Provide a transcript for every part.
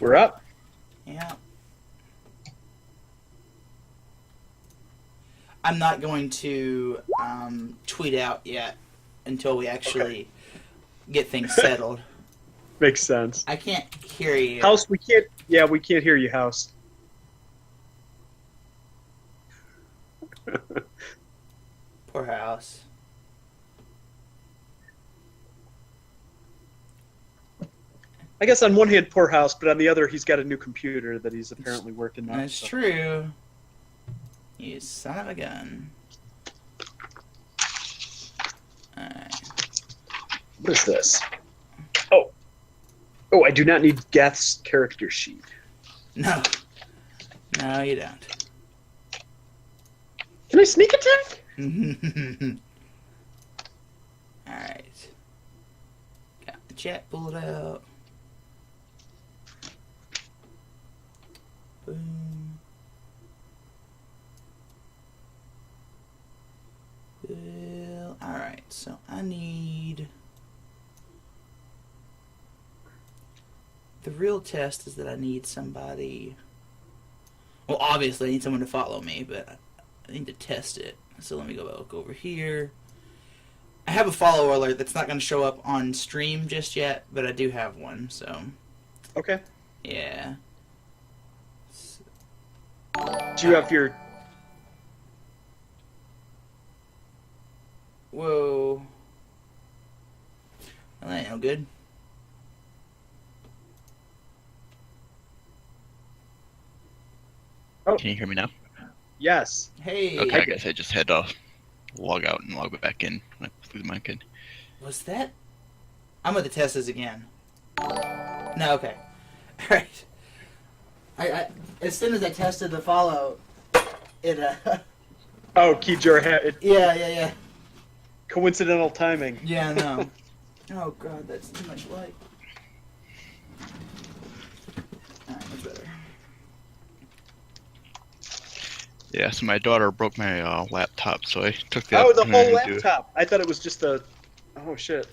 We're up. Yeah. I'm not going to tweet out yet until we actually get things settled. Makes sense. I can't hear you. House, we can't. Yeah, we can't hear you, House. Poor House. I guess on one hand, poor House, but on the other, he's got a new computer that he's apparently working on. That's so. true. You son of a gun. Alright. What is this? Oh, I do not need Geth's character sheet. No. No, you don't. Can I sneak attack? Alright. Got the chat pulled out. Boom. Well, alright, so I need... The real test is that I need somebody... Well, obviously I need someone to follow me, but I need to test it. So let me go back over here. I have a follow alert that's not going to show up on stream just yet, but I do have one, so... Okay. Yeah. Do you have your... Whoa. Well, that ain't no good. Oh, Can you hear me now? yes. Hey. Okay, I guess I just had to log out and log back in when I flew the mic in. Was that? I'm going to test this again. No, okay. Alright. I as soon as I tested the follow, it, Oh, Keyjar had it. yeah. Coincidental timing. Yeah, no. Oh, God, that's too much light. Alright, much better. Yeah, so my daughter broke my laptop, so I took the Oh, the whole opportunity to- laptop. I thought it was just a... Oh, shit.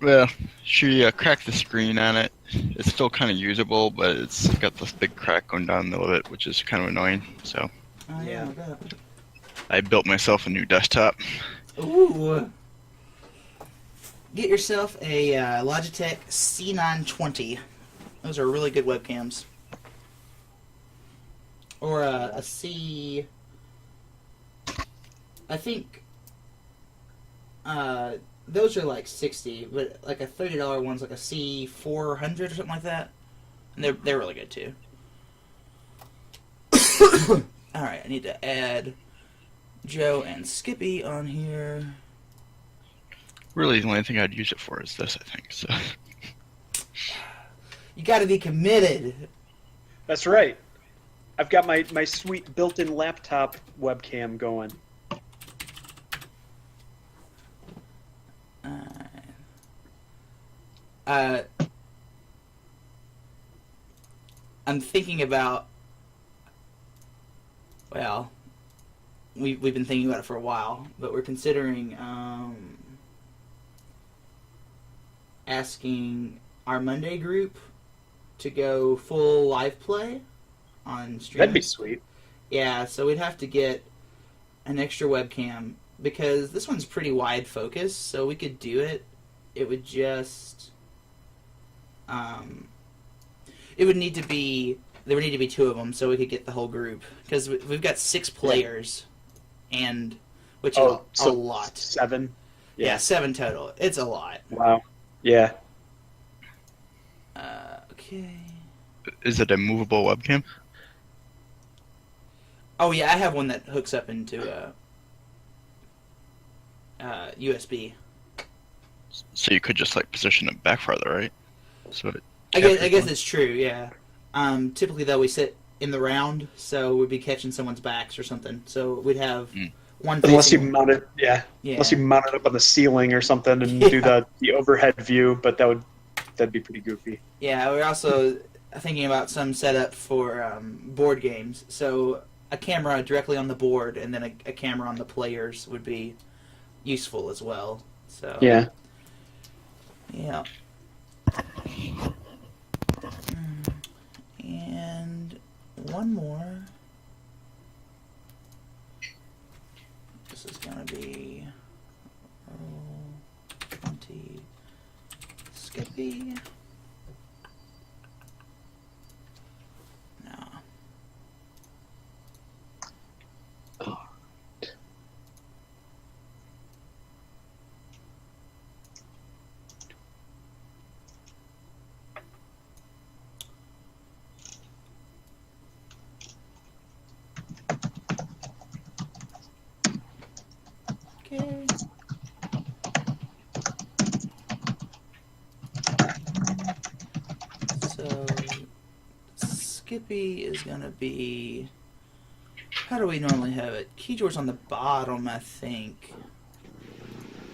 Well, she cracked the screen on it. It's still kind of usable, but it's got this big crack going down the middle of it, which is kind of annoying. So Oh, yeah, Yeah. I bet. I built myself a new desktop. Ooh. Get yourself a Logitech C920. Those are really good webcams. Or a C... I think... those are like 60, but like a $30 one's like a C400 or something like that. And they're really good too. Alright, I need to add Joe and Skippy on here. Really, the only thing I'd use it for is this, I think. So You gotta be committed. That's right. I've got my sweet built-in laptop webcam going. I'm thinking about... Well, we've been thinking about it for a while, but we're considering asking our Monday group to go full live play on stream. That'd be sweet. Yeah, so we'd have to get an extra webcam because this one's pretty wide focus, so we could do it. It would just... it would need to be... There would need to be two of them so we could get the whole group. Because we've got 6 players, and which is a lot. 7? Yeah, 7 total. It's a lot. Wow. Yeah. Okay. is it a movable webcam? Oh yeah, I have one that hooks up into USB. So you could just like position it back farther, right? So it I guess captures one. it's true. Yeah. Typically though, we sit in the round, so we'd be catching someone's backs or something. So we'd have one. Unless you facing- mount it, Yeah. Unless you mount it up on the ceiling or something and do the overhead view, but that'd be pretty goofy. Yeah, we're also thinking about some setup for board games. So a camera directly on the board and then a camera on the players would be useful as well. So Yeah. yeah. one more. This is gonna be roll 20 Skippy. No. Okay. So Skippy is gonna be. How do we normally have it? Keyjour's on the bottom, I think.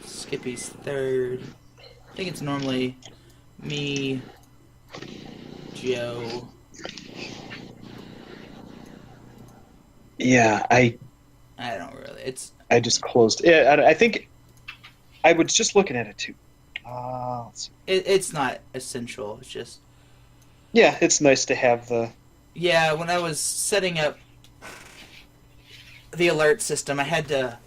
Skippy's third. I think it's normally me, Joe. Yeah, I don't really. I just closed. Yeah, I think I was just looking at it too. Let's see. It's not essential. It's just. Yeah, it's nice to have the. Yeah, when I was setting up the alert system, I had to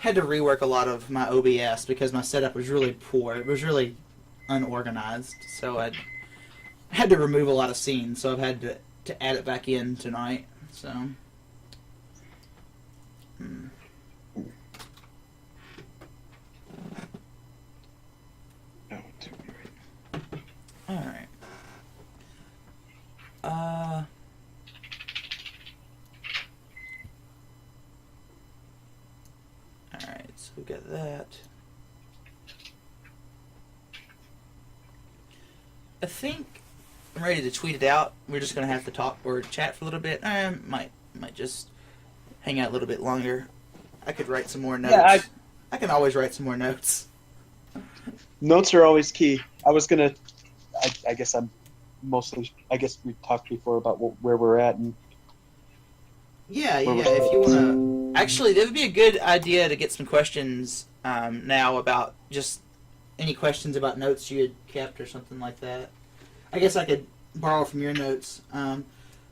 rework a lot of my OBS because my setup was really poor. It was really unorganized, so I had to remove a lot of scenes. So I've had to add it back in tonight. So. Oh, All right. Alright, so we got that. I think I'm ready to tweet it out. We're just gonna have to talk or chat for a little bit. I might just hang out a little bit longer. I could write some more notes. Yeah, I can always write some more notes. Notes are always key. I was gonna. I guess I'm mostly. I guess we talked before about where we're at and. Yeah. If you wanna, actually, that would be a good idea to get some questions now about just any questions about notes you had kept or something like that. I guess I could borrow from your notes. I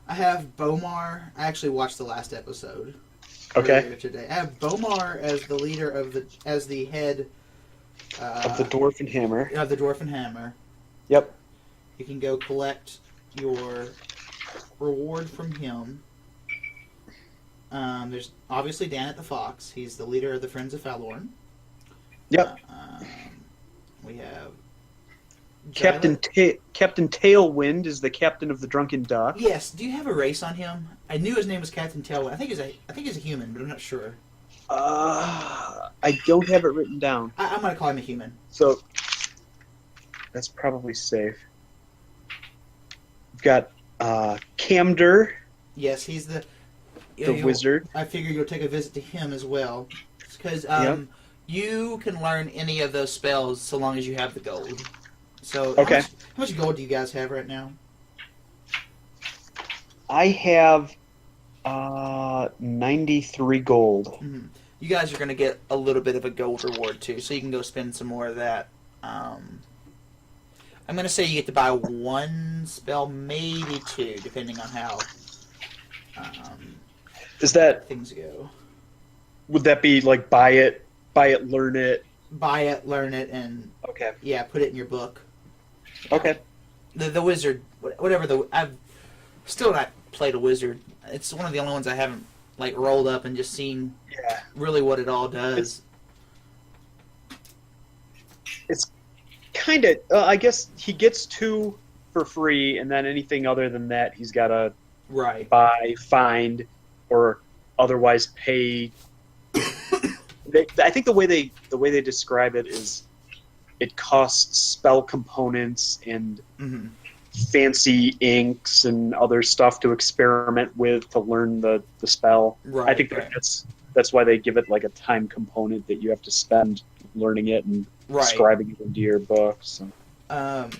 have Bomar. I actually watched the last episode. Okay. Earlier today, I have Bomar as the leader of the head Of the Dwarf and Hammer. of the Dwarf and Hammer. Yep. You can go collect your reward from him. There's obviously Danet the Fox. He's the leader of the Friends of Falorn. Yep. We have Captain Tailwind is the captain of the Drunken Duck. Yes. Do you have a race on him? I knew his name was Captain Tailwind. I think he's a human, but I'm not sure. I don't have it written down. I'm gonna call him a human. So that's probably safe. We've got Camder, Yes, he's the wizard. I figure you'll take a visit to him as well, because Yep. you can learn any of those spells so long as you have the gold. So Okay. how much gold do you guys have right now? I have 93 gold. Mm-hmm. You guys are going to get a little bit of a gold reward too, so you can go spend some more of that. I'm going to say you get to buy one spell, maybe two, depending on how Is that things go. would that be like buy it, learn it? Buy it, learn it, and Okay. yeah, put it in your book. Okay. The wizard, whatever I've still not played a wizard. It's one of the only ones I haven't like rolled up and just seen Yeah. really what it all does. It's kind of. I guess he gets two for free, and then anything other than that, he's got to Right. buy, find, or otherwise pay. I think the way they describe it is, it costs spell components and Mm-hmm. fancy inks and other stuff to experiment with to learn the spell. Right. I think that's why they give it like a time component that you have to spend learning it and Right. describing it into your books. So.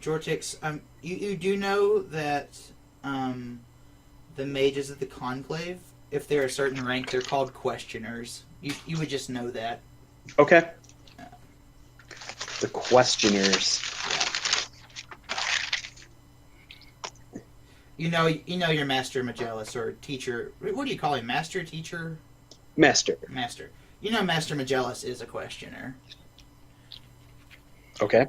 Jortix, you do know that the mages of the Conclave, if they're a certain rank, they're called questioners. You would just know that. Okay. The questioners. You know your Master Magellas or teacher. What do you call him? Master, teacher, Master. master. You know Master Magellas is a questioner. Okay.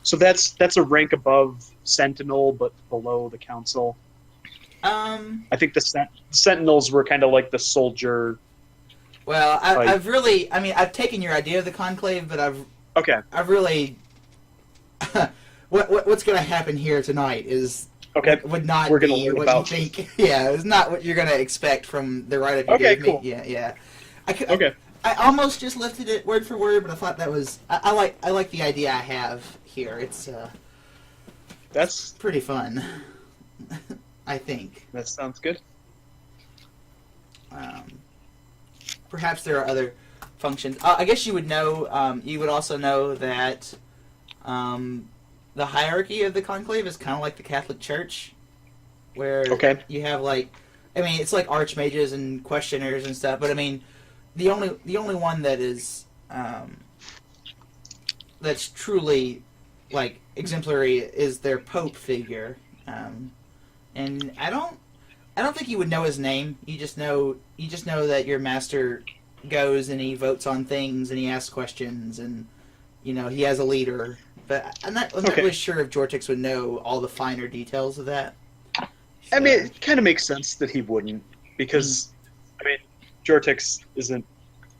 So that's a rank above Sentinel, but below the Council. I think the Sentinels were kind of like the soldier. Well, Like- I've taken your idea of the Conclave, but Okay. I've really. What's going to happen here tonight is Okay. would not We're gonna be learn what about you think. Yeah, it's not what you're going to expect from the write-up you Okay, gave cool. me. Yeah. Okay. I almost just lifted it word for word, but I thought that was I like the idea I have here. It's That's pretty fun. I think. that sounds good. Perhaps there are other functions. I guess you would know. You would also know that the hierarchy of the conclave is kind of like the Catholic Church, where Okay. you have it's like archmages and questioners and stuff. But I mean, the only one that is that's truly like exemplary is their Pope figure, and I don't think you would know his name. You just know that your master goes and he votes on things and he asks questions and he has a leader. But I'm not Okay. really sure if Jortix would know all the finer details of that. I mean, it kind of makes sense that he wouldn't, because Jortix isn't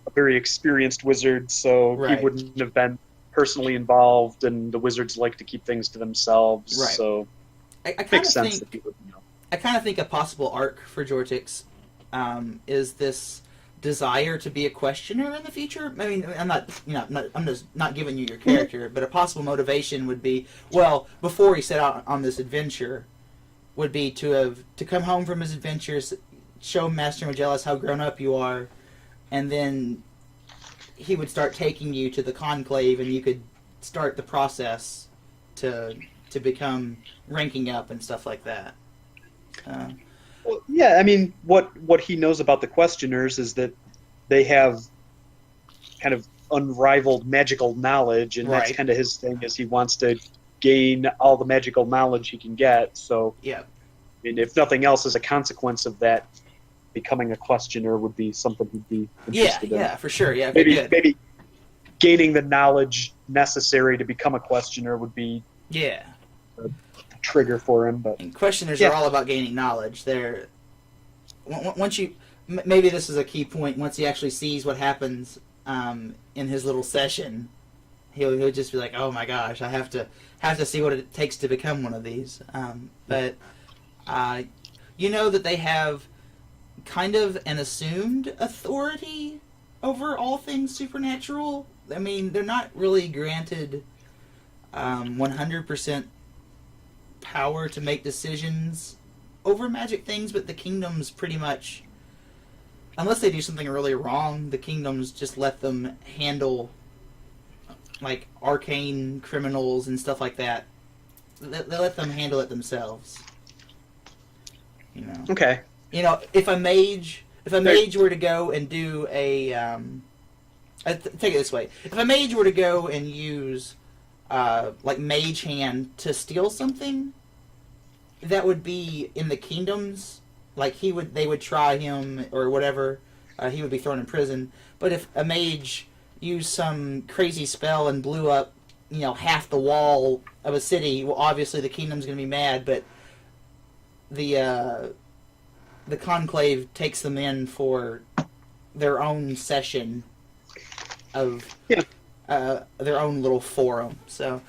a very experienced wizard, so Right. he wouldn't have been personally involved, and the wizards like to keep things to themselves. Right. So I it kind makes of sense think that he wouldn't know. I kind of think a possible arc for Jortix is this desire to be a questioner in the future. I mean, I'm just not giving you your character, but a possible motivation would be, well, before he set out on this adventure, would be to come home from his adventures, show Master Magellas how grown up you are, and then he would start taking you to the conclave, and you could start the process to become ranking up and stuff like that. Well, yeah, I mean, what he knows about the questioners is that they have kind of unrivaled magical knowledge, and that's Right. kind of his thing, is he wants to gain all the magical knowledge he can get. So, Yeah. I mean, if nothing else, as a consequence of that, becoming a questioner would be something he'd be interested in. Yeah, for sure. Yeah, very good. Maybe gaining the knowledge necessary to become a questioner would be Yeah. a trigger for him. But And questioners Yeah. are all about gaining knowledge. Once you maybe this is a key point. Once he actually sees what happens in his little session, he'll just be like, "Oh my gosh, I have to see what it takes to become one of these." But you know that they have kind of an assumed authority over all things supernatural. I mean, they're not really granted 100% power to make decisions over magic things, but the kingdoms pretty much, unless they do something really wrong, the kingdoms just let them handle like arcane criminals and stuff like that. They let them handle it themselves. okay, If a mage were to go and do take it this way, if a mage were to go and use like mage hand to steal something, that would be in the kingdoms. Like they would try him or whatever. He would be thrown in prison. But if a mage used some crazy spell and blew up, half the wall of a city, well, obviously the kingdom's going to be mad. But the conclave takes them in for their own session of their own little forum. So,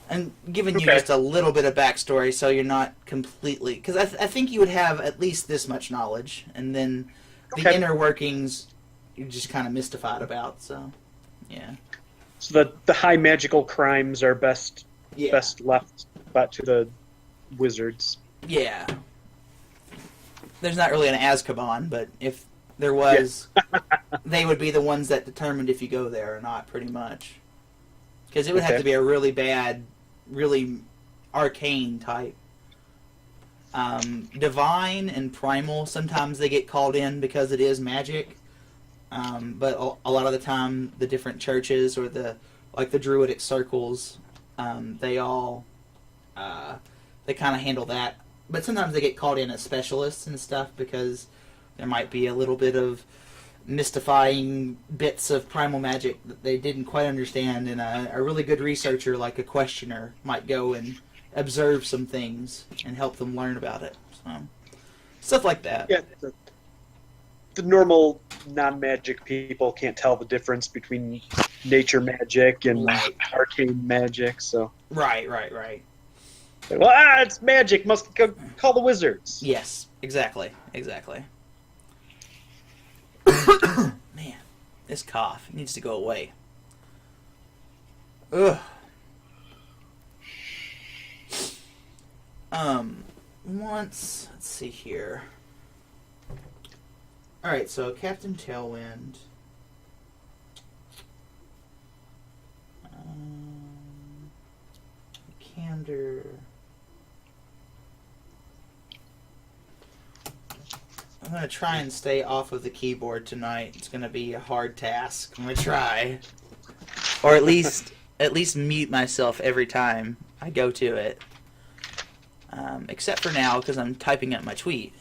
and giving you Okay. just a little bit of backstory, so you're not completely, because I think you would have at least this much knowledge, and then the Okay. inner workings you're just kind of mystified about. So, yeah, so the high magical crimes are best left but to the wizards. yeah. There's not really an Azkaban, but if there was, they would be the ones that determined if you go there or not, pretty much. Because it would have Okay. to be a really bad, really arcane type. Divine and Primal, sometimes they get called in because it is magic. But a lot of the time, the different churches or the druidic circles, they all they kind of handle that. But sometimes they get called in as specialists and stuff because there might be a little bit of mystifying bits of primal magic that they didn't quite understand, and a really good researcher, like a questioner, might go and observe some things and help them learn about it. So, stuff like that. Yeah, the normal non-magic people can't tell the difference between nature magic and Right. arcane magic, so... Right. Well, it's magic! Must call the wizards! Yes, exactly. Man, this cough needs to go away. Ugh. Let's see here. Alright, so Captain Tailwind. Camder. I'm gonna try and stay off of the keyboard tonight. It's gonna be a hard task. I'm gonna try, or at least mute myself every time I go to it. Except for now, because I'm typing up my tweet.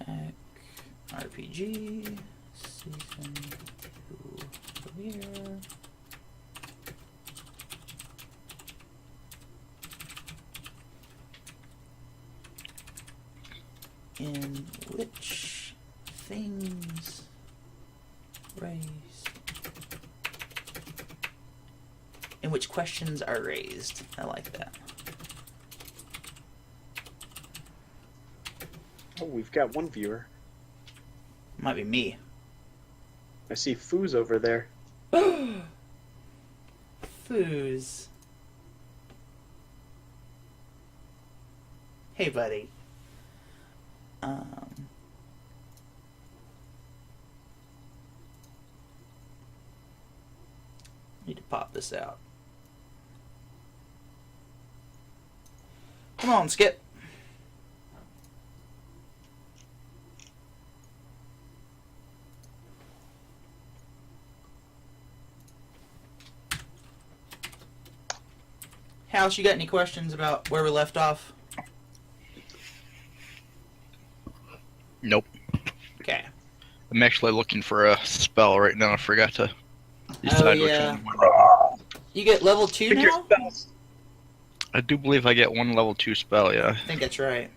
Pack RPG Season 2 Career. In which things raised? In which questions are raised? I like that. Oh, we've got one viewer. Might be me. I see Foos over there. Foos. Hey, buddy. Need to pop this out. Come on, Skip. House, you got any questions about where we left off? Nope. Okay. I'm actually looking for a spell right now. I forgot to decide yeah. which one. You get level 2 Pick your now? spells. I do believe I get one level 2 spell, yeah. I think that's right.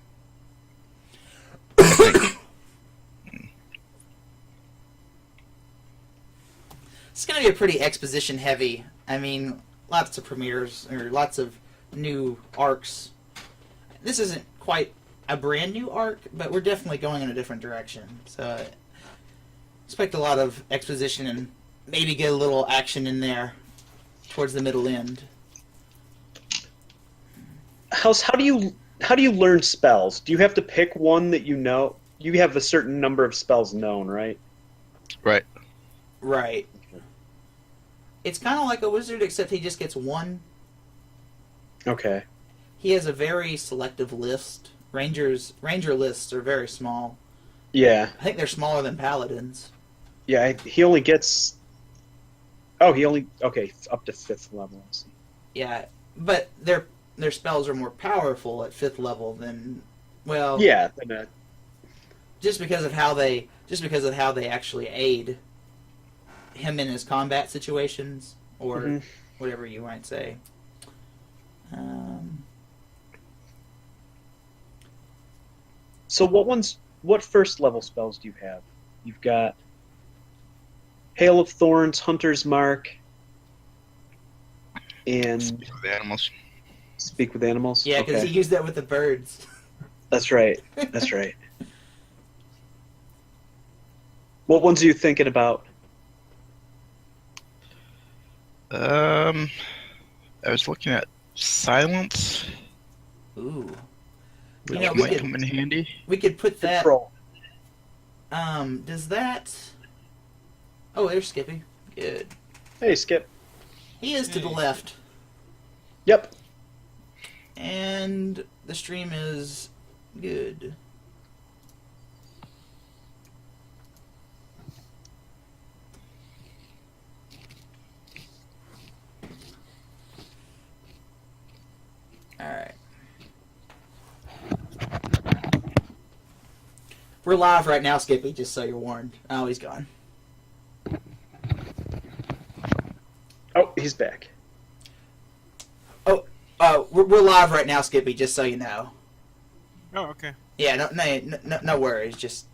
It's going to be a pretty exposition heavy. I mean, lots of premieres, or lots of new arcs. This isn't quite a brand new arc, but we're definitely going in a different direction. So, expect a lot of exposition and maybe get a little action in there towards the middle end. House, how do you learn spells? Do you have to pick one that you know? You have a certain number of spells known, right? Right. Right. It's kind of like a wizard, except he just gets one. Okay. He has a very selective list. Ranger lists are very small. Yeah. I think they're smaller than paladins. Yeah, he only gets... Oh, Okay, up to 5th level. I see. Yeah, but their spells are more powerful at 5th level than... Well, Yeah. just because of how they actually aid him in his combat situations, or whatever you might say. So what first level spells do you have? You've got Hail of Thorns, Hunter's Mark, and Speak with animals. Speak with Animals? Yeah, because Okay. he used that with the birds. That's right. That's right. What ones are you thinking about? I was looking at Silence. Ooh. You know, Which might come in handy. we could put that. Control. Does that? Oh, there's Skippy. Good. Hey, Skip. He is to the left, Yep. and the stream is good. All right. We're live right now, Skippy, just so you're warned. Oh, he's gone. Oh, he's back. We're live right now, Skippy, just so you know. Oh, okay. Yeah, no worries. Just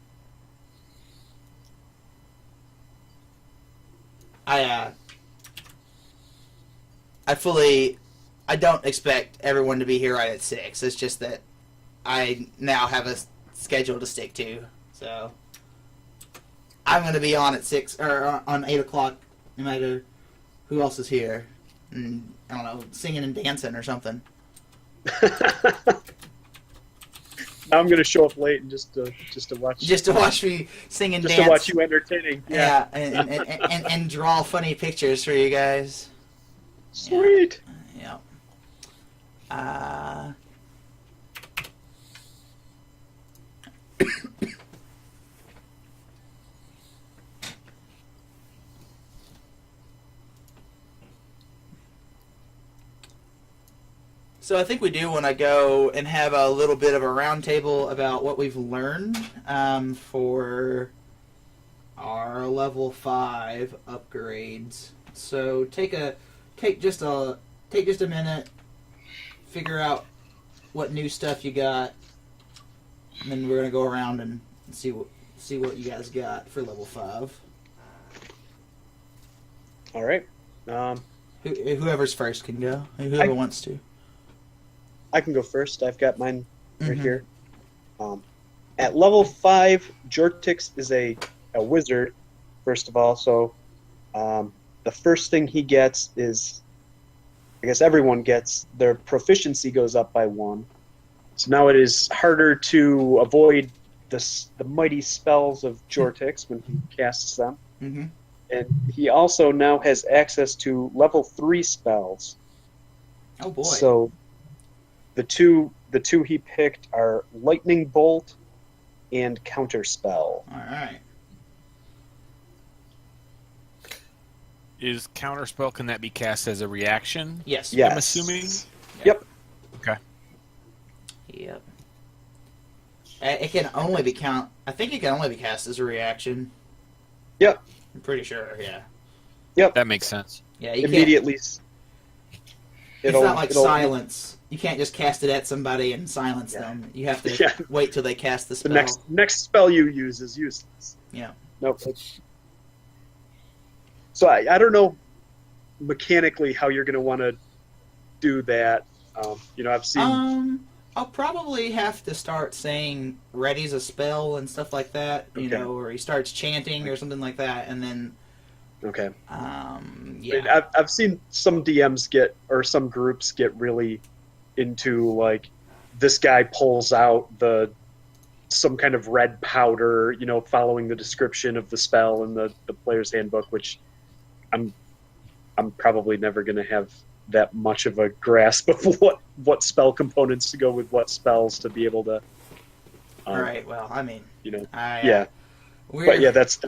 I don't expect everyone to be here right at 6. It's just that I now have a schedule to stick to, so I'm going to be on at 6 or on 8 o'clock, no matter who else is here. And, I don't know, singing and dancing or something. I'm gonna show up late and just to watch. Just to watch me sing and just dance. to watch you entertaining. Yeah, and draw funny pictures for you guys. Sweet. Yeah. So I think we do want to go and have a little bit of a roundtable about what we've learned for our level 5 upgrades. So take just a minute, figure out what new stuff you got, and then we're gonna go around and see what you guys got for level 5. All right. Whoever's first can go. Whoever wants to. I can go first. I've got mine right Mhm. here. At level 5, Jortix is a wizard, first of all. So the first thing he gets is, I guess everyone gets, their proficiency goes up by 1. So now it is harder to avoid the mighty spells of Jortix when he casts them. Mm-hmm. And he also now has access to level 3 spells. Oh boy. So the two he picked are Lightning Bolt and Counterspell. All right. Is Counterspell, can that be cast as a reaction? Yes. Yes. I'm assuming? Yep. Okay. Yep. It can only be I think it can only be cast as a reaction. Yep. I'm pretty sure. Yeah. That makes sense. Yeah. You can't. Immediately. It's not like silence. You can't just cast it at somebody and silence them. You have to Yeah. wait till they cast the The spell. next spell you use is useless. Yeah. Nope. So I don't know mechanically how you're going to want to do that. I've seen. I'll probably have to start saying "ready's a spell" and stuff like that. You Okay. know, or he starts chanting or something like that, and then Okay. yeah. I've seen some DMs or some groups get really into, like, this guy pulls out some kind of red powder, following the description of the spell in the player's handbook, which I'm probably never going to have that much of a grasp of what spell components to go with what spells to be able to. All right. Well, I mean, Yeah. We're, But yeah, that's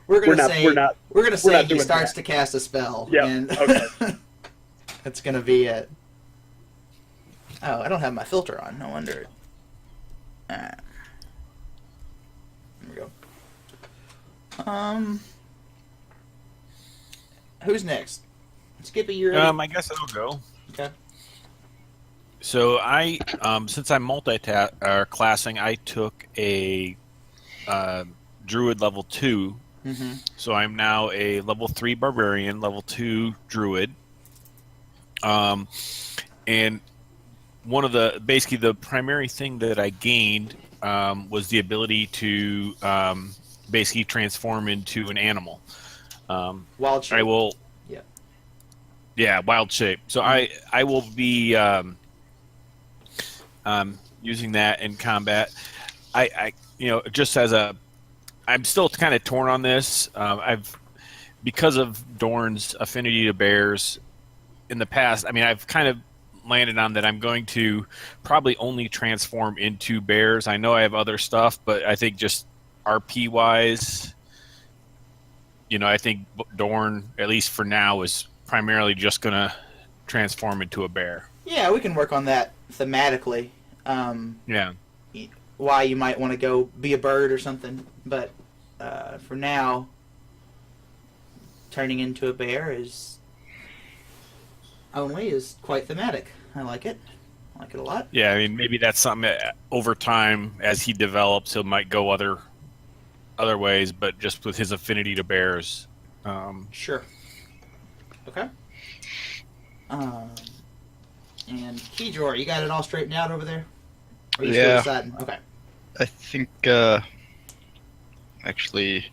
we're gonna not- say we're not- he doing starts that. to cast a spell. Yeah, And okay. that's gonna be it. Oh, I don't have my filter on. No wonder. Alright. There we go. Who's next? Skippy, you're ready? I guess I'll go. Okay. So I, since I'm classing, I took a druid level 2. Mm-hmm. So I'm now a level 3 barbarian, level 2 druid. And one of basically the primary thing that I gained was the ability to basically transform into an animal. Wild shape. I will. Yeah. Yeah, wild shape. So I will be using that in combat. I just as I'm still kind of torn on this. Because of Dorn's affinity to bears in the past. I mean, I've kind of landed on that I'm going to probably only transform into bears. I know I have other stuff, but I think just RP wise, I think Dorn, at least for now, is primarily just going to transform into a bear. Yeah, we can work on that thematically. Yeah. Why you might want to go be a bird or something, but for now, turning into a bear is quite thematic. I like it. I like it a lot. Yeah, I mean, maybe that's something that over time, as he develops, he might go other ways, but just with his affinity to bears. Sure. Okay. And Keyjor, you got it all straightened out over there? Or are you still deciding? Okay. I think actually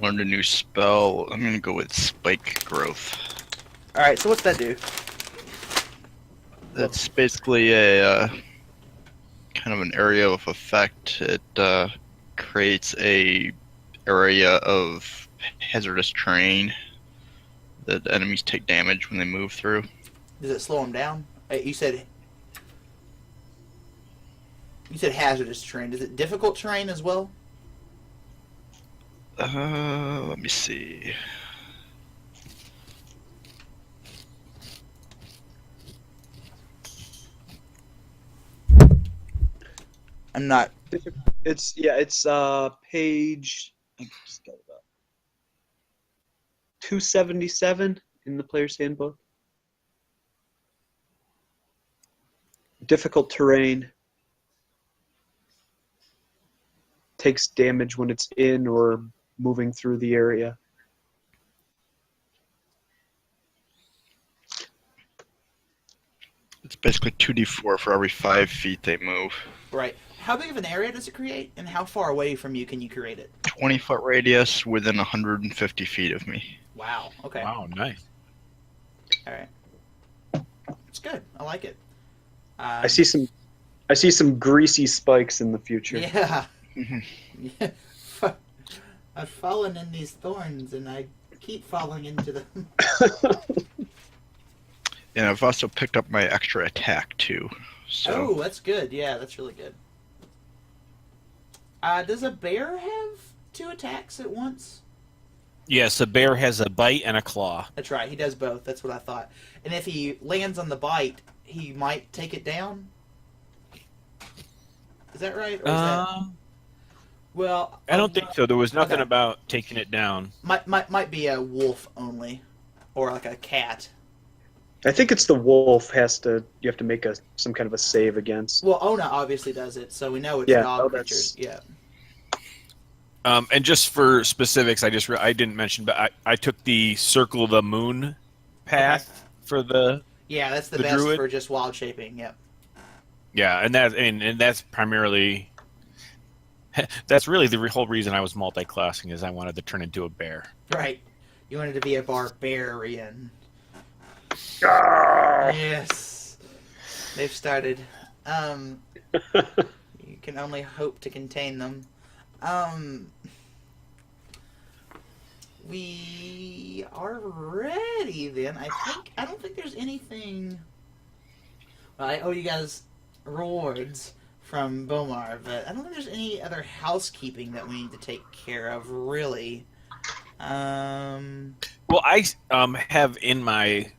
learned a new spell. I'm gonna go with Spike Growth. All right. So what's that do? That's basically a kind of an area of effect. It creates a area of hazardous terrain that enemies take damage when they move through. Does it slow them down? You said hazardous terrain. Is it difficult terrain as well? Let me see. I'm not. It's page. I just got it up. 277 in the player's handbook. Difficult terrain. Takes damage when it's in or moving through the area. It's basically 2d4 for every 5 feet they move. Right. How big of an area does it create, and how far away from you can you create it? 20-foot radius within 150 feet of me. Wow. Okay. Wow, nice. All right. It's good. I like it. I see some greasy spikes in the future. Yeah. Yeah. I've fallen in these thorns, and I keep falling into them. And I've also picked up my extra attack too. So. Oh, that's good. Yeah, that's really good. Does a bear have 2 attacks at once? Yes, a bear has a bite and a claw. That's right. He does both. That's what I thought. And if he lands on the bite, he might take it down? Is that right? Or is that... Well, I don't think so. There was nothing about taking it down. Might be a wolf only, or like a cat. I think it's the wolf you have to make some kind of a save against. Well, Ona obviously does it, so we know it's dog creatures. Yeah. And just for specifics, I didn't mention, but I took the Circle of the Moon path for the that's the the best druid? for just wild shaping. Yep. Yeah, and that's primarily that's really the whole reason I was multi-classing is I wanted to turn into a bear. Right. You wanted to be a barbarian. Yes. They've started. You can only hope to contain them. We are ready then. I don't think there's anything. Well, I owe you guys rewards from Bomar, but I don't think there's any other housekeeping that we need to take care of, really. Well, I have in my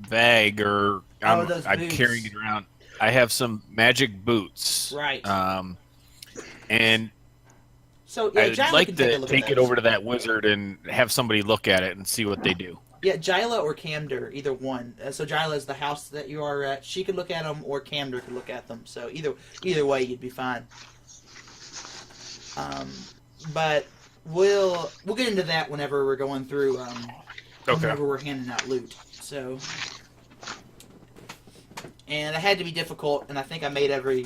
bag, or I'm carrying it around. I have some magic boots. Right. And so yeah, I'd like to take it over to that wizard and have somebody look at it and see what they do. Yeah, Jyla or Camder, either one. So Jyla is the house that you are at. She could look at them, or Camder could look at them. So either way, you'd be fine. But we'll get into that whenever we're going through. Whenever we're handing out loot. So, and it had to be difficult, and I think I made every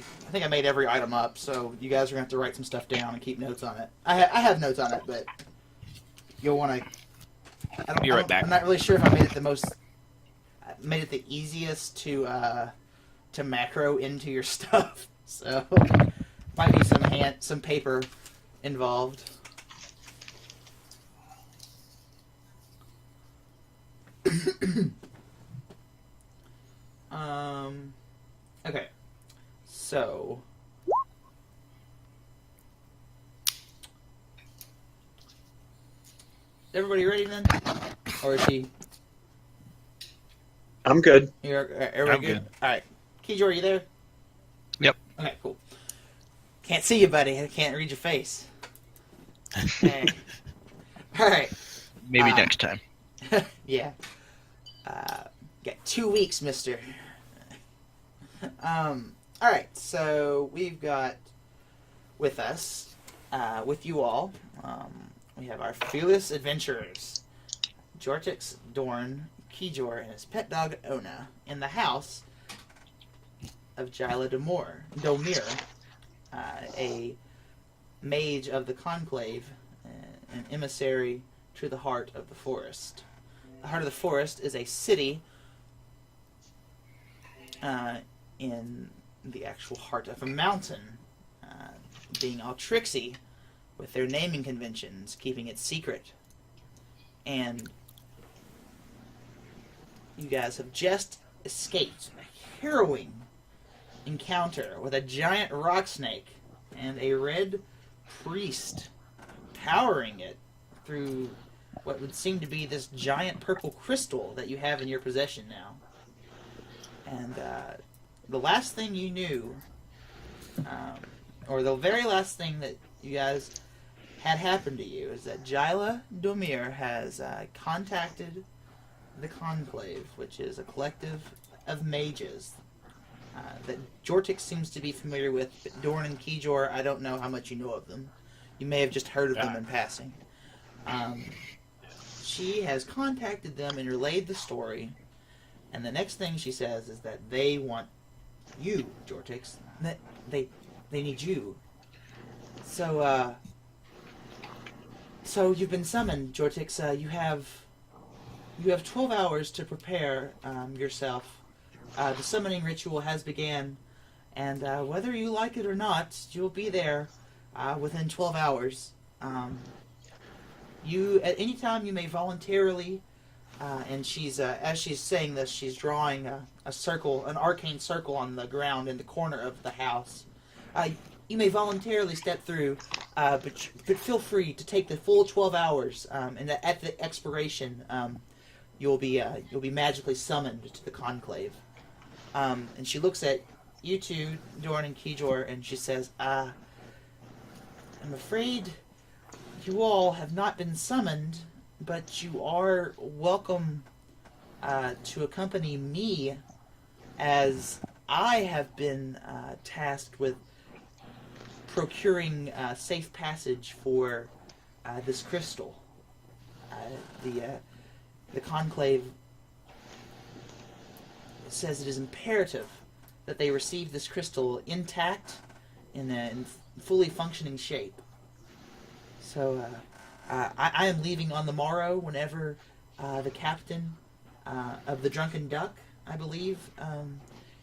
item up. So you guys are gonna have to write some stuff down and keep notes on it. I have notes on it, but you'll want to. Be right back. I'm not really sure if I made it the easiest to to macro into your stuff. So might be some paper involved. Okay. So everybody ready then? Or is he? I'm good. Everybody I'm good? good. All right. Kijor, are you there? Yep. Okay, cool. Can't see you, buddy. I can't read your face. Okay. All right. Maybe next time. Yeah. Got 2 weeks, mister. All right. So we've got with us, with you all, we have our fearless adventurers, Jortix, Dorn, Kijor, and his pet dog Ona in the house of Jyla Domir, a mage of the Conclave, an emissary to the Heart of the Forest. The Heart of the Forest is a city in the actual heart of a mountain, being Altrixie, with their naming conventions, keeping it secret. And you guys have just escaped a harrowing encounter with a giant rock snake and a red priest powering it through what would seem to be this giant purple crystal that you have in your possession now. And the last thing you knew, or the very last thing that you guys had happened to you, is that Jyla Domir has contacted the Conclave, which is a collective of mages that Jortix seems to be familiar with, but Dorn and Kijor, I don't know how much you know of them. You may have just heard of them in passing. She has contacted them and relayed the story, and the next thing she says is that they want you, Jortix. That they need you. So you've been summoned, Jortix. You have 12 hours to prepare yourself. The summoning ritual has began, and whether you like it or not, you'll be there within 12 hours. You, at any time, you may voluntarily, and she's as she's saying this, she's drawing a circle, an arcane circle on the ground in the corner of the house. You may voluntarily step through, but feel free to take the full 12 hours, and at the expiration, you'll be magically summoned to the Conclave. And she looks at you two, Dorn and Kijor, and she says, I'm afraid you all have not been summoned, but you are welcome to accompany me, as I have been tasked with procuring safe passage for this crystal. The Conclave says it is imperative that they receive this crystal intact in fully functioning shape. So I am leaving on the morrow whenever the captain of the Drunken Duck, I believe,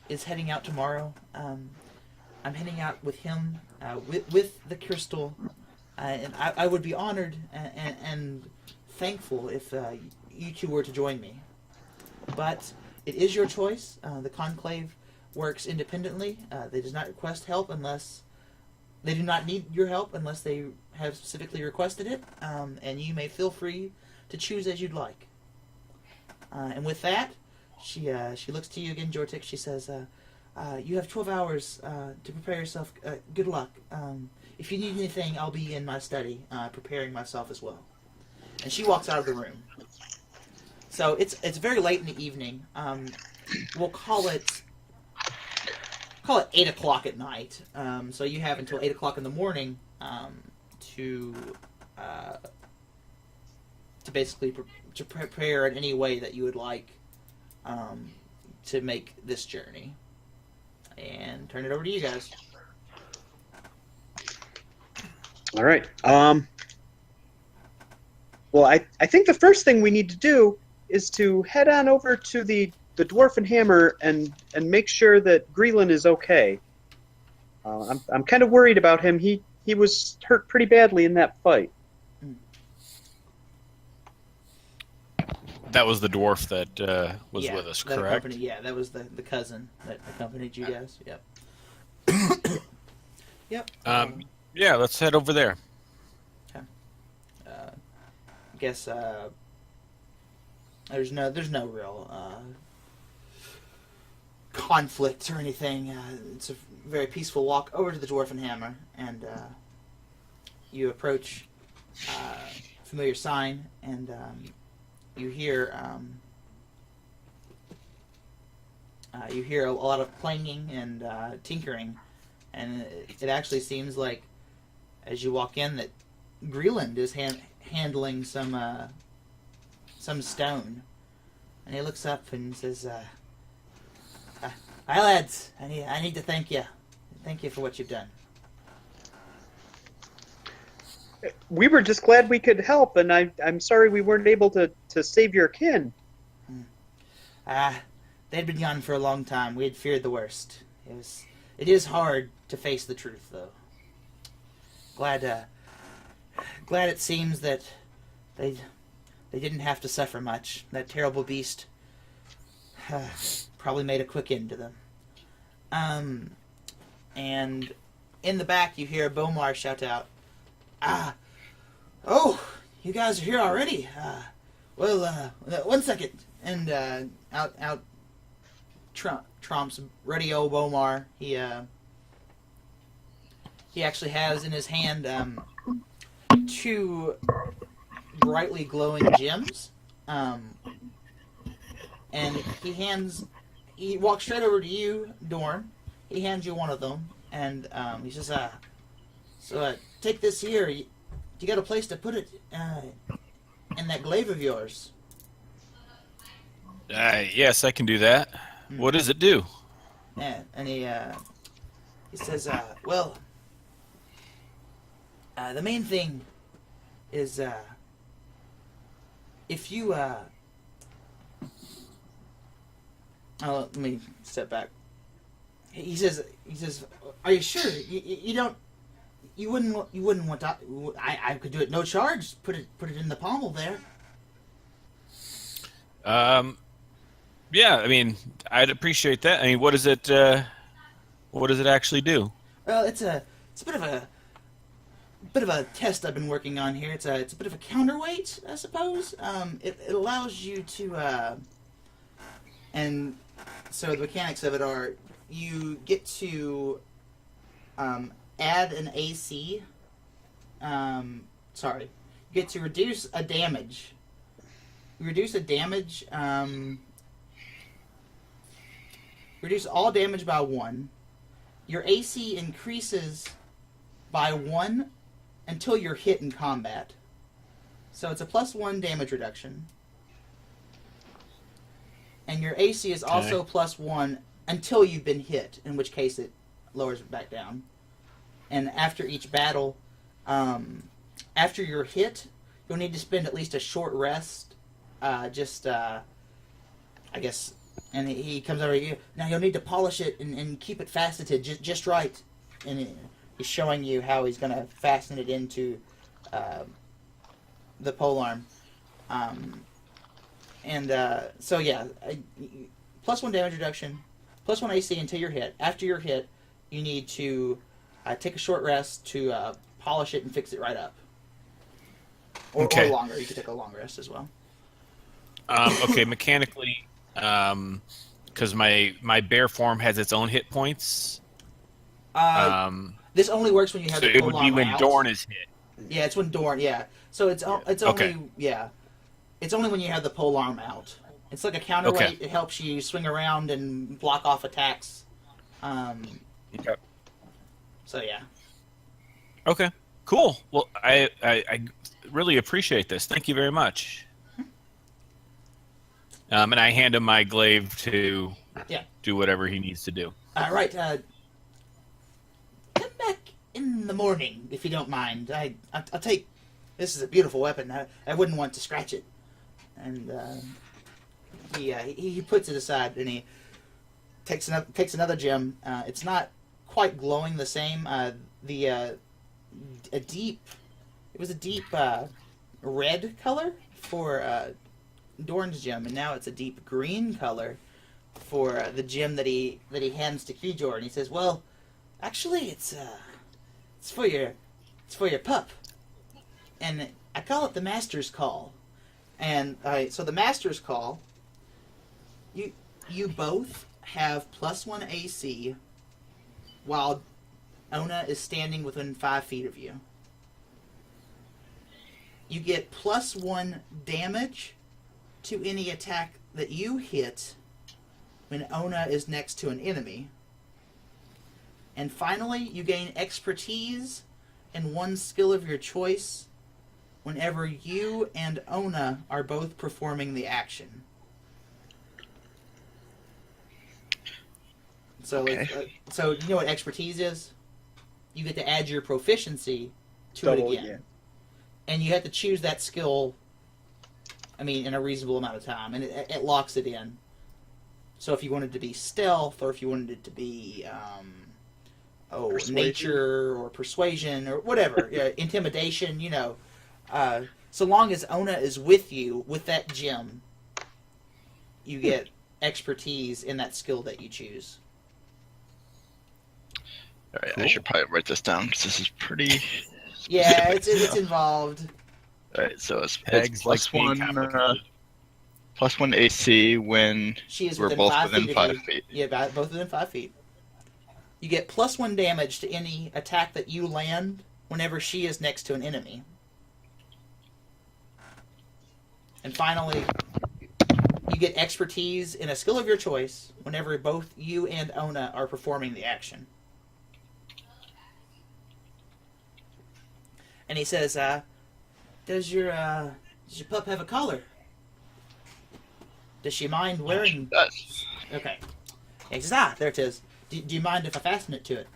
is heading out tomorrow. I'm heading out with him, with the crystal, and I would be honored and thankful if you two were to join me. But it is your choice. The Conclave works independently. They does not request help unless... They do not need your help unless they have specifically requested it, and you may feel free to choose as you'd like. And with that, she looks to you again, Jortix. She says, you have 12 hours to prepare yourself. Good luck. If you need anything, I'll be in my study preparing myself as well. And she walks out of the room. So it's very late in the evening. We'll call it 8 o'clock at night. So you have until 8 o'clock in the morning to basically to prepare in any way that you would like to make this journey. And turn it over to you guys. All right. Well, I think the first thing we need to do is to head on over to the the dwarfen hammer and make sure that Greelan is okay. I'm kind of worried about him. He was hurt pretty badly in that fight. That was the dwarf that was Yeah, with us, that correct? that was the cousin that accompanied you guys. Yep. Yep. Yeah, let's head over there. I guess there's no real conflict or anything. It's a very peaceful walk over to the Dwarfen Hammer, and you approach familiar sign, and you hear a lot of clanging and tinkering, and it actually seems like as you walk in that Greeland is handling some stone, and he looks up and says, "Hi lads, I need to thank you for what you've done." We were just glad we could help, and I'm sorry we weren't able to save your kin. They'd been gone for a long time. We had feared the worst. It is hard to face the truth, though. Glad it seems that they didn't have to suffer much. That terrible beast probably made a quick end to them. And in the back, you hear Bomar shout out, "Oh, you guys are here already. Well, 1 second." And out tromps Radio Bomar. He actually has in his hand two brightly glowing gems, and he walks straight over to you, Dorn. He hands you one of them, and he says, "So take this here. You got a place to put it in that glaive of yours." Yes, I can do that. What does it do? Yeah, and he says, "Well, the main thing is if you let me step back. He says, "Are you sure? You wouldn't want to? I could do it no charge. Put it in the pommel there." Yeah, I mean, I'd appreciate that. I mean, what does it actually do? Well, it's a bit of a test I've been working on here. It's a bit of a counterweight, I suppose. It allows you to and so the mechanics of it are you get to add an AC. You get to reduce a damage. Reduce all damage by 1. Your AC increases by 1 until you're hit in combat. So it's a +1 damage reduction. And your AC is also +1 until you've been hit, in which case it lowers it back down. And after each battle, after you're hit, you'll need to spend at least a short rest. I guess. And he comes over to you. Now you'll need to polish it and keep it faceted just right. And he's showing you how he's going to fasten it into the polearm. So yeah, +1 damage reduction, +1 AC until you're hit. After you're hit, you need to take a short rest to polish it and fix it right up. Or longer. You can take a long rest as well. Okay, mechanically, because my bear form has its own hit points. This only works when you have the it would be when out. Dorn is hit. Yeah, it's when Dorn. Yeah, so it's only it's only when you have the polearm out. It's like a counterweight. Okay. It helps you swing around and block off attacks. Okay. So yeah. Okay. Cool. Well, I really appreciate this. Thank you very much. And I hand him my glaive to do whatever he needs to do. Right. Come back in the morning if you don't mind. I'll take. This is a beautiful weapon. I wouldn't want to scratch it. And he puts it aside and he takes another gem. It's not quite glowing the same. It was a deep red color for Dorn's gem, and now it's a deep green color for the gem that he hands to Kijor. And he says, "Well, actually, it's for your pup, and I call it the Master's Call." And so the Master's Call, you both have +1 AC while Ona is standing within 5 feet of you. You get +1 damage to any attack that you hit when Ona is next to an enemy. And finally, you gain expertise in one skill of your choice whenever you and Ona are both performing the action. So, Okay. so you know what expertise is? You get to add your proficiency to Double it again. And you have to choose that skill, in a reasonable amount of time. And it locks it in. So if you wanted to be stealth, or if you wanted it to be, Persuasion. nature, or persuasion, or whatever, intimidation, so long as Ona is with you, with that gem, you get expertise in that skill that you choose. All right, Cool. I should probably write this down because this is pretty. Yeah, specific. it's involved. All right, so it's Pegs like plus being one, complicated. +1 AC when She is we're within both 5 within feet 5 of you. feet. Yeah, both within 5 feet. You get +1 damage to any attack that you land whenever she is next to an enemy. And finally, you get expertise in a skill of your choice whenever both you and Ona are performing the action. And he says, does your pup have a collar? Does she mind wearing... That's Okay. He says, there it is. Do you mind if I fasten it to it?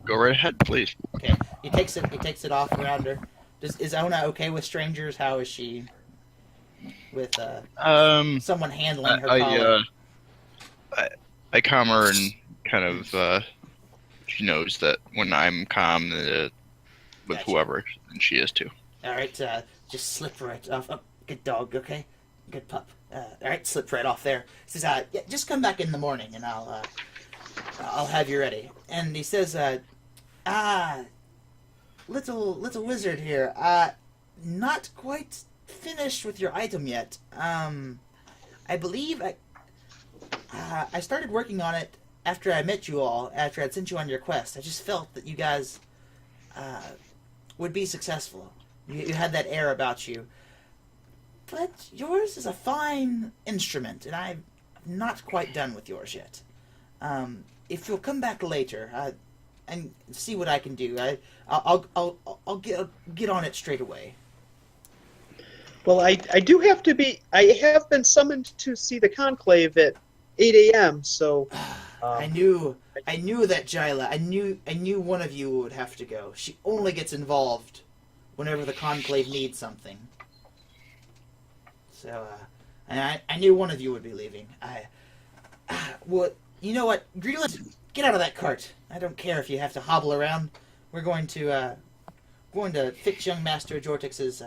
go right ahead, please. Okay. He takes it off around her. Is Ona okay with strangers? How is she with someone handling her collar? I calm her and kind of she knows that when I'm calm with Gotcha. whoever, and she is too. All right, just slip right off. Oh, good dog, okay? Good pup. All right, slip right off there. He says, yeah, just come back in the morning and I'll have you ready. And he says, little wizard here, not quite finished with your item yet. I believe I started working on it after I met you all, after I'd sent you on your quest. I just felt that you guys would be successful. You had that air about you. But yours is a fine instrument, and I'm not quite done with yours yet. If you'll come back later and see what I can do, I'll get on it straight away. Well, I do have to be. I have been summoned to see the conclave at 8 a.m. So I knew that, Jyla. I knew one of you would have to go. She only gets involved whenever the conclave needs something. So, and I knew one of you would be leaving. Well, you know what, Greenland, get out of that cart. I don't care if you have to hobble around. We're going to fix young Master Jortix's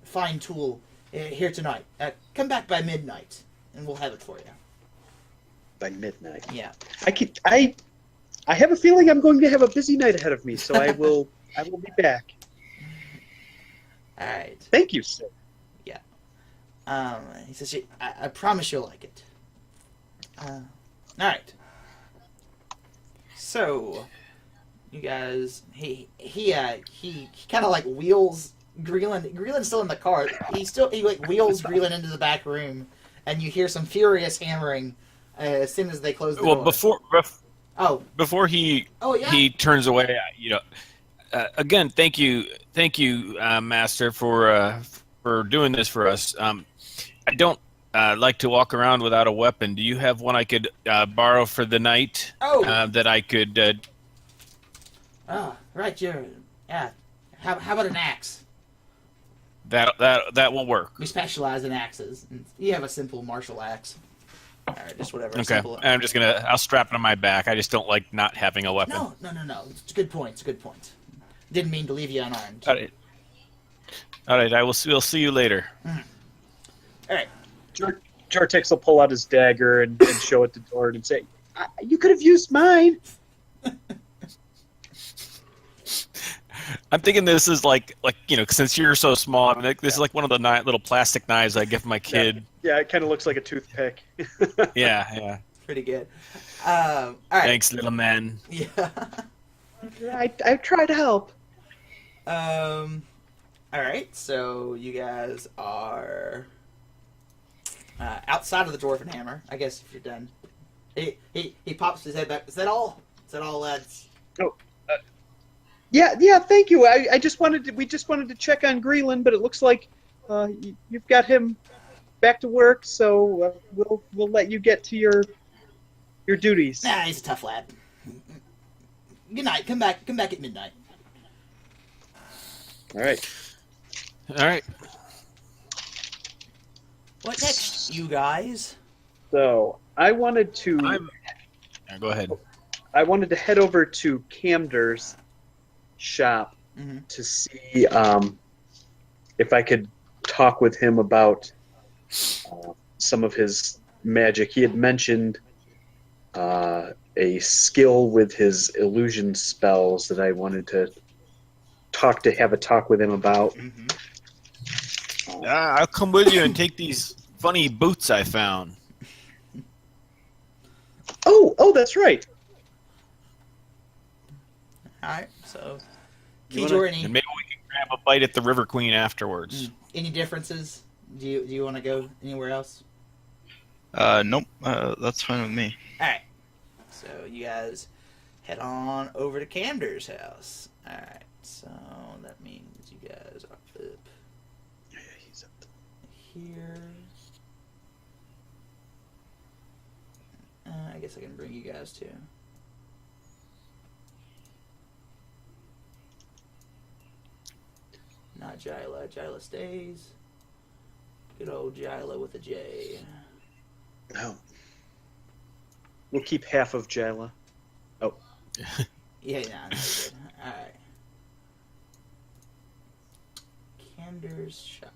fine tool here tonight. Come back by midnight, and we'll have it for you. by midnight. Yeah. I have a feeling I'm going to have a busy night ahead of me, so I will be back. All right. Thank you, sir. He says, I promise you'll like it. All right. So, you guys, he kind of like wheels Greeland. Greeland's still in the cart. He like wheels Greeland into the back room, and you hear some furious hammering as soon as they close the door. Before he yeah. he turns away, again, thank you, Master, for doing this for us. I don't like to walk around without a weapon. Do you have one I could borrow for the night? That I could. Oh, right. How about an axe? That will work. We specialize in axes. And you have a simple martial axe. All right, just whatever. Okay. Simple. I'll strap it on my back. I just don't like not having a weapon. No. It's a good point. It's a good point. Didn't mean to leave you unarmed. All right. We'll see you later. All right. Jartex will pull out his dagger and show it to Dorn and say, "You could have used mine." I'm thinking this is like since you're so small, I mean, this is like one of the little plastic knives I give my kid. Yeah, it kind of looks like a toothpick. Yeah. Pretty good. All right. Thanks, little man. Yeah. I try to help. All right. So you guys are outside of the Dwarven Hammer. I guess if you're done, he pops his head back. Is that all? Is that all, lads? Oh. Yeah. Thank you. We just wanted to check on Greeland, but it looks like you've got him back to work. So we'll let you get to your duties. Nah, he's a tough lad. Good night. Come back at midnight. All right. What next, you guys? So I wanted to. Go ahead. I wanted to head over to Camder's shop to see if I could talk with him about some of his magic. He had mentioned a skill with his illusion spells that I wanted to have a talk with him about. I'll come with you and take these funny boots I found. Oh, that's right. All right. So, You Kijor, And maybe we can grab a bite at the River Queen afterwards. any differences? Do you want to go anywhere else? Nope. That's fine with me. All right. So you guys head on over to Camder's house. All right. So that means you guys are up He's up here. I guess I can bring you guys too. Not Jyla. Jyla stays. Good old Jyla with a J. Oh. We'll keep half of Jyla. Oh. Yeah, no, good. Alright. Camder's shop.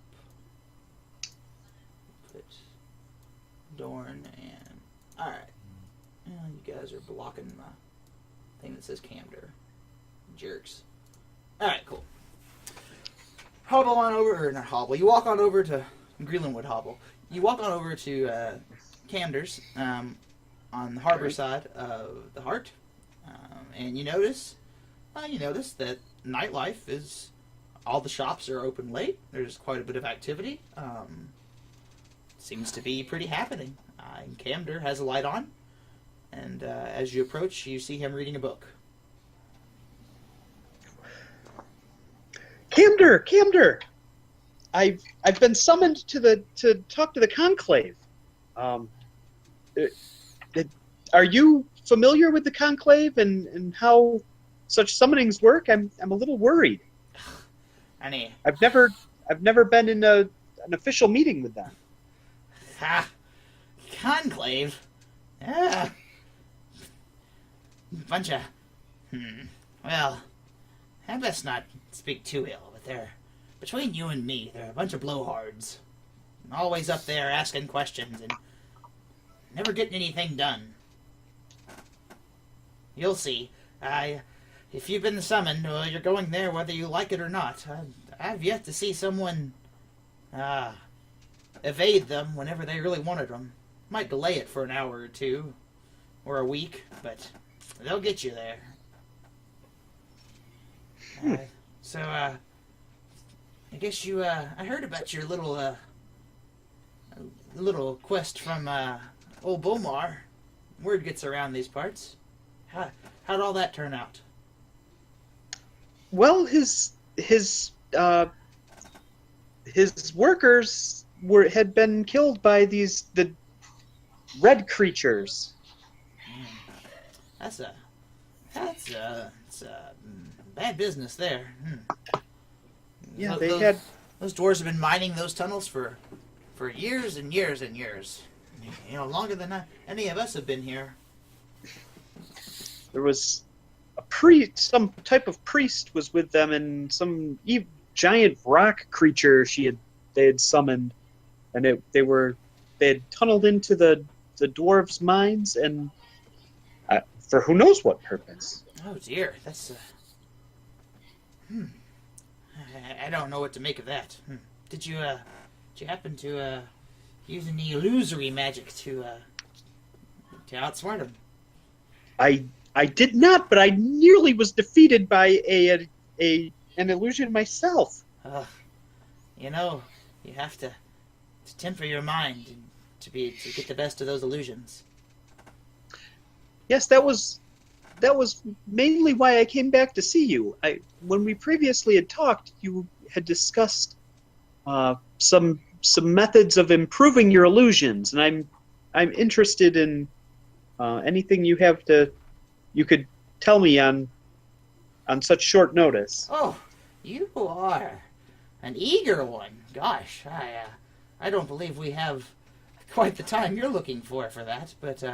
Put Dorn and. Alright. You guys are blocking the thing that says Camder. Jerks. Alright, cool. Hobble on over, or not hobble, you walk on over to Greenlandwood Hobble. You walk on over to Camder's on the harbor side of the Heart, and you notice that nightlife is, all the shops are open late. There's quite a bit of activity. Seems to be pretty happening. And Camder has a light on, and as you approach, you see him reading a book. Camder! I've been summoned to talk to the Conclave. Are you familiar with the Conclave and how such summonings work? I'm a little worried. Honey. I've never been in an official meeting with them. Ha! Conclave? Ah. Bunch of... Well, I best not speak too ill, but between you and me, they're a bunch of blowhards. Always up there asking questions and never getting anything done. You'll see. If you've been summoned, well, you're going there whether you like it or not. I've yet to see someone evade them whenever they really wanted them. Might delay it for an hour or two, or a week, but they'll get you there. So, I guess you, I heard about your little quest from, old Bomar. Word gets around these parts. How'd all that turn out? Well, his workers had been killed by the red creatures. That's bad business there. Yeah, Those Those dwarves have been mining those tunnels for years and years and years. You know, longer than any of us have been here. There was a priest, some type of priest was with them, and some giant rock creature they had summoned, and they had tunneled into the dwarves' mines, and for who knows what purpose. Oh dear, that's I don't know what to make of that. Did you happen to use any illusory magic to outsmart him? I did not, but I nearly was defeated by an illusion myself. You know, you have to temper your mind to get the best of those illusions. Yes, that was mainly why I came back to see you. When we previously had talked, you had discussed some methods of improving your illusions, and I'm interested in anything you could tell me on such short notice. Oh, you are an eager one. Gosh, I don't believe we have quite the time you're looking for that, but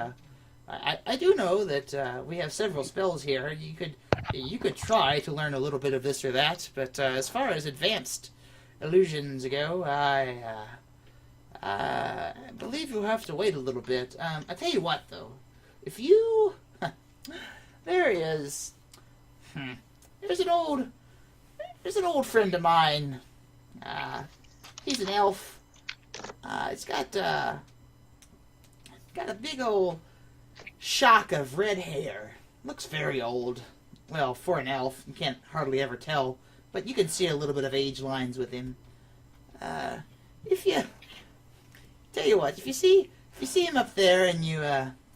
I do know that we have several spells here. You could try to learn a little bit of this or that, but as far as advanced illusions go, I believe you'll have to wait a little bit. I tell you what, though, if you there is there's an old friend of mine. He's an elf. It's got a big old shock of red hair. Looks very old. Well, for an elf, you can't hardly ever tell, but you can see a little bit of age lines with him. If you see him up there and you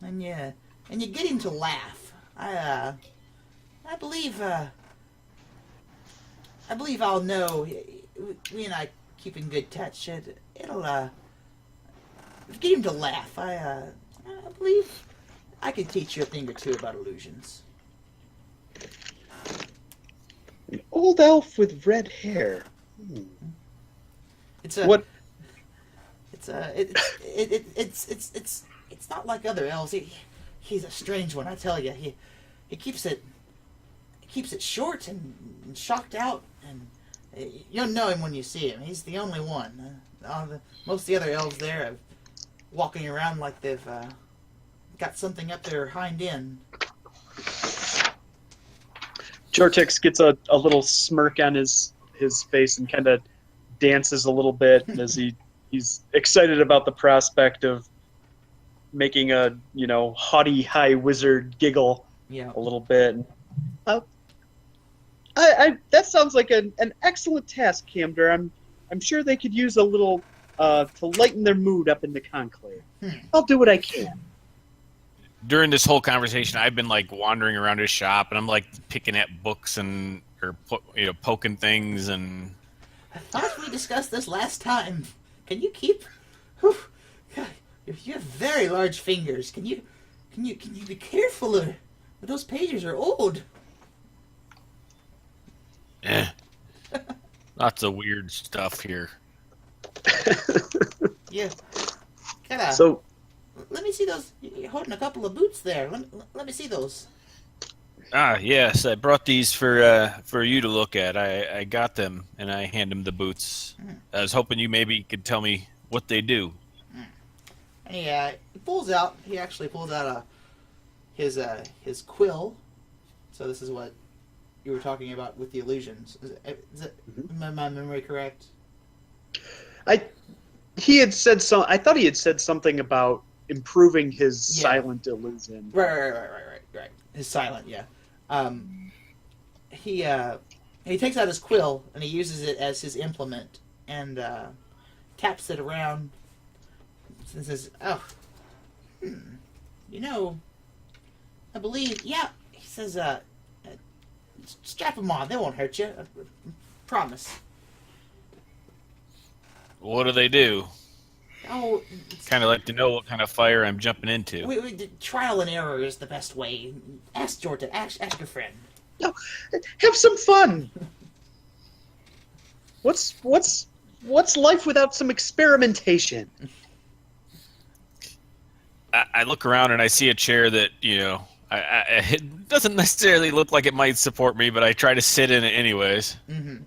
get him to laugh, I believe I'll know. We and I keep in good touch. It'll get him to laugh. I believe I can teach you a thing or two about illusions. An old elf with red hair. It's a what? It's not like other elves. He's a strange one, I tell you. He keeps it short and shocked out, and you'll know him when you see him. He's the only one. Most of the other elves there are walking around like they've got something up their hind end. Jortix gets a little smirk on his face and kind of dances a little bit as he's excited about the prospect of making a haughty high wizard giggle a little bit. That sounds like an excellent task, Camder. I'm sure they could use a little to lighten their mood up in the conclave. I'll do what I can. During this whole conversation, I've been like wandering around his shop, and I'm like picking at books or poking things. And I thought we discussed this last time. Can you keep? Whew, God, you have very large fingers. Can you be careful? Those pages are old. Lots of weird stuff here. Yeah. So, let me see those. You're holding a couple of boots there. Let me see those. Yes, I brought these for you to look at. I got them, and I hand him the boots. I was hoping you maybe could tell me what they do. And he actually pulls out his quill. So this is what you were talking about with the illusions. Is my memory correct? He had said so. I thought he had said something about improving his silent illusion. Right. His silent, yeah. He takes out his quill and he uses it as his implement and taps it around and says, I believe, he says, strap them on. They won't hurt you. I promise. What do they do? Oh, kind of like to know what kind of fire I'm jumping into. Trial and error is the best way. Ask Jordan. Ask your friend. No, have some fun. What's What's life without some experimentation? I look around and I see a chair that, it doesn't necessarily look like it might support me, but I try to sit in it anyways. Mm-hmm.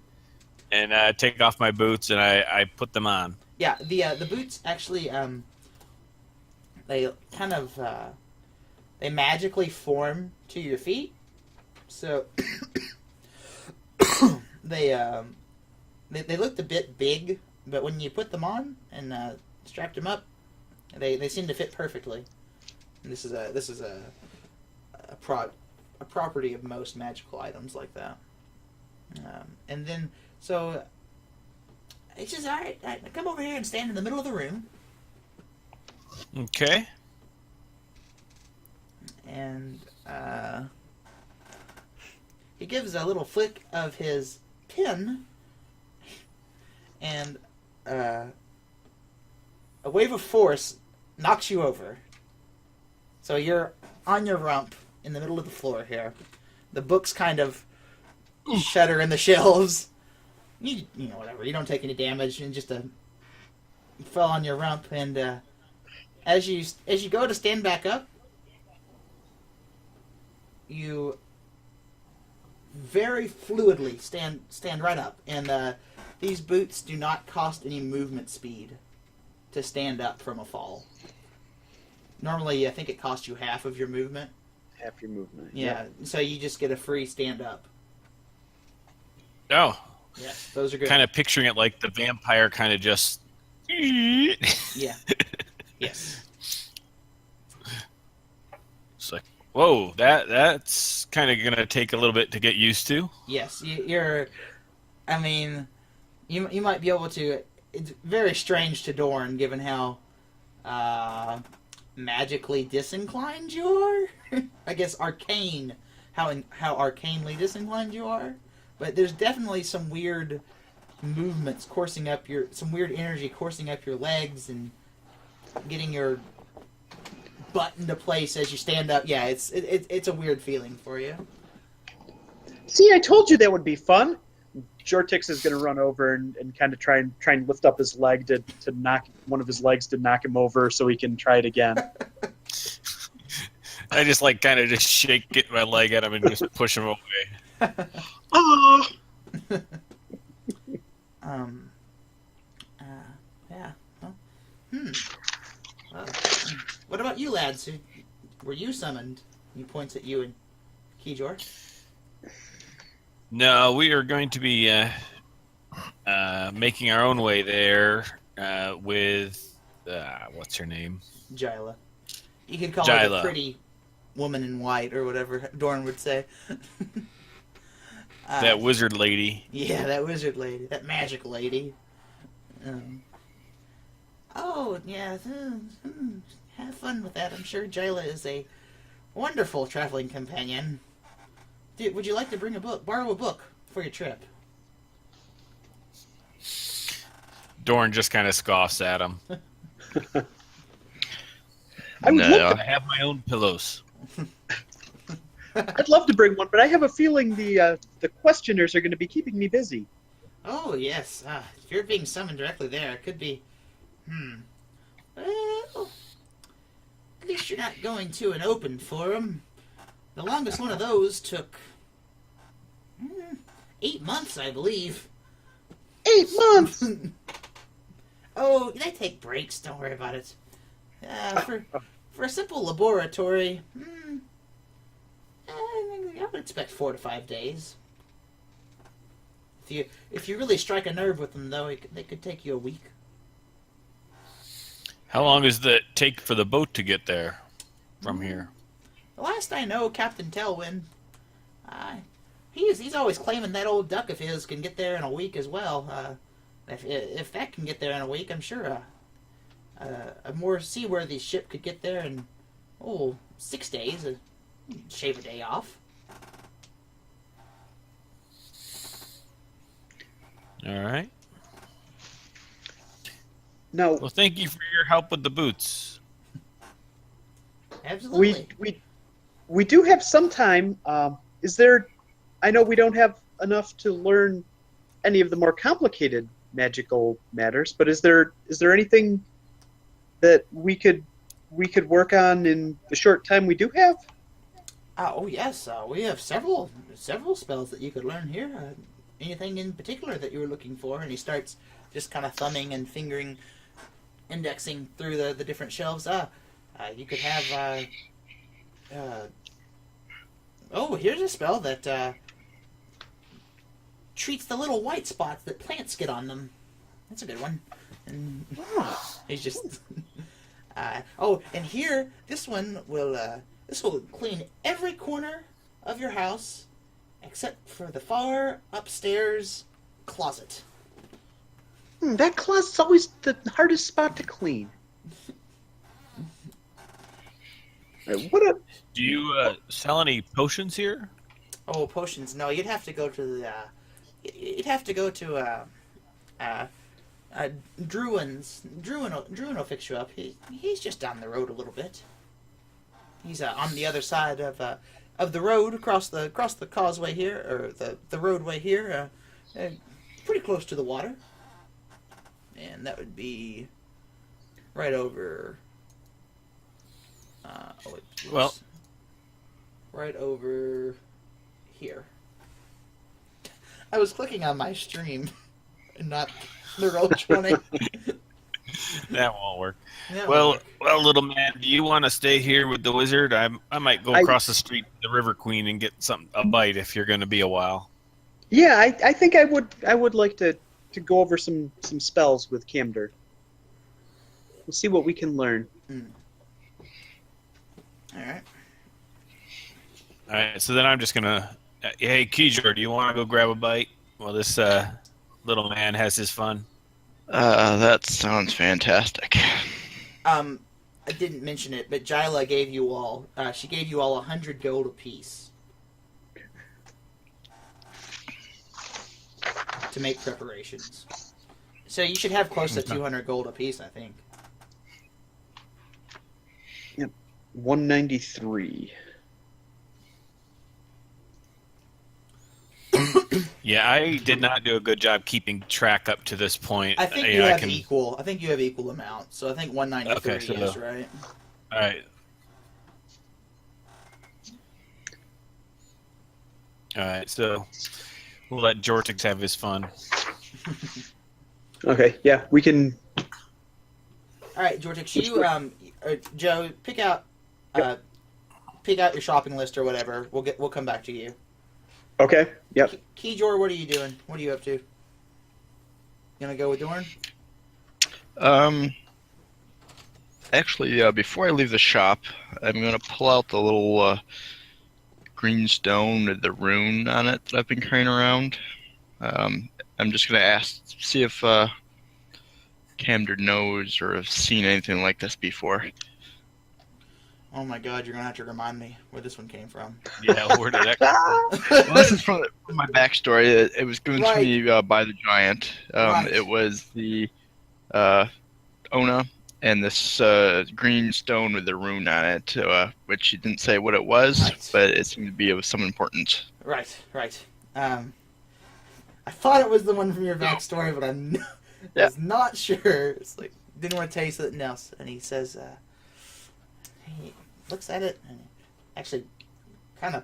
And take off my boots and I put them on. Yeah, the boots actually they kind of they magically form to your feet, so they looked a bit big, but when you put them on and strapped them up, they seem to fit perfectly. And this is a property of most magical items like that. And then so it's just all right. Come over here and stand in the middle of the room. Okay. And he gives a little flick of his pin, and a wave of force knocks you over. So you're on your rump in the middle of the floor here. The books kind of shudder in the shelves. You know, whatever. You don't take any damage, and just fell on your rump. And as you go to stand back up, you very fluidly stand right up. And these boots do not cost any movement speed to stand up from a fall. Normally, I think it costs you half of your movement. Half your movement. Yeah, so you just get a free stand up. Oh. Yeah, those are good. Kind of picturing it like the vampire kind of just... Yeah. Yes. It's like, whoa, that's kind of going to take a little bit to get used to. Yes, you're... I mean, you might be able to... It's very strange to Dorn, given how magically disinclined you are. I guess arcane, how arcanely disinclined you are. But there's definitely some weird movements coursing up some weird energy coursing up your legs and getting your butt into place as you stand up. Yeah, it's a weird feeling for you. See, I told you that would be fun. Jortix is going to run over and kind of try and lift up his leg to knock one of his legs to knock him over so he can try it again. I just kind of just get my leg at him and just push him away. Oh. Yeah. Well, Well, what about you, lads? Were you summoned? He points at you and Kijor. No, we are going to be making our own way there with what's her name? Jyla. You could call her Jyla. the pretty woman in white or whatever Dorn would say. That wizard lady. Yeah, that wizard lady. That magic lady. Oh, yeah. Have fun with that. I'm sure Jyla is a wonderful traveling companion. Dude, would you like to borrow a book for your trip? Dorn just kind of scoffs at him. I would love I have my own pillows. I'd love to bring one, but I have a feeling the questioners are going to be keeping me busy. Oh, yes. If you're being summoned directly there, it could be... Well, at least you're not going to an open forum. The longest one of those took 8 months, I believe. 8 months! Oh, they take breaks. Don't worry about it. For a simple laboratory, I would expect 4 to 5 days. If you really strike a nerve with them, though, they could take you a week. How long does it take for the boat to get there from here? The last I know, Captain Telwyn, he's always claiming that old duck of his can get there in a week as well. If that can get there in a week, I'm sure a more seaworthy ship could get there in 6 days. Shave a day off. All right. No, Well, thank you for your help with the boots. Absolutely. we do have some time. Is there? I know we don't have enough to learn any of the more complicated magical matters. But is there anything that we could work on in the short time we do have? Oh yes, we have several spells that you could learn here. Anything in particular that you were looking for? And he starts just kind of thumbing and fingering, indexing through the different shelves. You could have. Oh, here's a spell that treats the little white spots that plants get on them. That's a good one. And he's just. And here, this one will. This will clean every corner of your house, except for the far upstairs closet. That closet's always the hardest spot to clean. Do you sell any potions here? Oh, potions? No, you'd have to go to the. You'd have to go to Druin will fix you up. He's just down the road a little bit. He's on the other side of the road across the causeway here, or the roadway here, pretty close to the water. And that would be right over. Right over here. I was clicking on my stream, and not the roach running. That won't work. Well, little man, do you want to stay here with the wizard? I might go across the street to the River Queen and get a bite if you're going to be a while. Yeah, I think I would like to go over some spells with Camder. We'll see what we can learn. All right. All right, so then I'm just going to... hey, Kijor, do you want to go grab a bite while this little man has his fun? That sounds fantastic. I didn't mention it, but Jyla gave you all. She gave you all 100 gold apiece to make preparations. So you should have close to 200 gold apiece, I think. Yep, 193. Yeah, I did not do a good job keeping track up to this point. I think you have equal. I think you have equal amount. So I think 193 is right. All right. All right. So we'll let Jortix have his fun. Okay. Yeah, we can. All right, Jortix, you Joe, pick out your shopping list or whatever. We'll come back to you. Okay. Yep. Kijor, what are you doing? What are you up to? You gonna go with Dorn? Actually, before I leave the shop, I'm gonna pull out the little green stone with the rune on it that I've been carrying around. I'm just gonna see if Camder knows or have seen anything like this before. Oh my God, you're gonna have to remind me where this one came from. Yeah, where did that come from? Well, this is from my backstory. It was given to me by the giant. Right. It was the Ona and this green stone with the rune on it, which he didn't say what it was, but it seemed to be of some importance. Right. I thought it was the one from your backstory, but I was not sure. It's like, didn't want to tell you something else. And he says, he looks at it and actually kind of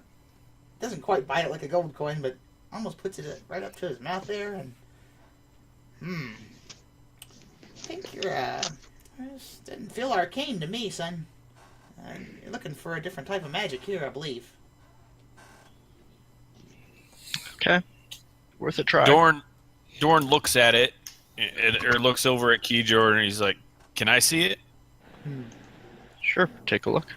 doesn't quite bite it like a gold coin, but almost puts it right up to his mouth there. And I think you're this didn't feel arcane to me, son. You're looking for a different type of magic here, I believe. Okay, worth a try. Dorn looks at it, or looks over at Kijor, and he's like, "Can I see it?" Sure, take a look.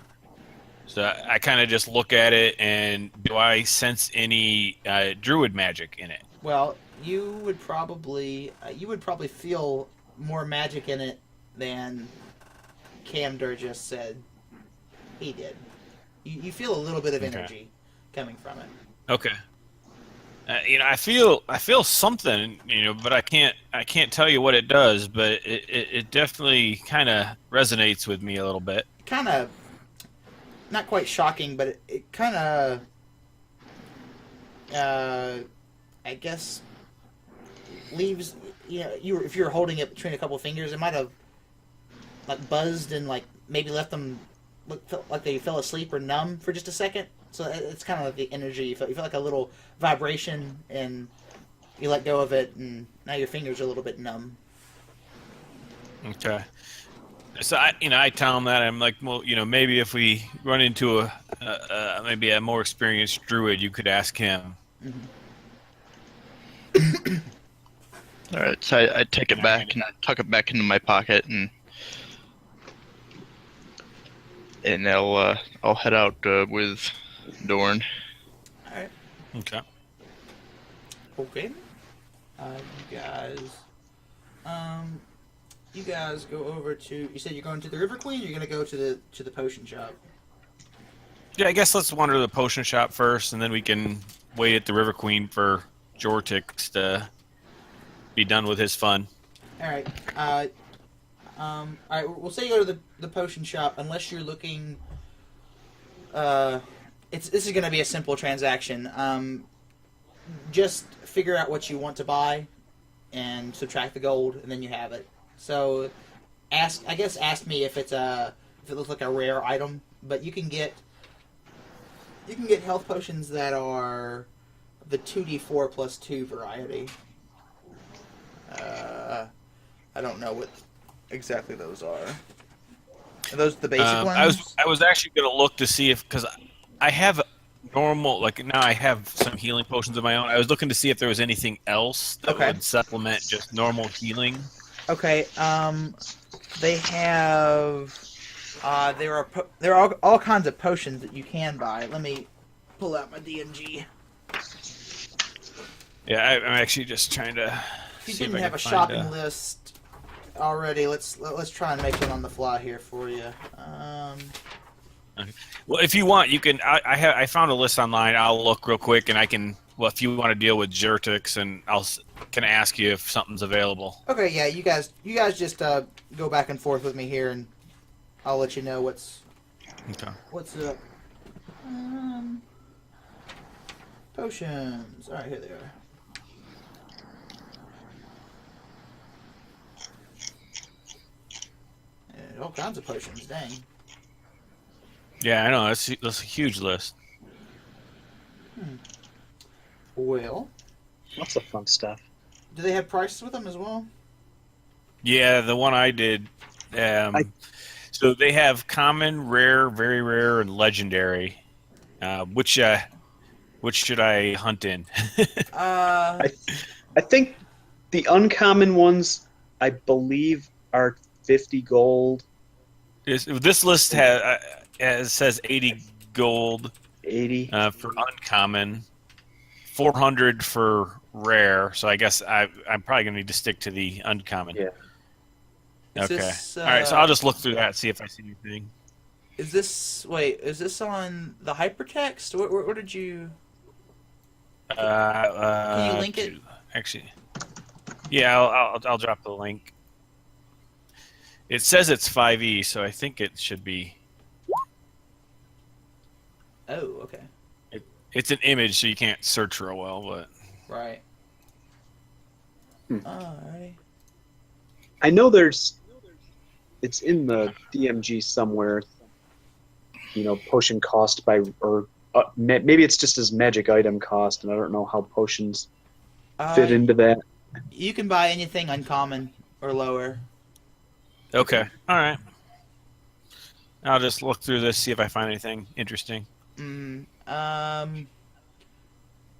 So I kind of just look at it, and do I sense any druid magic in it? Well, you would probably feel more magic in it than Camder just said he did. You feel a little bit of energy coming from it. Okay. I feel something, but I can't tell you what it does, but it definitely kind of resonates with me a little bit. Kind of, not quite shocking, but it kind of, I guess, leaves, if you were holding it between a couple fingers, it might have like buzzed and like maybe left them look like they fell asleep or numb for just a second. So it's kind of like the energy. You feel like a little vibration, and you let go of it, and now your fingers are a little bit numb. Okay. So I tell him that I'm like, well, maybe if we run into maybe a more experienced druid, you could ask him. All right, so I take it back and I tuck it back into my pocket, and I'll head out with Dorn. All right. Okay. Okay. You guys go over to. You said you're going to the River Queen. Or you're going to go to the potion shop. Yeah, I guess let's wander to the potion shop first, and then we can wait at the River Queen for Jortix to be done with his fun. All right. All right. We'll say you go to the potion shop unless you're looking. This is going to be a simple transaction. Just figure out what you want to buy, and subtract the gold, and then you have it. So, ask me if it looks like a rare item, but you can get health potions that are the 2d4 plus 2 variety. I don't know what exactly those are. Are those the basic ones? I was actually going to look to see because I have normal, like now I have some healing potions of my own. I was looking to see if there was anything else that would supplement just normal healing. Okay. They have. There are all kinds of potions that you can buy. Let me pull out my DMG. Yeah, I'm actually just trying to. If you didn't have a shopping list already, let's try and make it on the fly here for you. Okay. Well, if you want, you can. I found a list online. I'll look real quick, and I can. Well, if you want to deal with Jortix, and can ask you if something's available. Okay, yeah, you guys just go back and forth with me here, and I'll let you know what's up. Potions. All right, here they are. And all kinds of potions. Dang. Yeah, I know. That's a huge list. Well, Lots of fun stuff. do they have prices with them as well? Yeah, the one I did. So they have common, rare, very rare, and legendary. Which should I hunt in? I think the uncommon ones, I believe, are 50 gold. This list says 80 gold. 80 for uncommon, 400 for rare. So I guess I'm probably gonna need to stick to the uncommon. Yeah. Okay. All right. So I'll just look through that and see if I see anything. Is this on the hypertext? Where did you? Can you link it? Actually, yeah, I'll drop the link. It says it's 5e, so I think it should be. Oh, okay. It's an image, so you can't search real well, but. Right. Alrighty. I know it's in the DMG somewhere. Potion cost or maybe it's just as magic item cost, and I don't know how potions fit into that. You can buy anything uncommon or lower. Okay. All right. I'll just look through this, see if I find anything interesting.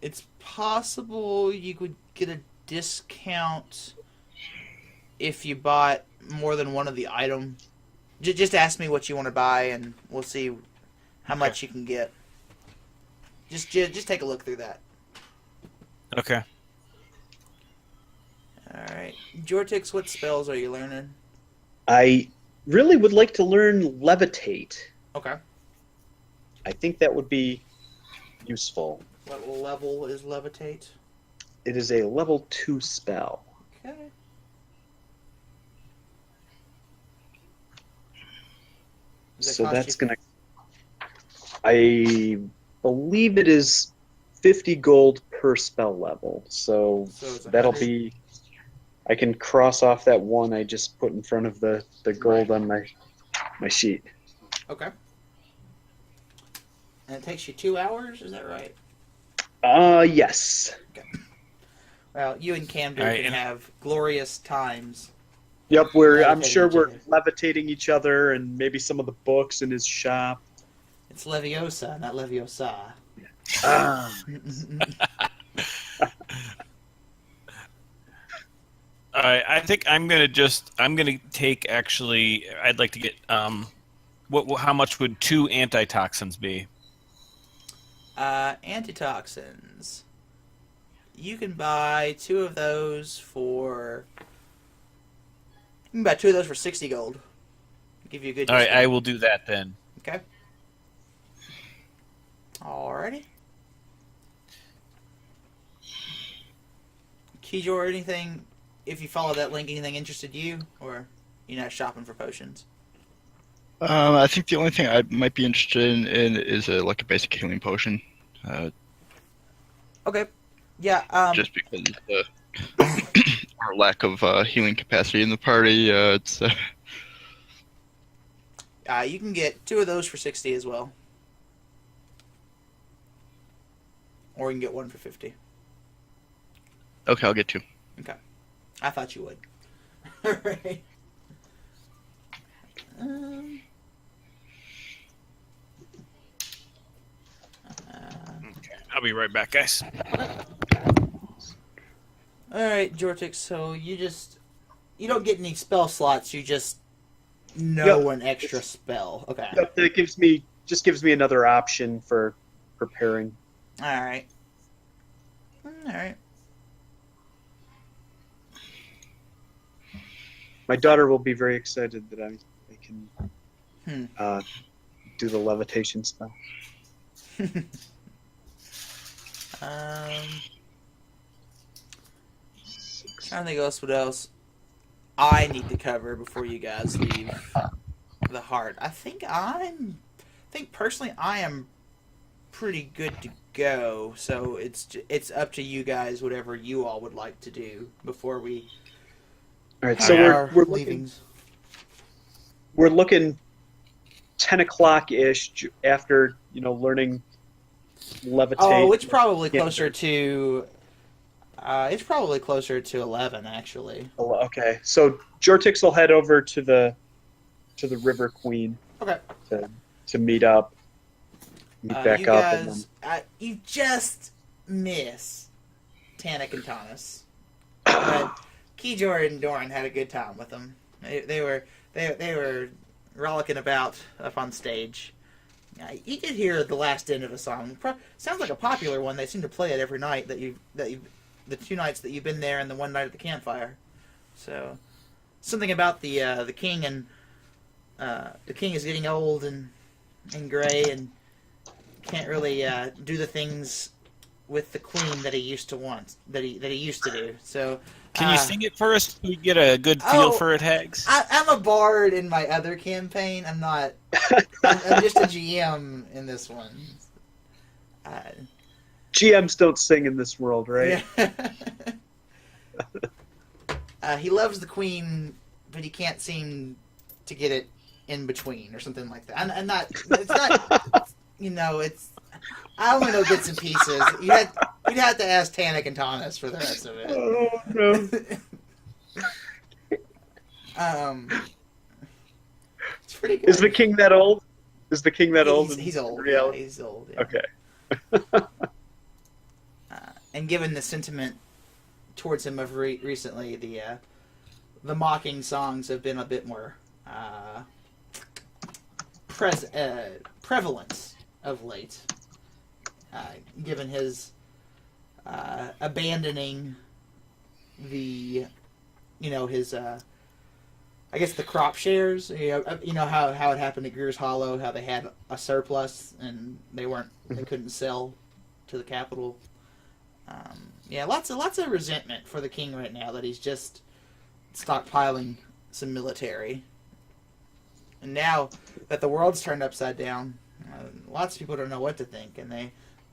It's possible you could get a discount if you bought more than one of the item. Just ask me what you want to buy, and we'll see how much you can get. Just take a look through that. Okay. All right, Jortix, what spells are you learning? I really would like to learn Levitate. Okay. I think that would be useful. What level is Levitate? It is a level 2 spell. Okay. So that's going to... I believe it is 50 gold per spell level. So So it's that'll 100. be. I can cross off that one I just put in front of the gold on my sheet. Okay. And it takes you 2 hours, is that right? Yes. Well, you and Camden All right, can and- have glorious times. Yep, I'm Levitating sure each we're other. levitating each other and maybe some of the books in his shop. It's Leviosa, not Leviosa. Ah. All right, I think I'm gonna take actually. I'd like to get how much would 2 antitoxins be? Antitoxins. You can buy 2 of those for. You can buy 2 of those for 60 gold. Give you a good All right, discount. I will do that then. Okay. Alrighty. Kijor, anything, if you follow that link, anything interested you? Or you're not shopping for potions? I think the only thing I might be interested in is like a basic healing potion, Okay. Yeah, just because our lack of healing capacity in the party. It's you can get 2 of those for 60 as well. Or you can get 1 for 50. okay. I'll get 2. I thought you would. Alright. Okay, I'll be right back, guys. Alright, Jortix, so you don't get any spell slots, you just know Yep. an extra spell. Okay. Yep, that gives me another option for preparing. Alright. Alright. My daughter will be very excited that I can Hmm. do the levitation spell. Trying to think what else I need to cover before you guys leave the heart. I think personally I am pretty good to go. So it's up to you guys, whatever you all would like to do before we All right, have so our we're looking, leavings. we're looking 10 o'clock ish after learning levitate. Oh, it's probably closer to. It's probably closer to 11, actually. Okay, so Jortix will head over to the River Queen Okay. to meet up, meet back you up, and guys, you just miss Tanik and Thomas, then but Kijor and Doran had a good time with them. They were rollicking about up on stage. You did hear the last end of a song. Sounds like a popular one. They seem to play it every night the 2 nights that you've been there and the 1 night at the campfire. So something about the king and the king is getting old and gray and can't really do the things with the queen that he used to want that he used to do. So Can you sing it for us so we get a good feel for it, Hags? I'm a bard in my other campaign. I'm not. I'm just a GM in this one. GMs don't sing in this world, right? Yeah. He loves the queen, but he can't seem to get it in between or something like that. And not. It's not. It's. I only know bits and pieces. You'd have to ask Tanik and Thomas for the rest of it. Oh no! It's pretty good. Is the king that old? Is the king that old? He's in old. reality? Yeah, he's old. Yeah. Okay. And given the sentiment towards him of recently, the mocking songs have been a bit more prevalent of late. Given his abandoning his I guess the crop shares. You know how it happened at Greer's Hollow, how they had a surplus and they couldn't sell to the capital. Lots of resentment for the king right now that he's just stockpiling some military. And now that the world's turned upside down, lots of people don't know what to think, and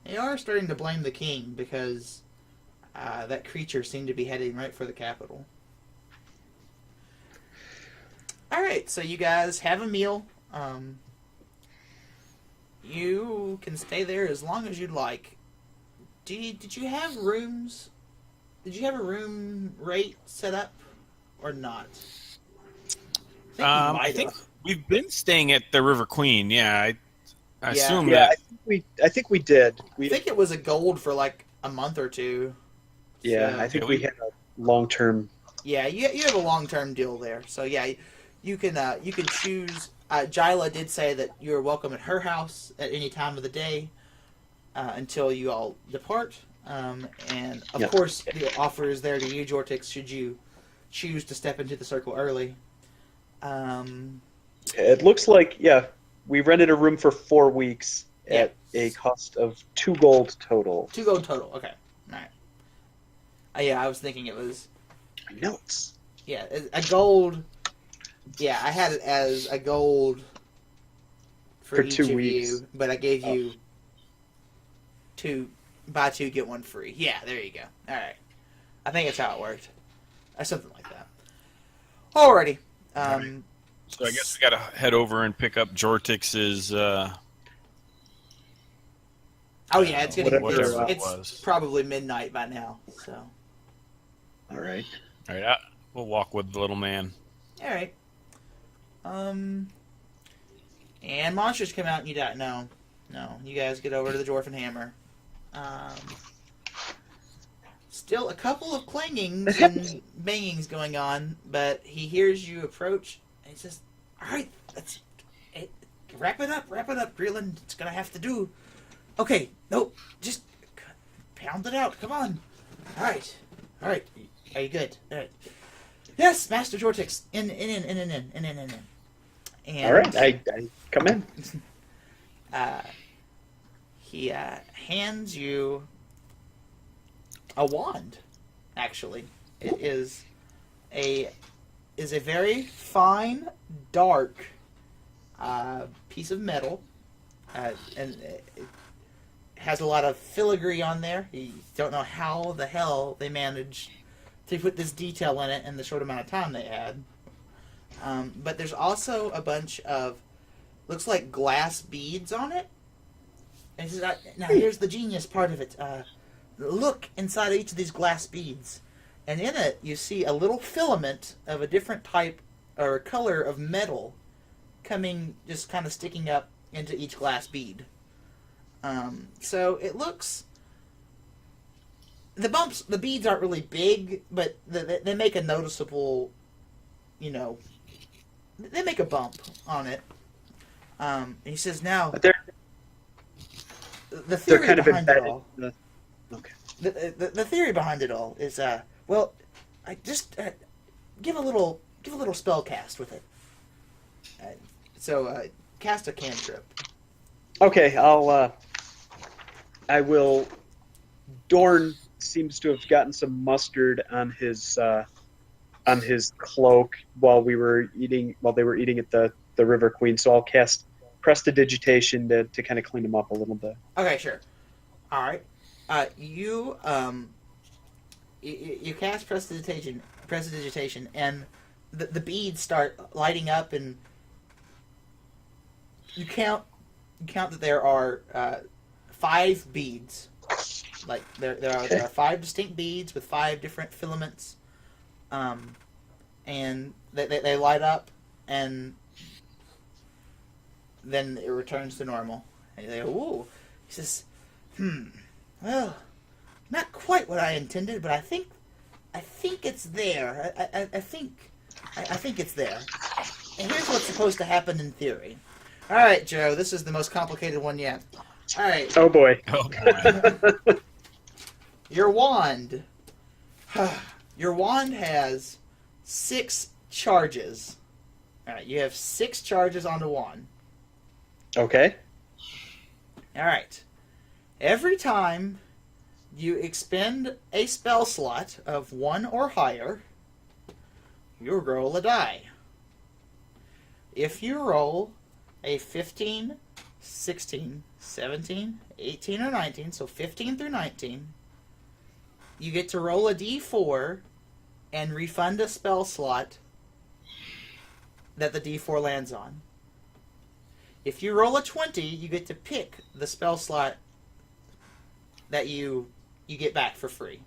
They are starting to blame the king because that creature seemed to be heading right for the capital. Alright, so you guys have a meal. You can stay there as long as you'd like. Did you have rooms? Did you have a room rate set up or not? I think we've been staying at the River Queen. Yeah, I assume Yeah, that. I think we did. I think it was a gold for like a month or two. Yeah, So- I think Yeah, we we- had a long-term. Yeah, you have a long-term deal there. So yeah, you can choose. Jyla did say that you're welcome at her house at any time of the day until you all depart. And of Yep. course, the offer is there to you, Jortix, should you choose to step into the circle early. It looks like, yeah, we rented a room for 4 weeks Yeah. at a cost of 2 gold total. 2 gold total. Okay, all right. Yeah, I was thinking it was My notes. a gold. Yeah, I had it as a gold for each 2 of weeks. you, but I gave you buy 2 get 1 free. Yeah, there you go. All right, I think that's how it worked, or something like that. Alrighty. So I guess we got to head over and pick up Jortix's. Oh yeah, it's getting Whatever that it's was. probably midnight by now. So All right. All right, we'll walk with the little man. all right. And monsters come out and you die. No, you guys get over to the Dwarfen Hammer. Still a couple of clangings and bangings going on, but he hears you approach and he says, "All right, wrap it up, Greeland. It's gonna have to do." Okay, nope, just pound it out. Come on. All right. Are you good? All right. Yes, Master Jortix. In. And, All right. I come in. he hands you a wand. Actually, it is a very fine, dark piece of metal, and it has a lot of filigree on there. You don't know how the hell they managed to put this detail in it in the short amount of time they had. But there's also a bunch of, looks like glass beads on it. And he says, now here's the genius part of it. Look inside each of these glass beads. And in it, you see a little filament of a different type or color of metal coming, just kind of sticking up into each glass bead. So it looks... The beads aren't really big, but they make a noticeable, they make a bump on it. And he says, now, But the they're theory kind of behind it embedded. all, Okay. the theory behind it all is, well, I just give a little spell cast with it. So cast a cantrip. Okay. I will. Dorn seems to have gotten some mustard on his cloak while they were eating at the River Queen. So I'll cast Prestidigitation to kind of clean him up a little bit. Okay, sure. All right. You cast Prestidigitation, and the beads start lighting up, and you count that there are 5 beads. Like there are 5 distinct beads with 5 different filaments, and they light up, and then it returns to normal. And they go, ooh. He says, well, not quite what I intended, but I think it's there. I think it's there. And here's what's supposed to happen in theory. All right, Joe, this is the most complicated one yet. All right, Oh boy. Oh boy. your wand. Your wand has 6 charges. All right, you have 6 charges on the wand. Okay. All right. Every time you expend a spell slot of 1 or higher, you roll a die. If you roll a 15, 16, 17, 18, or 19, so 15 through 19, you get to roll a d4 and refund a spell slot that the d4 lands on. If you roll a 20, you get to pick the spell slot that you get back for free.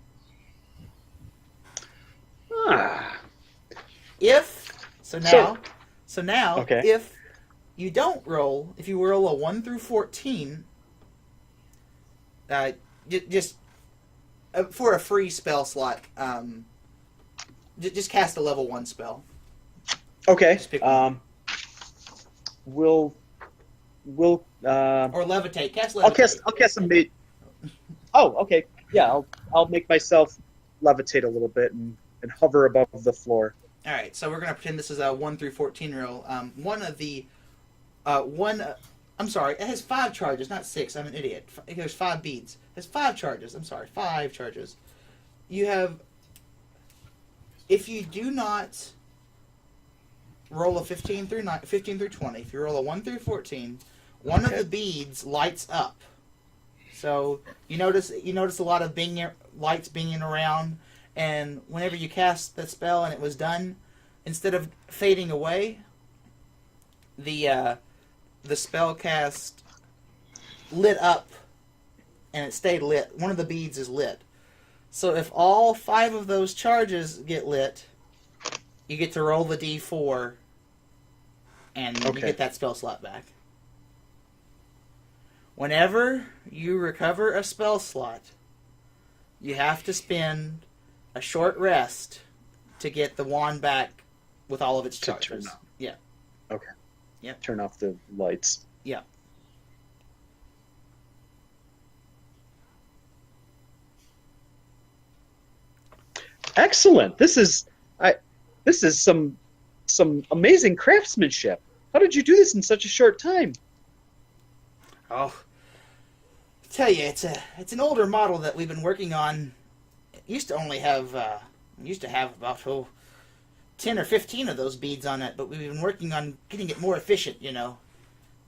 Ah. So now, Okay. if you don't roll, if you roll a 1 through 14, just for a free spell slot, just cast a level 1 spell. Okay. Just pick one. We'll Or levitate. Cast levitate. I'll cast some mage. Oh, okay. Yeah, I'll make myself levitate a little bit and hover above the floor. All right, so we're gonna pretend this is a 1 through 14 roll. I'm sorry, it has 5 charges, not 6. I'm an idiot. There's 5 beads. It has 5 charges. I'm sorry, 5 charges. You have, if you do not roll a 15 through 20, if you roll a 1 through 14, one of the beads lights up. So you notice a lot of lights binging around, and whenever you cast that spell and it was done, instead of fading away, the spell cast lit up, and it stayed lit. One of the beads is lit. So if all 5 of those charges get lit, you get to roll the d4, and you get that spell slot back. Whenever you recover a spell slot, you have to spend a short rest to get the wand back with all of its To charges. turn off. Yeah. Okay. Yep. Turn off the lights. Yeah. Excellent. This is some amazing craftsmanship. How did you do this in such a short time? Oh, I tell you, it's an older model that we've been working on. It used to only have about 10 or 15 of those beads on it, but we've been working on getting it more efficient.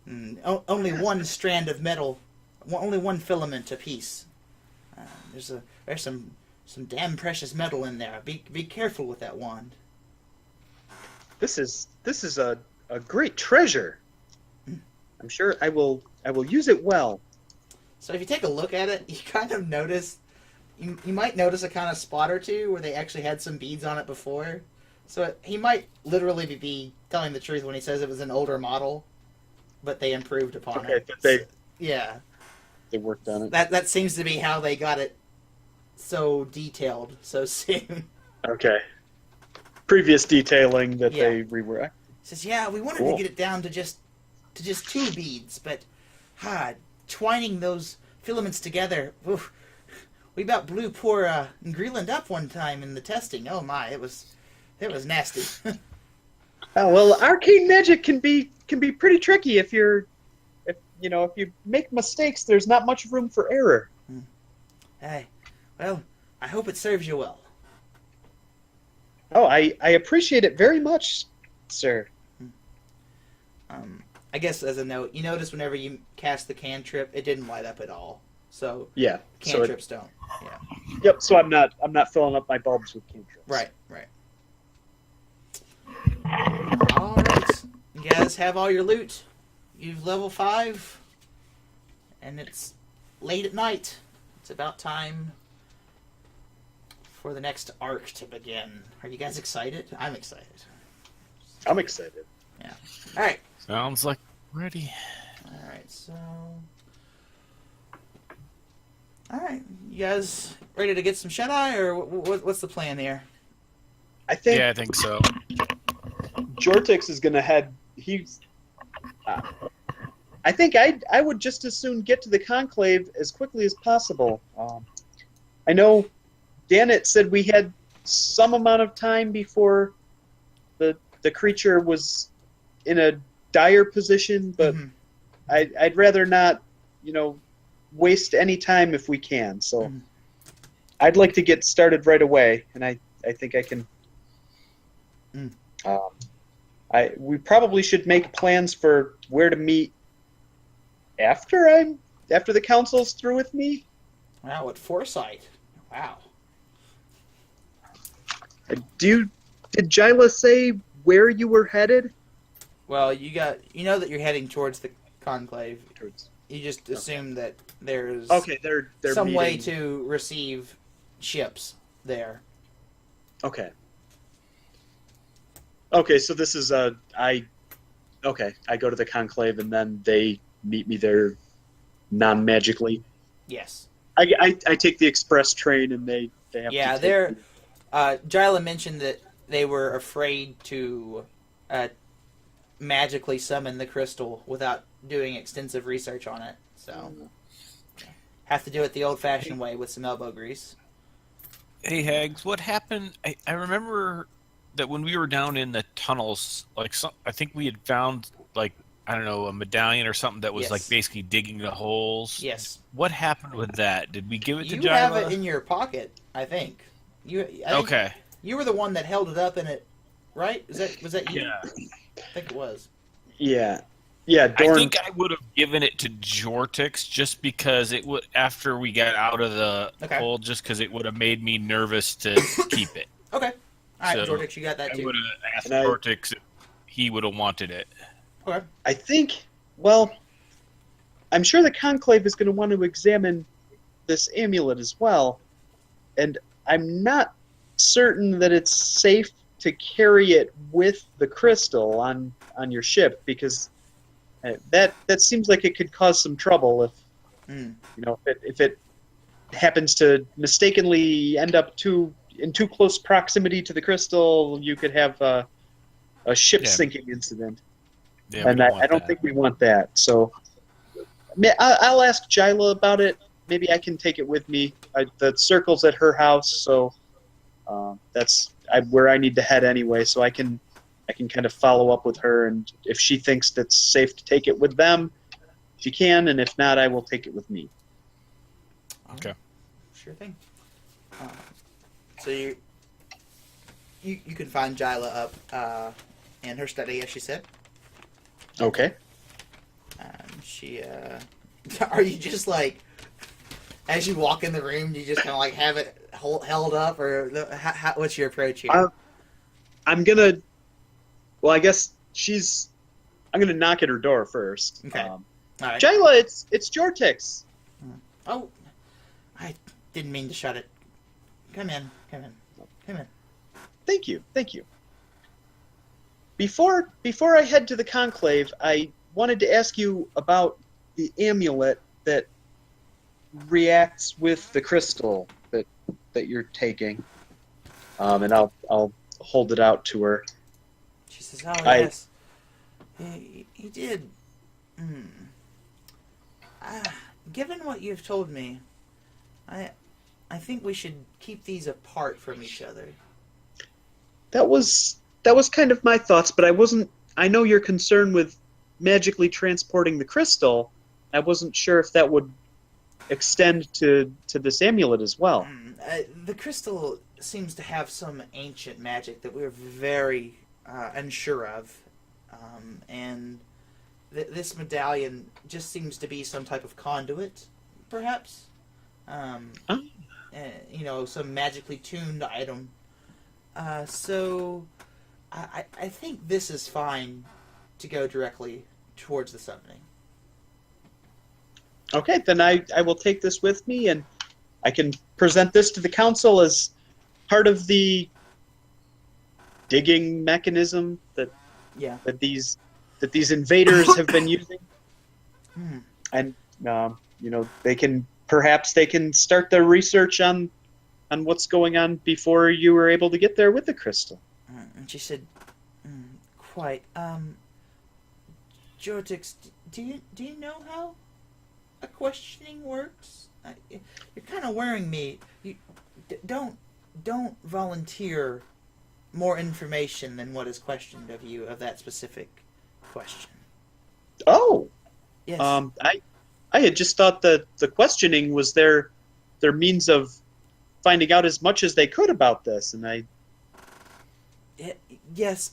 And only one strand of metal, only one filament apiece. There's some damn precious metal in there. Be careful with that wand. This is a great treasure. I'm sure I will use it well. So if you take a look at it, you kind of notice, you might notice a kind of spot or two where they actually had some beads on it before. So he might literally be telling the truth when he says it was an older model, but they improved upon it. Yeah. They worked on it. That seems to be how they got it so detailed so soon. Okay. Previous detailing that Yeah. they reworked. Says, yeah, we wanted Cool. to get it down to just 2 beads, but twining those filaments together, oof, we about blew poor Greenland up one time in the testing. Oh my, it was nasty. Oh well, arcane magic can be pretty tricky if you make mistakes. There's not much room for error. Hey, well, I hope it serves you well. Oh, I appreciate it very much, sir. I guess as a note, you notice whenever you cast the cantrip, it didn't light up at all. So Yeah. cantrips don't. Yeah. Yep. So I'm not filling up my bulbs with cantrips. Right. All right. You guys have all your loot. You've level 5, and it's late at night. It's about time for the next arc to begin. Are you guys excited? I'm excited. I'm excited. Yeah. All right. Sounds like ready. All right. So. All right. You guys ready to get some shut eye, or what's the plan here? I think Yeah, I think so. Jortix is going to head. I think I would just as soon get to the conclave as quickly as possible. I know Danet said we had some amount of time before the creature was in a dire position, but Mhm. I'd rather not, waste any time if we can. So Mhm. I'd like to get started right away, and I think I can. Mm. We probably should make plans for where to meet after the council's through with me. Wow, what foresight! Wow. Did Jyla say where you were headed? Well, you know that you're heading towards the conclave. You just assume that there's Okay, they're some meeting. way to receive ships there. Okay. Okay, so this is I go to the conclave and then they meet me there non-magically. Yes. I take the express train and they have Yeah, to take they're. Jyla mentioned that they were afraid to magically summon the crystal without doing extensive research on it. So, have to do it the old-fashioned way with some elbow grease. Hey, Hags, what happened? I remember that when we were down in the tunnels, like I think we had found, like, I don't know, a medallion or something that was Yes. like basically digging the holes. Yes. What happened with that? Did we give it to You Jyla? have it in your pocket, I think. I think Okay. You were the one that held it up in it, right? Was that you? Yeah. I think it was. Yeah, I Dorn. think I would have given it to Jortix just because it would, after we got out of the Okay. hole, just because it would have made me nervous to keep it. Okay. All right, So, Jortix, you got that I too. would have asked And I- Jortix if he would have wanted it. Okay. I think, well, I'm sure the conclave is going to want to examine this amulet as well, and I'm not certain that it's safe to carry it with the crystal on your ship, because that seems like it could cause some trouble if if it happens to mistakenly end up in too close proximity to the crystal. You could have a ship Yeah. sinking incident. Yeah, we And don't want I don't that. think we want that. So I'll ask Jyla about it. Maybe I can take it with me. The circle's at her house, so that's where I need to head anyway. So I can kind of follow up with her, and if she thinks that's safe to take it with them, she can, and if not, I will take it with me. Okay. Sure thing. So you can find Jyla up in her study, as she said. Okay. She are you just like, as you walk in the room, do you just kind of like have it held up, or what's your approach here? I'm gonna. Well, I guess I'm gonna knock at her door first. Okay. All right. Jyla, it's Jortix. Oh, I didn't mean to shut it. Come in. Thank you. Before I head to the conclave, I wanted to ask you about the amulet that reacts with the crystal that you're taking. And I'll hold it out to her. She says, "Oh yes, he did. Given what you've told me, I think we should keep these apart from each other." That was kind of my thoughts, but I know you're concerned with magically transporting the crystal. I wasn't sure if that would extend to this amulet as well. The crystal seems to have some ancient magic that we're very unsure of, and this medallion just seems to be some type of conduit, perhaps. Some magically tuned item. So I think this is fine to go directly towards the summoning. Okay, then I will take this with me, and I can present this to the council as part of the digging mechanism that these invaders have been using. And they can start their research on what's going on before you were able to get there with the crystal. And she said, "Quite. Jortix, do you know how a questioning works? You're kind of worrying me. You don't volunteer more information than what is questioned of you of that specific question." Oh, Yes. I had just thought that the questioning was their means of finding out as much as they could about this, and Yes.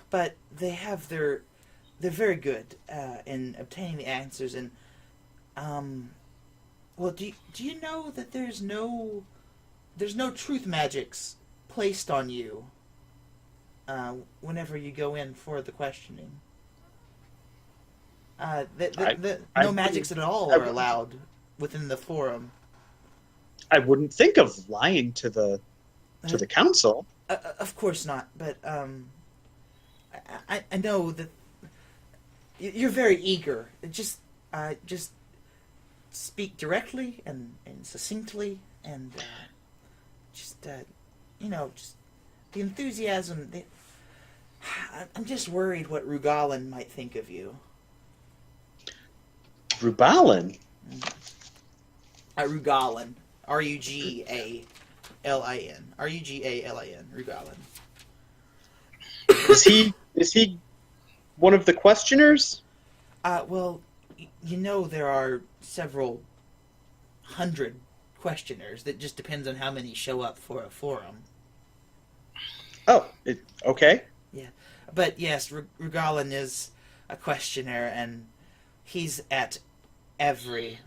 But they're very good in obtaining the answers, and Well, do you know that there's no truth magics placed on you whenever you go in for the questioning? No magics at all are allowed within the forum. I wouldn't think of lying to the council. Of course not, but I know that you're very eager. Just speak directly and succinctly, and just the enthusiasm. I'm just worried what Rugalin might think of you. Rubalin? Rugalin. Rugalin. Rugalin. Rugalin. Is he one of the questioners? Well, you know there are several hundred questioners. That just depends on how many show up for a forum. Oh, okay. Yeah, but yes, Rugalin is a questioner, and he's at every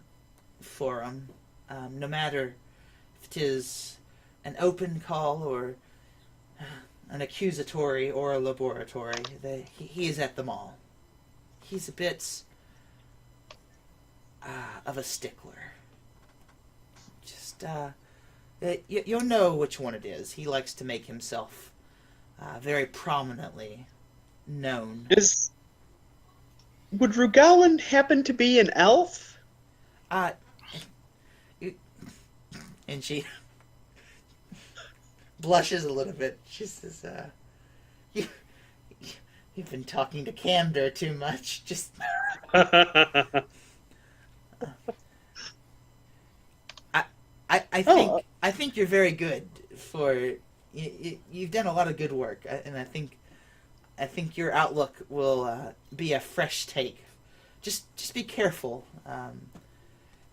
forum, no matter if it is an open call or an accusatory or a laboratory. He is at them all. He's a bit of a stickler. Just you'll know which one it is. He likes to make himself very prominently known. Would Rugalin happen to be an elf? And she blushes a little bit. She says, you've been talking to Candor too much. Just I think you're very good for you've done a lot of good work, and I think your outlook will be a fresh take. Just be careful.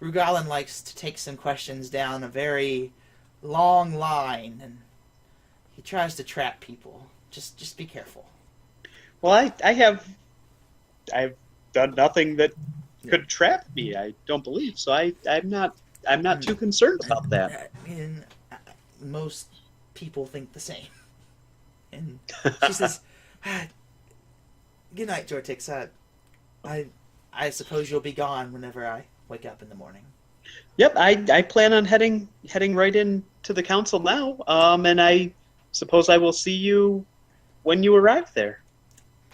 Rugalin likes to take some questions down a very long line, and he tries to trap people. Just be careful. Well, I've done nothing that could trap me. I don't believe so. I'm not too concerned about that. And most people think the same. And she says, "Good night, Jortix. I suppose you'll be gone whenever I wake up in the morning." Yep, I plan on heading right into the council now. And I suppose I will see you when you arrive there.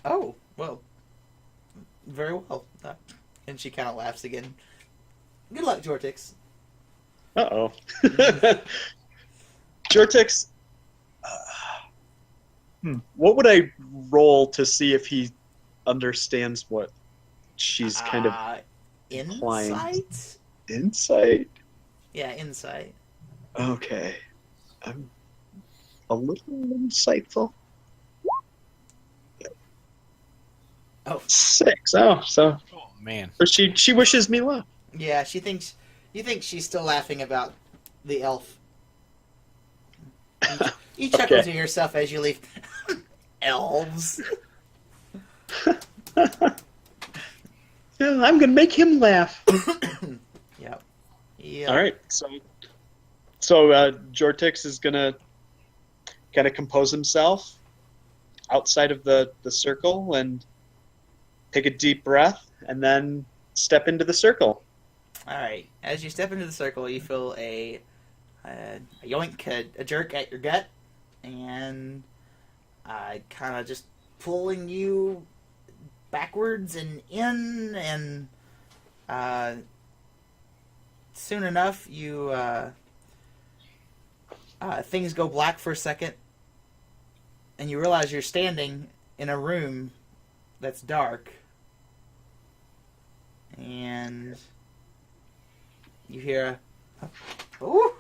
Oh, well, very well. And she kind of laughs again. Good luck, Jortix. Uh-oh. Jortix, what would I roll to see if he understands what she's kind of implying? Insight? Insight? Yeah, insight. Okay. I'm a little insightful. Oh. 6. Oh, so... Oh, man. Or she wishes me luck. Yeah, she thinks... You think she's still laughing about the elf. You chuckle Okay. to yourself as you leave. Elves. Yeah, I'm gonna make him laugh. Yep. All right, so Jortix is gonna kind of compose himself outside of the circle and take a deep breath, and then step into the circle. All right. As you step into the circle, you feel a yoink, a jerk at your gut, and kind of just pulling you backwards and in, and soon enough, you things go black for a second, and you realize you're standing in a room that's dark, and you hear a, "Ooh."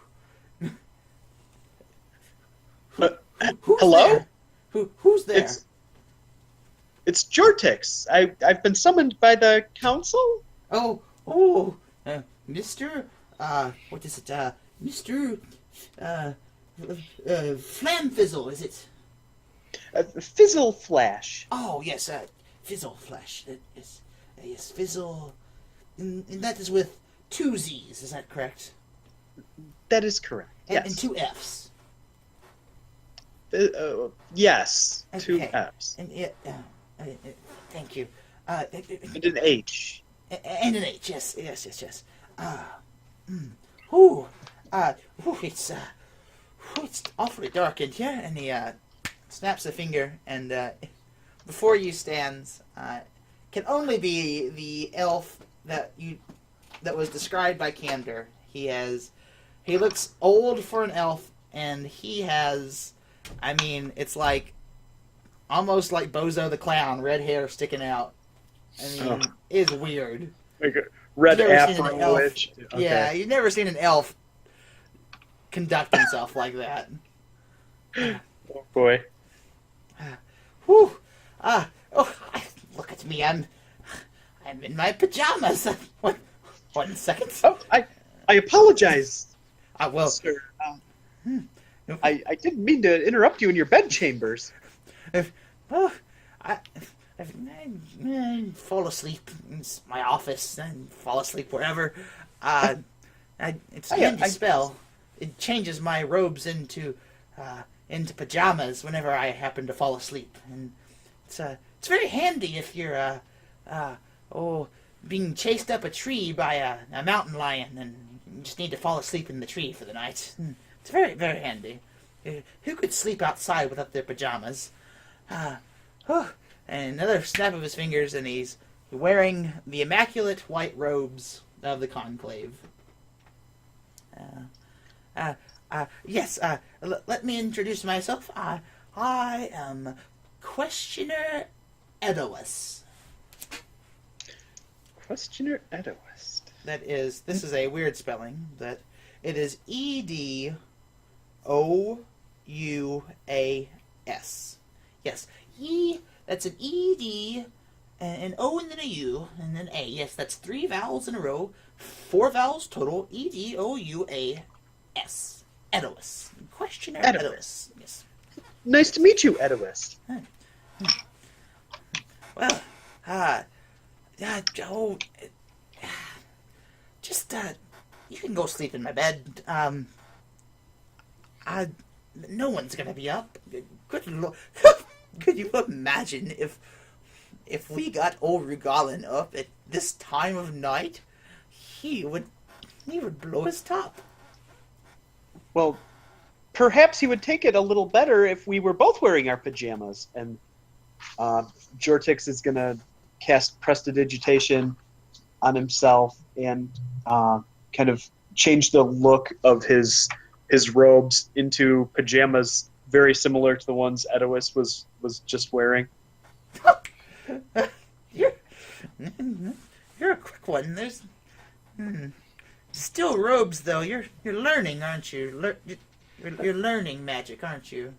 Who's hello? there? Who's there? It's Jortix. I've been summoned by the council. Mr. What is it? Mr. Flamfizzle, is it? Fizzle Flash. Oh, yes, Fizzle Flash. Yes, Fizzle. and that is with 2 Z's, is that correct? That is correct. And, Yes. and 2 F's. Yes. Two Okay. F's. And thank you. And an H. And an H, yes. Whew, it's awfully dark in here. And he snaps a finger, and before you stands can only be the elf that was described by Camder. He looks old for an elf, and he has, I mean, it's like almost like Bozo the Clown, red hair sticking out. I mean, it's weird. Like a red You've never seen an afro elf. witch. Okay. Yeah, you've never seen an elf conduct himself like that. Oh boy. Whew. Look at me. I'm in my pajamas. One second. Oh, I apologize, Well, sir. I didn't mean to interrupt you in your bed chambers. I fall asleep in my office and fall asleep wherever. It's a handy spell. It changes my robes into pajamas whenever I happen to fall asleep, and it's very handy if you're being chased up a tree by a mountain lion and you just need to fall asleep in the tree for the night. It's very, very handy. Who could sleep outside without their pajamas? And another snap of his fingers, and he's wearing the immaculate white robes of the conclave. Yes, let me introduce myself. I am Questioner Edoas. Questioner Edoist. This is a weird spelling. That it is Edouas. Yes, that's an ED, an O and then a U, and then A. Yes, that's 3 vowels in a row, 4 vowels total, Edouas. Edoas. Questioner Edoas. Yes. Nice to meet you, Edoist. Well, you can go sleep in my bed. No one's gonna be up. Good Lord. Could you imagine if we got old Rugalin up at this time of night? He would blow his top. Well, perhaps he would take it a little better if we were both wearing our pajamas. And Jortix is going to cast Prestidigitation on himself and kind of change the look of his robes into pajamas very similar to the ones Edois was just wearing. You're a quick one. There's still robes though. You're learning, aren't you? You're learning magic, aren't you?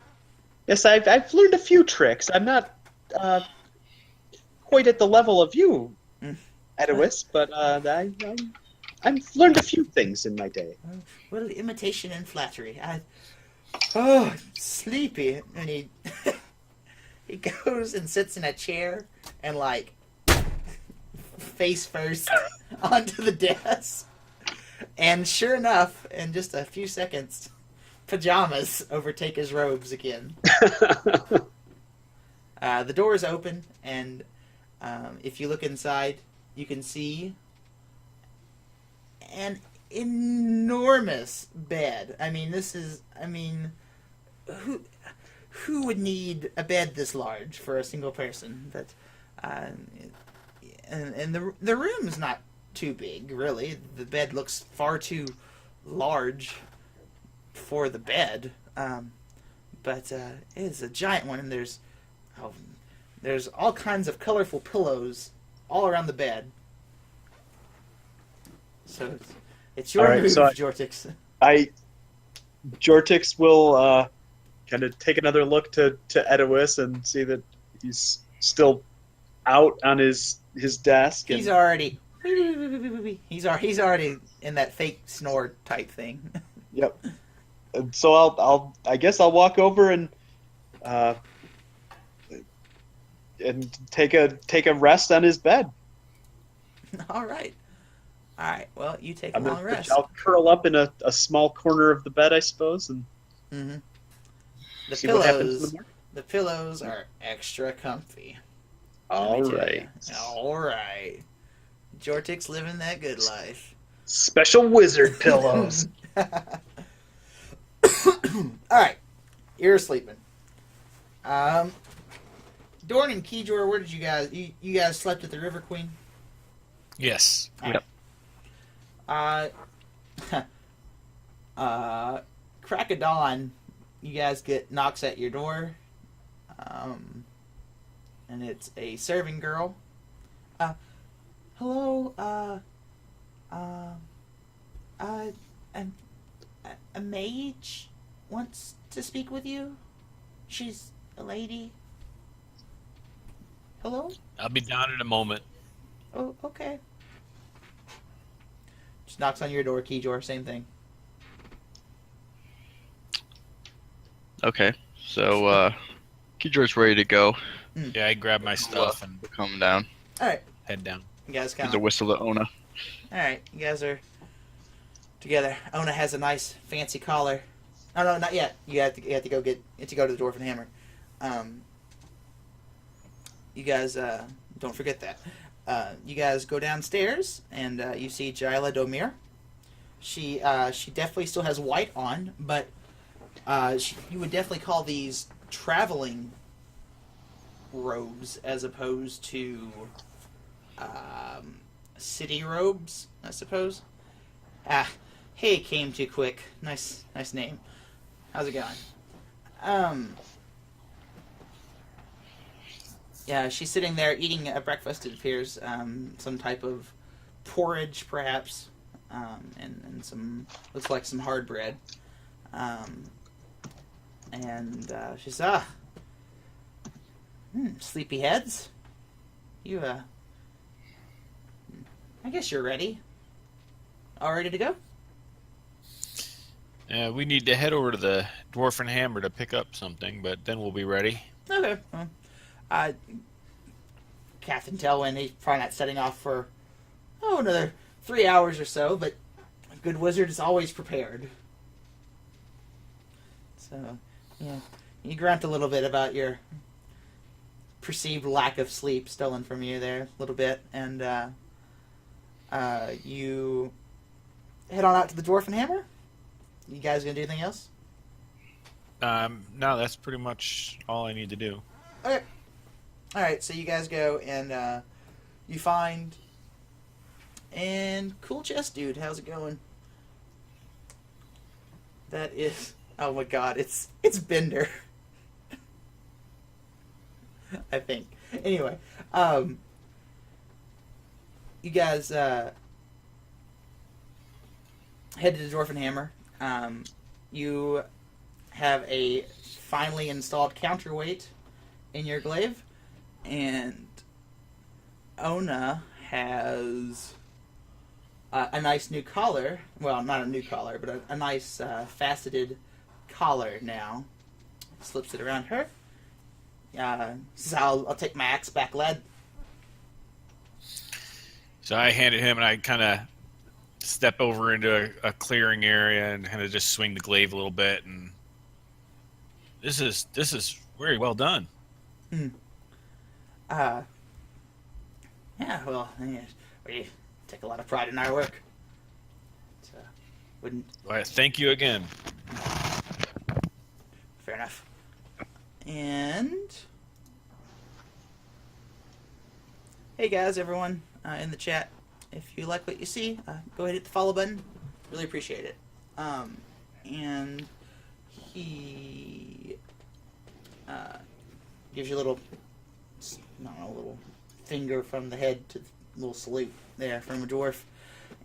Yes, I've learned a few tricks. I'm not quite at the level of you, Edois, but I've learned a few things in my day. Well, imitation and flattery. Sleepy, and he he goes and sits in a chair and like face first onto the desk, and sure enough, in just a few seconds, pajamas overtake his robes again. The door is open, and if you look inside, you can see an enormous bed. Who would need a bed this large for a single person? That, and the room is not too big, really. The bed looks far too large for the bed, but it is a giant one, and there's all kinds of colorful pillows all around the bed. So it's your move, Jortix. Jortix will kind of take another look to Edois and see that he's still out on his desk. He's already in that fake snore type thing. Yep. And so I guess I'll walk over and take a rest on his bed. All right. All right. Well, you take a I'm long rest. I'll curl up in a small corner of the bed, I suppose, and Mm-hmm. The see what happens in the pillows. morning. The pillows are extra comfy. All Let me tell right. ya. All right. Jortik's living that good life. Special wizard pillows. All right. You're sleeping. Dorn and Keyjor, where did you guys? You guys slept at the River Queen? Yes. All right. Crack of dawn, you guys get knocks at your door, and it's a serving girl. Hello, a mage wants to speak with you. She's a lady. Hello? I'll be down in a moment. Oh, okay. Just knocks on your door, Keyjor, same thing. Okay, so Keyjor's ready to go. Yeah, I grab my stuff and Come down. Alright, head down. you guys There's kind a of... whistle to Ona. Alright, you guys are together. Ona has a nice fancy collar. Oh no, not yet. You have to go to the Dwarf and Hammer. You guys don't forget that. You guys go downstairs and you see Jaila Domir. She definitely still has white on, but you would definitely call these traveling robes as opposed to city robes, I suppose. Hey, came too quick. Nice name. How's it going? Yeah, she's sitting there eating a breakfast. It appears some type of porridge, perhaps, and some looks like some hard bread. And she says, sleepyheads. You I guess you're ready. All ready to go? We need to head over to the Dwarf and Hammer to pick up something, but then we'll be ready. Okay. Well, Captain Telwyn, he's probably not setting off for another 3 hours or so, but a good wizard is always prepared. So, yeah, you grunt a little bit about your perceived lack of sleep stolen from you there, a little bit, and you head on out to the Dwarf and Hammer. You guys gonna do anything else? No, that's pretty much all I need to do. Okay. Alright, so you guys go and you find... And cool chest dude, how's it going? That is... Oh my god, it's Bender. I think. Anyway, you guys head to the Dwarf and Hammer. You have a finally installed counterweight in your glaive, and Ona has a nice new collar. Well, not a new collar, but a nice faceted collar now. Slips it around her. Says, I'll take my axe back, lad. So I hand it him, and I kind of step over into a clearing area and kind of just swing the glaive a little bit. And this is very well done. Yeah, well, we take a lot of pride in our work. So, wouldn't... Well, thank you again. Fair enough. And... Hey guys, everyone in the chat. If you like what you see, go ahead and hit the follow button. Really appreciate it. And he gives you a little, little finger from the head to the little salute there from a dwarf.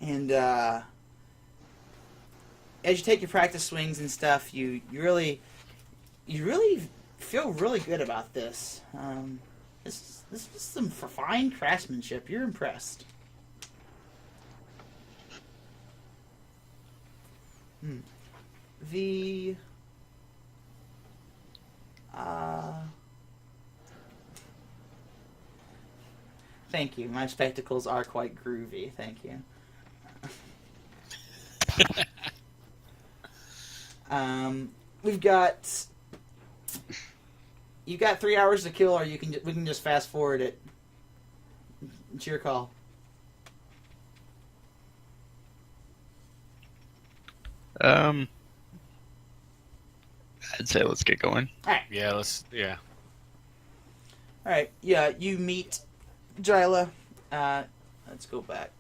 And as you take your practice swings and stuff, you really feel really good about this. This is some fine craftsmanship. You're impressed. The thank you. My spectacles are quite groovy. Thank you. We've got. You got 3 hours to kill, or we can just fast forward it. It's your call. I'd say let's get going. Yeah, yeah. All right. Yeah, you meet Jyla. Let's go back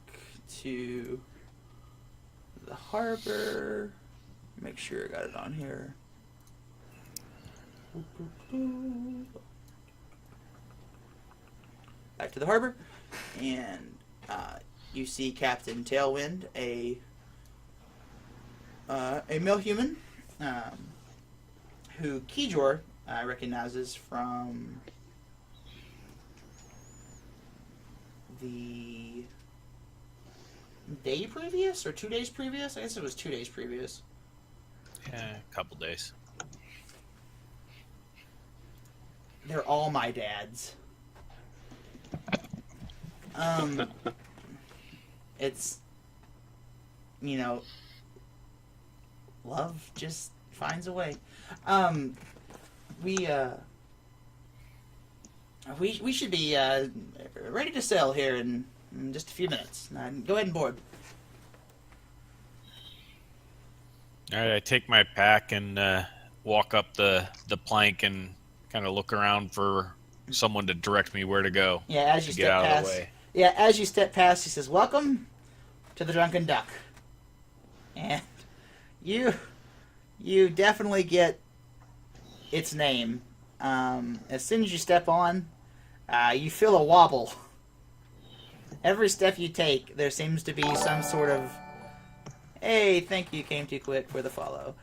to the harbor. Make sure I got it on here. Back to the harbor, and you see Captain Tailwind, a male human, who Kijor recognizes from the day previous, or 2 days previous? I guess it was 2 days previous. Yeah, a couple days. They're all my dads. It's, love just finds a way. We should be ready to sail here in just a few minutes. Go ahead and board. All right, I take my pack and walk up the plank and kind of look around for someone to direct me where to go. Yeah, as you to get step out past. of the way. Yeah, as you step past, he says, "Welcome to the Drunken Duck," and you definitely get its name. As soon as you step on, you feel a wobble. Every step you take, there seems to be some sort of, "Hey, thank you, came too quick for the follow."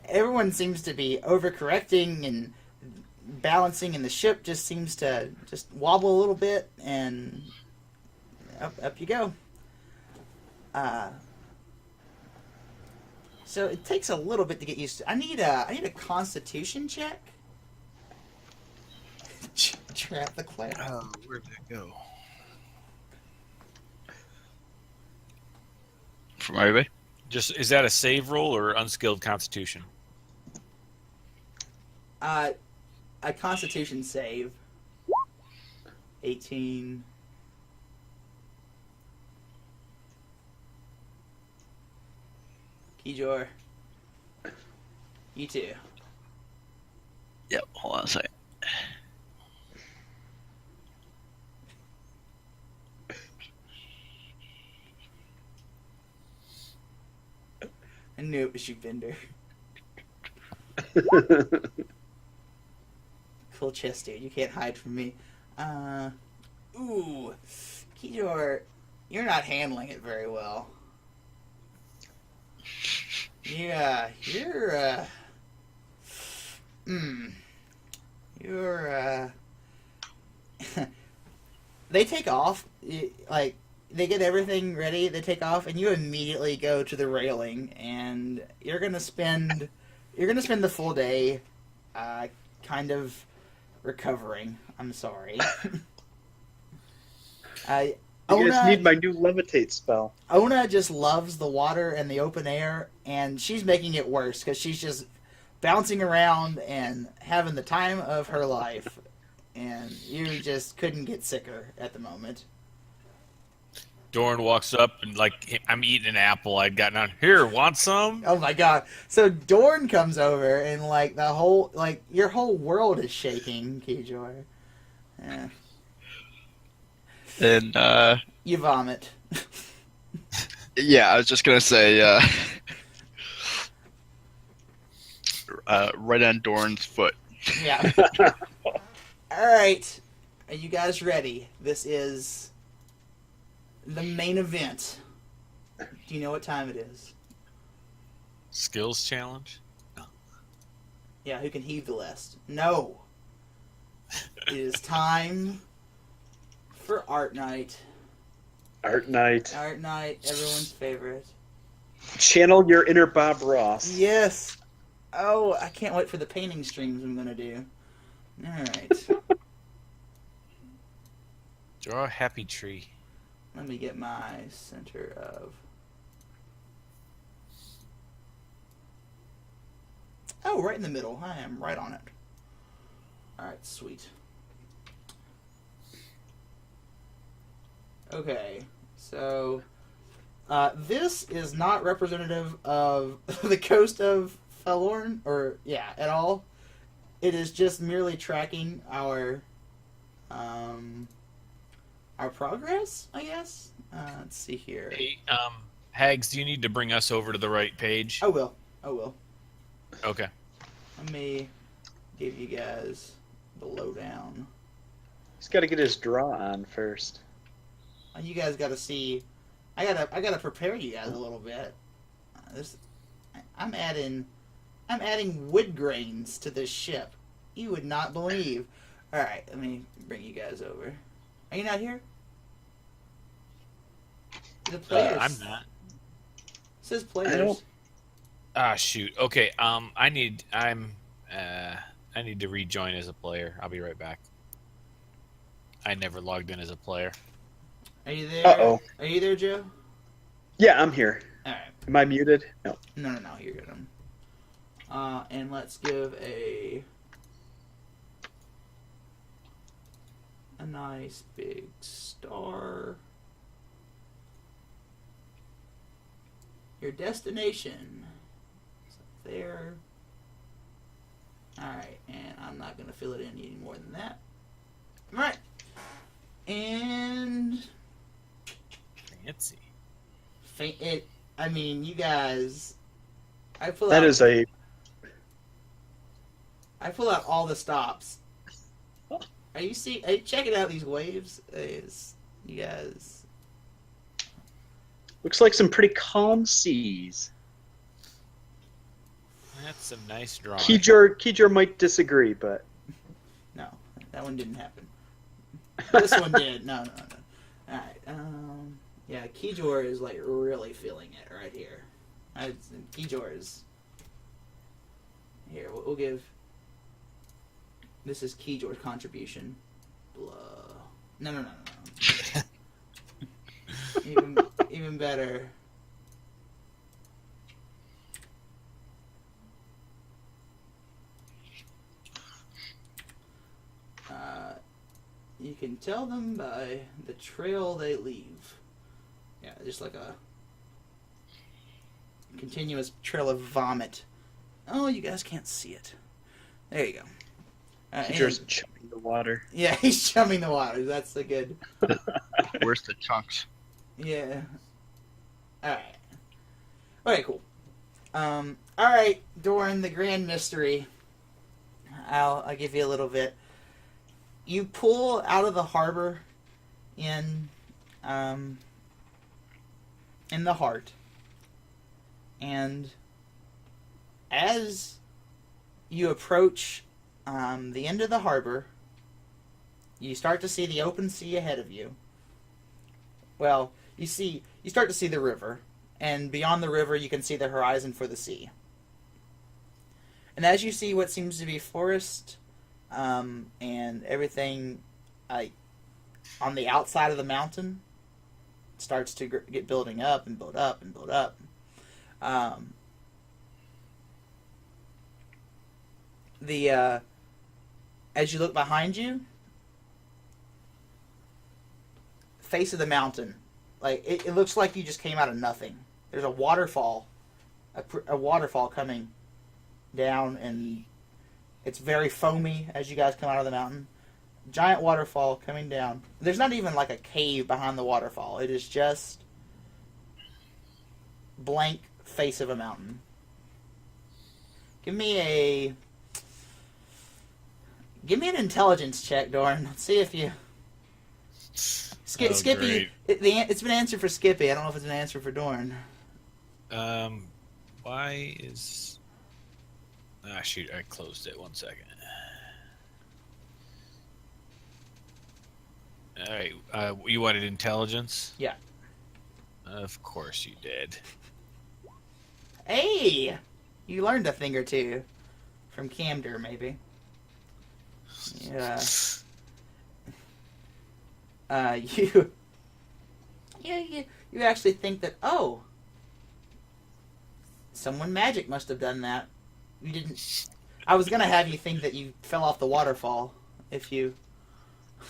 Everyone seems to be overcorrecting and balancing, and the ship just seems to just wobble a little bit, and up you go. So it takes a little bit to get used to. I need a Constitution check. Trap the cloud. Where did it go? From everybody? Just is that a save roll or unskilled Constitution? A Constitution save. 18. Kijor. You too. Yep, hold on a second. I knew it was you, Bender. Cool chest, dude. You can't hide from me. Ooh. Kijor, you're not handling it very well. Yeah, you're, they take off, they get everything ready, they take off, and you immediately go to the railing, and you're gonna spend the full day, kind of recovering. I'm sorry. You guys need my new levitate spell. Ona just loves the water and the open air, and she's making it worse because she's just bouncing around and having the time of her life, and you just couldn't get sicker at the moment. Dorn walks up and I'm eating an apple I'd gotten on. Here, want some? Oh my god. So Dorn comes over and your whole world is shaking, Kijor. Yeah. And You vomit. yeah, I was just gonna say right on Dorn's foot. Yeah. Alright. Are you guys ready? This is the main event. Do you know what time it is? Skills challenge? Yeah, who can heave the less? No. It is time for Art Night. Art night. Art Night, everyone's favorite. Channel your inner Bob Ross. Yes. Oh, I can't wait for the painting streams I'm gonna do. Alright. Draw a happy tree. Let me get my center of... Oh, right in the middle. I am right on it. Alright, sweet. Okay, so... this is not representative of the coast of Felorn, or, yeah, at all. It is just merely tracking our progress, I guess. Let's see here. Hey, Hags, do you need to bring us over to the right page? I will. Okay. Let me give you guys the lowdown. He's got to get his draw on first. You guys got to see. I gotta prepare you guys a little bit. I'm adding wood grains to this ship. You would not believe. All right, let me bring you guys over. Are you not here? The players. I'm not. It says players. I don't- Ah, shoot. Okay. I need to rejoin as a player. I'll be right back. I never logged in as a player. Are you there? Uh-oh. Are you there, Joe? Yeah, I'm here. All right. Am I muted? No. No, you're good. And let's give a nice big star. Your destination is up there. Alright, and I'm not going to fill it in any more than that. Alright. And Fancy. I mean, you guys, I pull That out, is a. I pull out all the stops. Are you checking out these waves? You guys. Looks like some pretty calm seas. That's a nice drawing. Kijor might disagree, but No, that one didn't happen. This one did. No. Alright, yeah, Kijor is, like, really feeling it right here. Kijor is... Here, we'll give... This is Kijor's contribution. Blah. No. Even better. You can tell them by the trail they leave. Yeah, just like a continuous trail of vomit. Oh, you guys can't see it. There you go. Kijor's chumming the water. Yeah, he's chumming the water. That's a good... Where's the chunks? Yeah. Alright. Okay, cool. Alright, Doran, the grand mystery. I'll give you a little bit. You pull out of the harbor in the heart, and as you approach the end of the harbor, you start to see the open sea ahead of you. Well, you start to see the river, and beyond the river you can see the horizon for the sea. And as you see what seems to be forest, and everything on the outside of the mountain starts to get building up and build up and build up. As you look behind you, face of the mountain, like it looks like you just came out of nothing. There's a waterfall, a waterfall coming down, and it's very foamy as you guys come out of the mountain. Giant waterfall coming down. There's not even like a cave behind the waterfall. It is just blank face of a mountain. Give me an intelligence check, Doran. Let's see if you... Skippy, it's been answered for Skippy. I don't know if it's an answer for Doran. Why is... Ah, shoot, I closed it. 1 second. Alright, you wanted intelligence? Yeah. Of course you did. Hey! You learned a thing or two. From Camder, maybe. Yeah. you you actually think that, oh, someone magic must have done that. You didn't. I was gonna have you think that you fell off the waterfall if you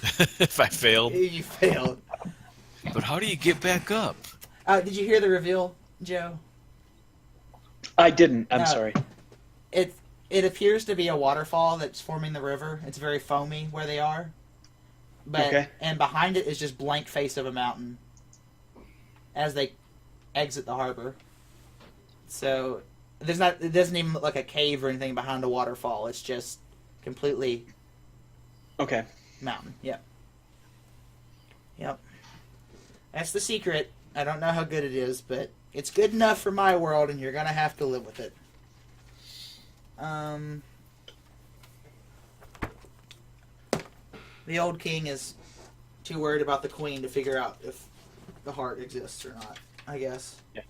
If I failed. you failed. But how do you get back up? Did you hear the reveal, Joe? I didn't. I'm No. sorry. It appears to be a waterfall that's forming the river. It's very foamy where they are. But Okay. and behind it is just blank face of a mountain as they exit the harbor. So it doesn't even look like a cave or anything behind a waterfall. It's just completely Okay. mountain. Yep. Yep. That's the secret. I don't know how good it is, but it's good enough for my world, and you're gonna have to live with it. The old king is too worried about the queen to figure out if the heart exists or not, I guess. Yeah.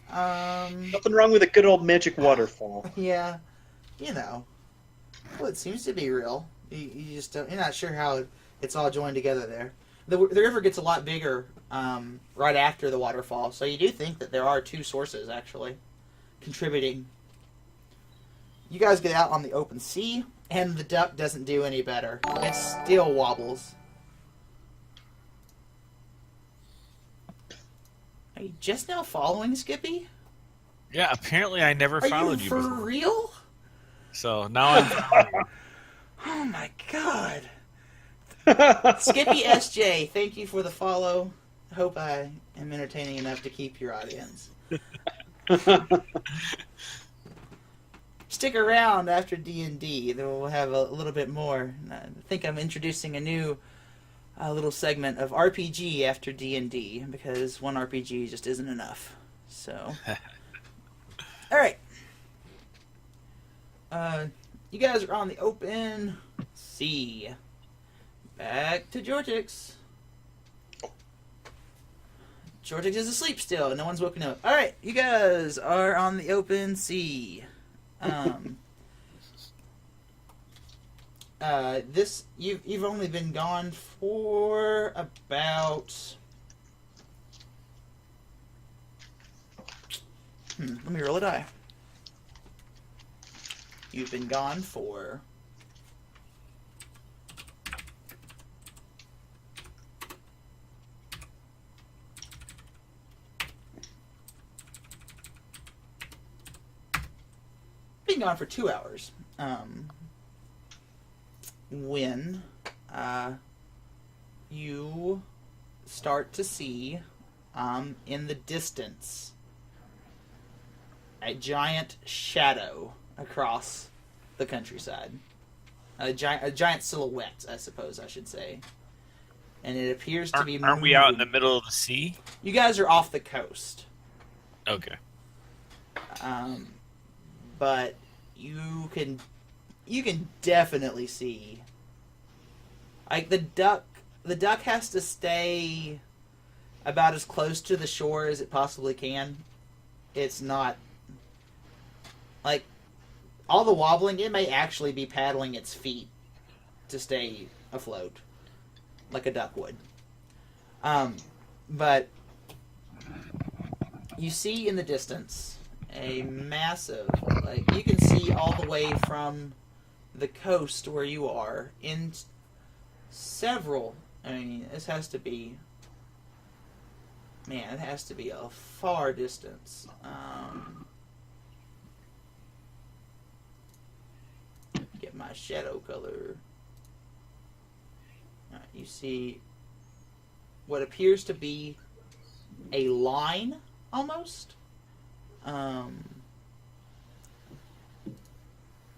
Um, Nothing wrong with a good old magic waterfall. yeah, you know. Well, it seems to be real. You just don't, you're not sure how it's all joined together there. The river gets a lot bigger right after the waterfall, so you do think that there are two sources actually contributing. You guys get out on the open sea, and the duck doesn't do any better. It still wobbles. Are you just now following Skippy? Yeah, apparently I never Are followed you you for before. real? So now I'm following you. Oh my god. Skippy SJ, thank you for the follow. Hope I am entertaining enough to keep your audience. Stick around after D&D. Then we'll have a little bit more. I think I'm introducing a new little segment of RPG after D&D because one RPG just isn't enough. So, all right. You guys are on the open sea. Back to Jortix. Jortix is asleep still. No one's woken up. All right, you guys are on the open sea. This you've only been gone for about. Let me roll a die. You've been gone for. Been gone for 2 hours. When you start to see in the distance a giant shadow across the countryside. A giant silhouette, I suppose I should say. And it appears to be Aren't we out in moving. the middle of the sea? You guys are off the coast. Okay. But you can definitely see, like, the duck has to stay about as close to the shore as it possibly can. It's not like all the wobbling, it may actually be paddling its feet to stay afloat like a duck would. But you see in the distance a massive, like, you can see all the way from the coast where you are in several, I mean, this has to be, man, it has to be a far distance. Get my shadow color. Alright, you see what appears to be a line, almost,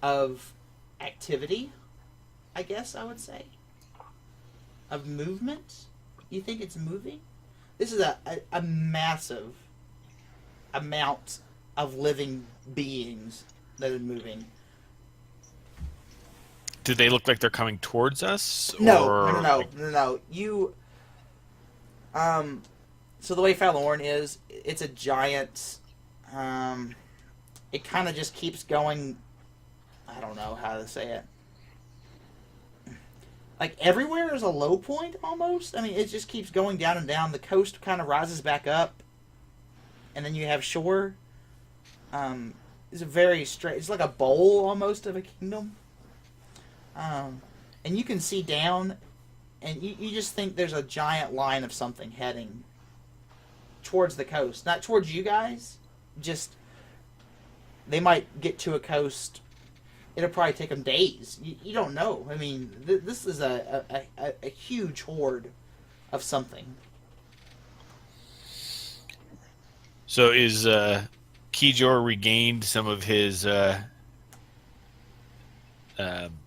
of activity, I guess I would say, of movement. You think it's moving? This is a massive amount of living beings that are moving. Do they look like they're coming towards us? No. You, so the way Falorn is, it's a giant, it kind of just keeps going, I don't know how to say it. like everywhere is a low point almost. I mean, it just keeps going down and down. The coast kind of rises back up, and then you have shore. It's a very straight. It's like a bowl almost of a kingdom. And you can see down, and you just think there's a giant line of something heading towards the coast, not towards you guys. Just they might get to a coast. It'll probably take them days. You don't know. I mean, this is a huge horde of something. So is Kijor regained some of his I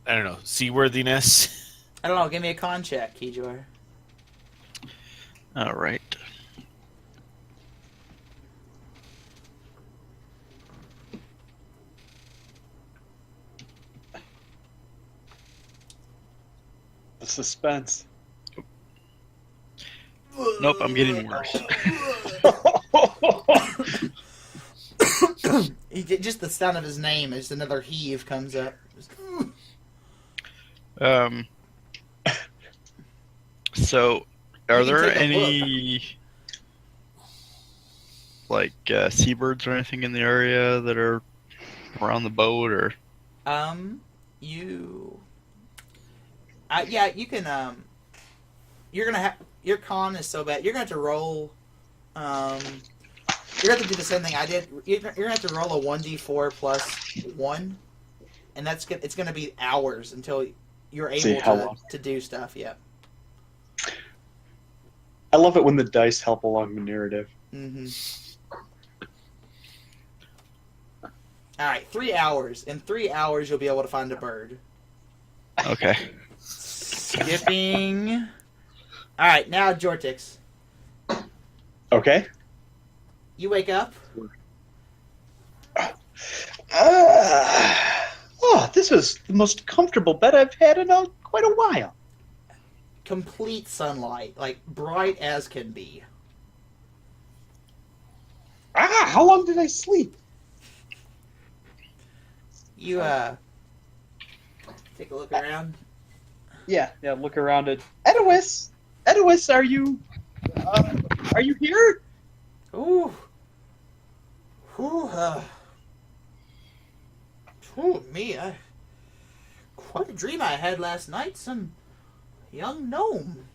don't know, seaworthiness? I don't know. Give me a con check, Kijor. All right. The suspense. Nope, I'm getting worse. Just the sound of his name as another heave comes up. So, are You can there take a any like seabirds or anything in the area that are around the boat, or? Yeah, you can. You're gonna have your con is so bad. You're gonna have to roll. You're gonna have to do the same thing I did. You're gonna have to roll a 1d4 plus 1, and it's gonna be hours until you're able to do stuff. Yeah. I love it when the dice help along the narrative. Mm-hmm. All right, 3 hours. In 3 hours, you'll be able to find a bird. Okay. Skipping. All right, now Jortix. Okay. You wake up. This is the most comfortable bed I've had in quite a while. Complete sunlight, like bright as can be. How long did I sleep? You take a look around. Yeah, look around at Edowis, are you here? Ooh. Me, quite a dream I had last night. Some young gnome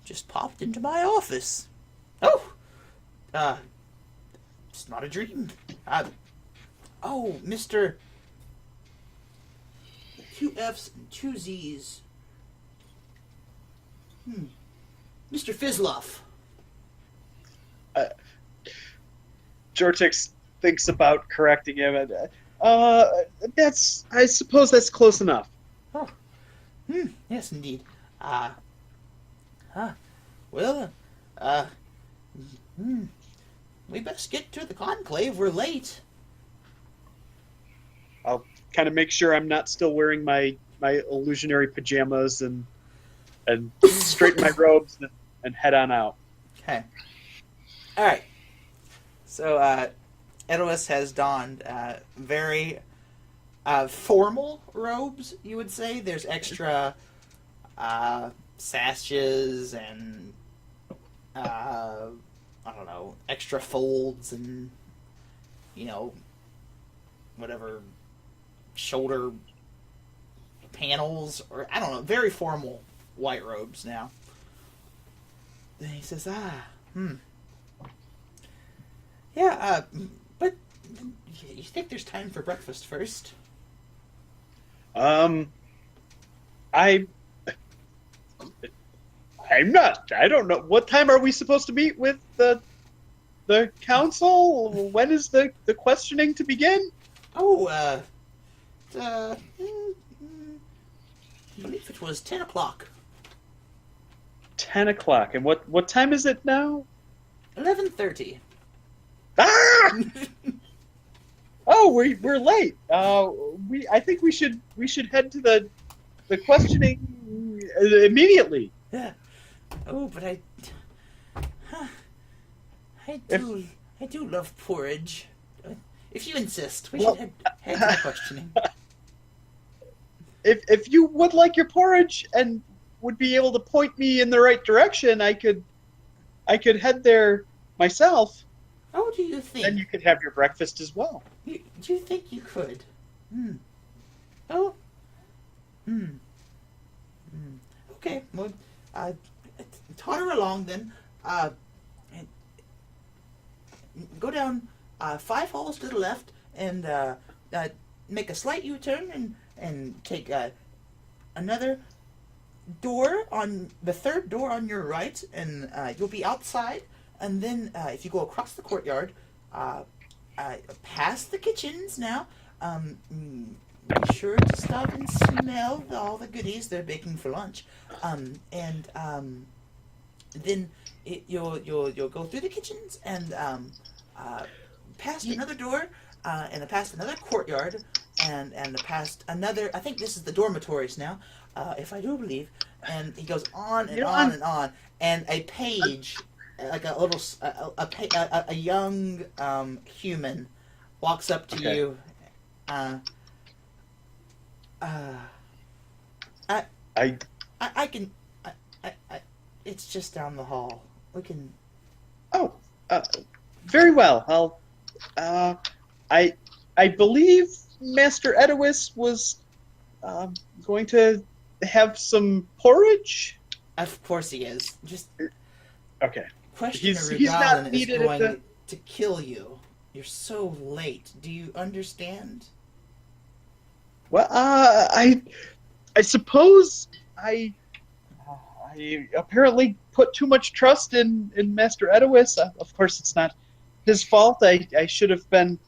just popped into my office. Oh, it's not a dream. Mr. 2 F's and 2 Z's. Mr. Fizloff. Jortix thinks about correcting him, and I suppose that's close enough. Oh. Yes, indeed. We best get to the conclave. We're late. I'll kind of make sure I'm not still wearing my illusionary pajamas and straighten my robes and head on out. Okay. All right. So, Edowis has donned very formal robes, you would say. There's extra sashes and, I don't know, extra folds and, whatever, shoulder panels, or I don't know, very formal white robes now. Then he says, Yeah, but you think there's time for breakfast first? I'm not. I don't know. What time are we supposed to meet with the council? When is the questioning to begin? I believe it was 10 o'clock. 10 o'clock. And what time is it now? 11:30. Ah! Oh, we're late. I think we should head to the questioning immediately. Yeah. Oh, but I do love porridge. If you insist, we should head to the questioning. If you would like your porridge, and would be able to point me in the right direction, I could head there myself. Oh, do you think? Then you could have your breakfast as well. Do you think you could? Oh. Okay. Well, totter along then. And go down 5 halls to the left and make a slight U-turn and take another door on the third door on your right, and you'll be outside. And then if you go across the courtyard, past the kitchens now, be sure to stop and smell all the goodies they're baking for lunch. Then you'll go through the kitchens and past another door, and past another courtyard, and past another. I think this is the dormitories now, if I do believe. And he goes on and on and on, and a page, like a little a young human, walks up to you. I can. It's just down the hall. We can. Oh, very well. I believe Master Edowis was going to have some porridge. Of course he is. Just okay. Questioner He's not Regalan is needed going to kill you. You're so late. Do you understand? Well, I suppose I apparently put too much trust in Master Edowis. Of course, it's not his fault. I should have been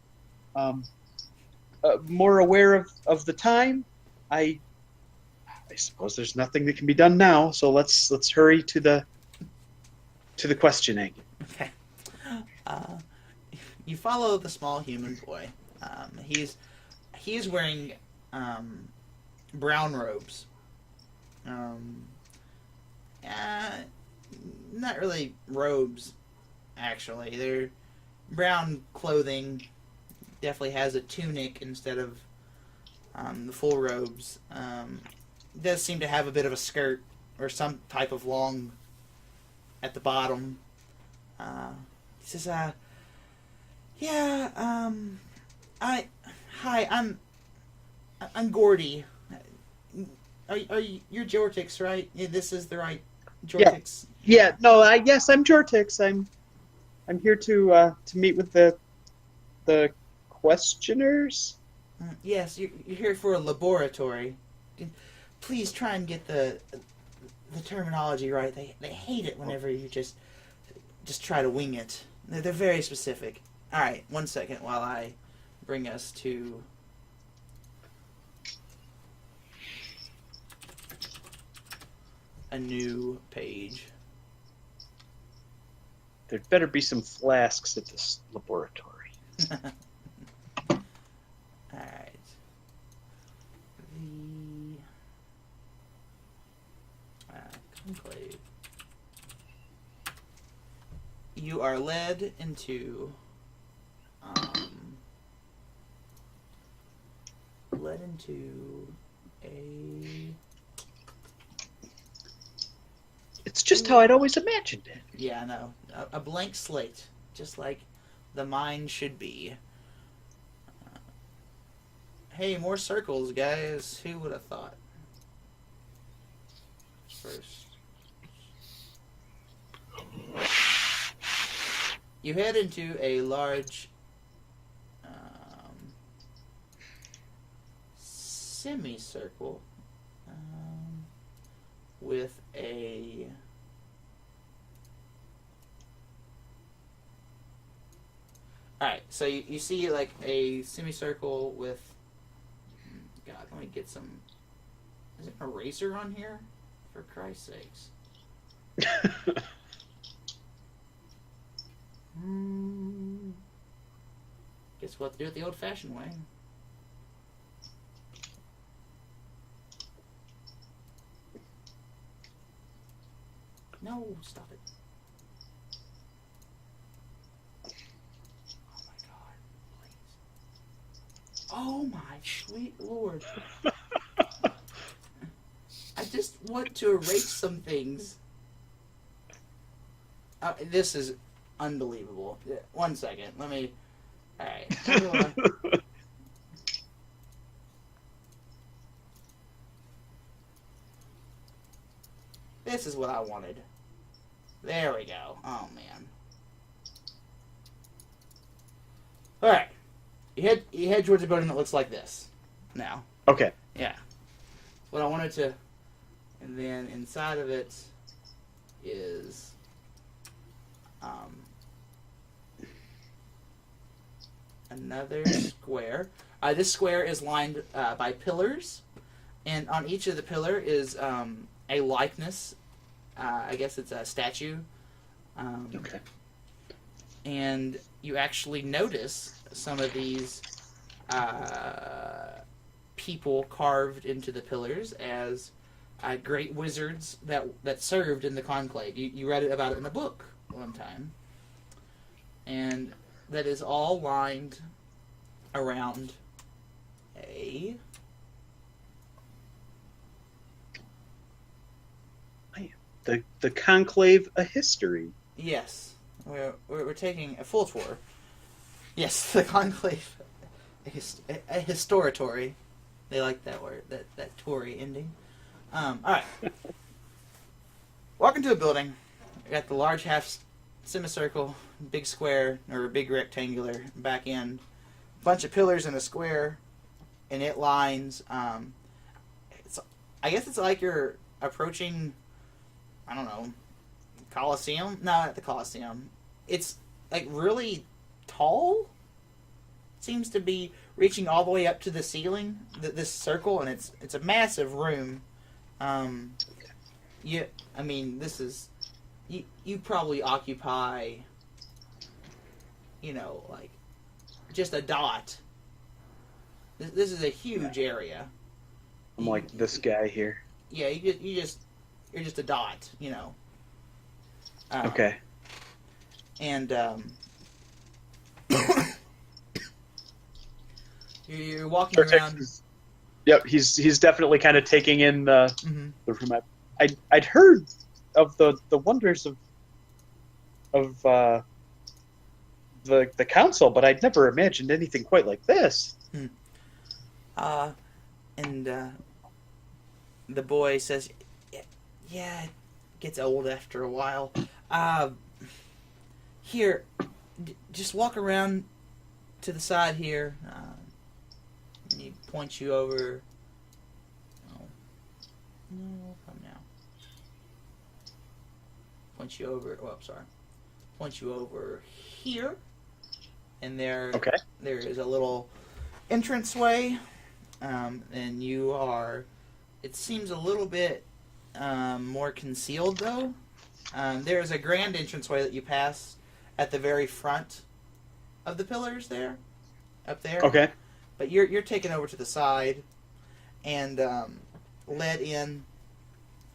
more aware of the time. I suppose there's nothing that can be done now. So let's hurry to the questioning. Okay. You follow the small human boy. He's wearing brown robes. Not really robes, actually. They're brown clothing. Definitely has a tunic instead of the full robes. Does seem to have a bit of a skirt or some type of long at the bottom. He says, I'm Gordy. Are you, you're Jortix, right? Yeah, this is the right Jortix. Yeah. No. Yes, I'm Jortix. I'm here to meet with the questioners. Yes, you're here for a laboratory. Please try and get the terminology right. They hate it whenever you just try to wing it. They're very specific. All right, 1 second while I bring us to a new page. There'd better be some flasks at this laboratory. All right. The conclave. You are led into a. It's just how I'd always imagined it. Yeah, I know. A blank slate, just like the mind should be. Hey, more circles, guys. Who would have thought? First. You head into a large semicircle with a alright, so you see like a semicircle with God, let me get some is it an eraser on here? For Christ's sakes. Guess we'll have to do it the old-fashioned way. No, stop it. Oh my God, please. Oh my sweet Lord. I just want to erase some things. This is unbelievable. 1 second. Let me. All right. How do I- This is what I wanted. There we go. Oh man. All right. You head towards a building that looks like this. Now. Okay. Yeah. What I wanted to, and then inside of it is, another square. This square is lined by pillars, and on each of the pillar is a likeness. I guess it's a statue. Okay. And you actually notice some of these people carved into the pillars as great wizards that served in the conclave. You read about it in a book one time. And that is all lined around the conclave, a history. Yes. We're taking a full tour. Yes, the conclave, a historitory. They like that word, that Tory ending. All right. Walk into a building. You got the large half semicircle, big square, or a big rectangular back end. Bunch of pillars in a square, and it lines. I guess it's like you're approaching, I don't know, Colosseum? No, not the Colosseum. It's like really tall. Seems to be reaching all the way up to the ceiling. This circle, and it's a massive room. This is you probably occupy, like just a dot. This is a huge area. I'm like this guy here. Yeah, you're just a dot, Okay. And you're walking around. Yep, he's definitely kind of taking in the room. I'd heard of the wonders of the council, but I'd never imagined anything quite like this. The boy says, "Yeah, it gets old after a while. Here, just walk around to the side here." And he points you over. No, come now. Points you over. Oh, I'm sorry. Points you over here, and there is a little entranceway, and you are. It seems a little bit more concealed, though. There is a grand entranceway that you pass at the very front of the pillars there, up there. Okay. But you're taken over to the side and led in.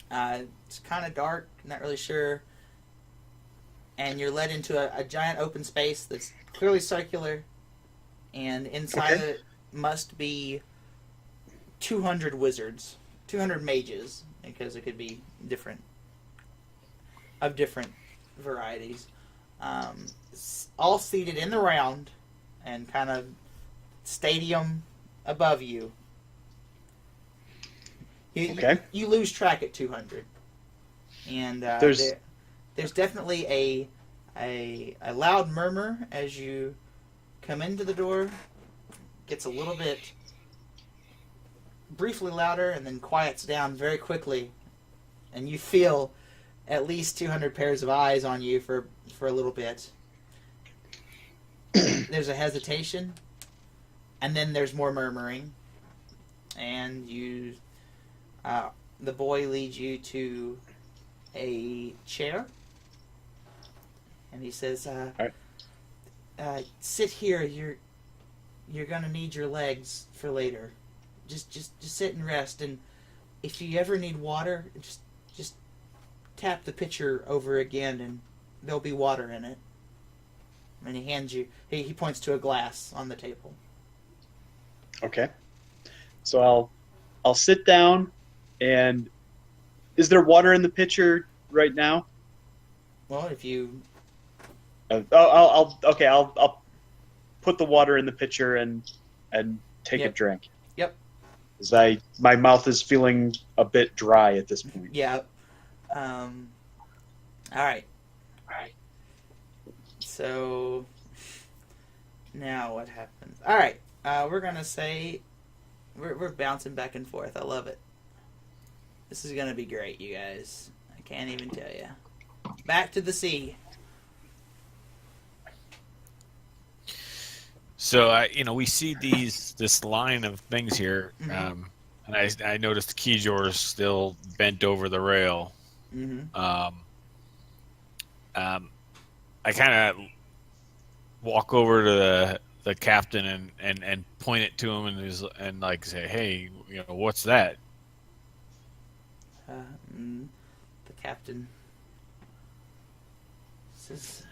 It's kind of dark, not really sure. And you're led into a giant open space that's clearly circular. And inside of it must be 200 wizards, 200 mages, because it could be different varieties. All seated in the round and kind of stadium above you. You lose track at 200, and there's definitely a loud murmur as you come into the door. Gets a little bit briefly louder and then quiets down very quickly, and you feel at least 200 pairs of eyes on you for a little bit. There's a hesitation. And then there's more murmuring, and the boy leads you to a chair, and he says, "Sit here. You're gonna need your legs for later. Just sit and rest. And if you ever need water, just tap the pitcher over again, and there'll be water in it." And he hands you. He points to a glass on the table. Okay. So I'll sit down and Is there water in the pitcher right now? Well, if you I'll put the water in the pitcher and take a Yep. drink. Yep. Because my mouth is feeling a bit dry at this point. Yeah. All right. Alright. So now what happens? All right. We're gonna say we're bouncing back and forth. I love it. This is gonna be great, you guys. I can't even tell you. Back to the sea. So we see this line of things here, Mhm. and I noticed Kijor's still bent over the rail. Mm-hmm. I kind of walk over to the captain and point it to him and like say, hey, what's that? The captain says,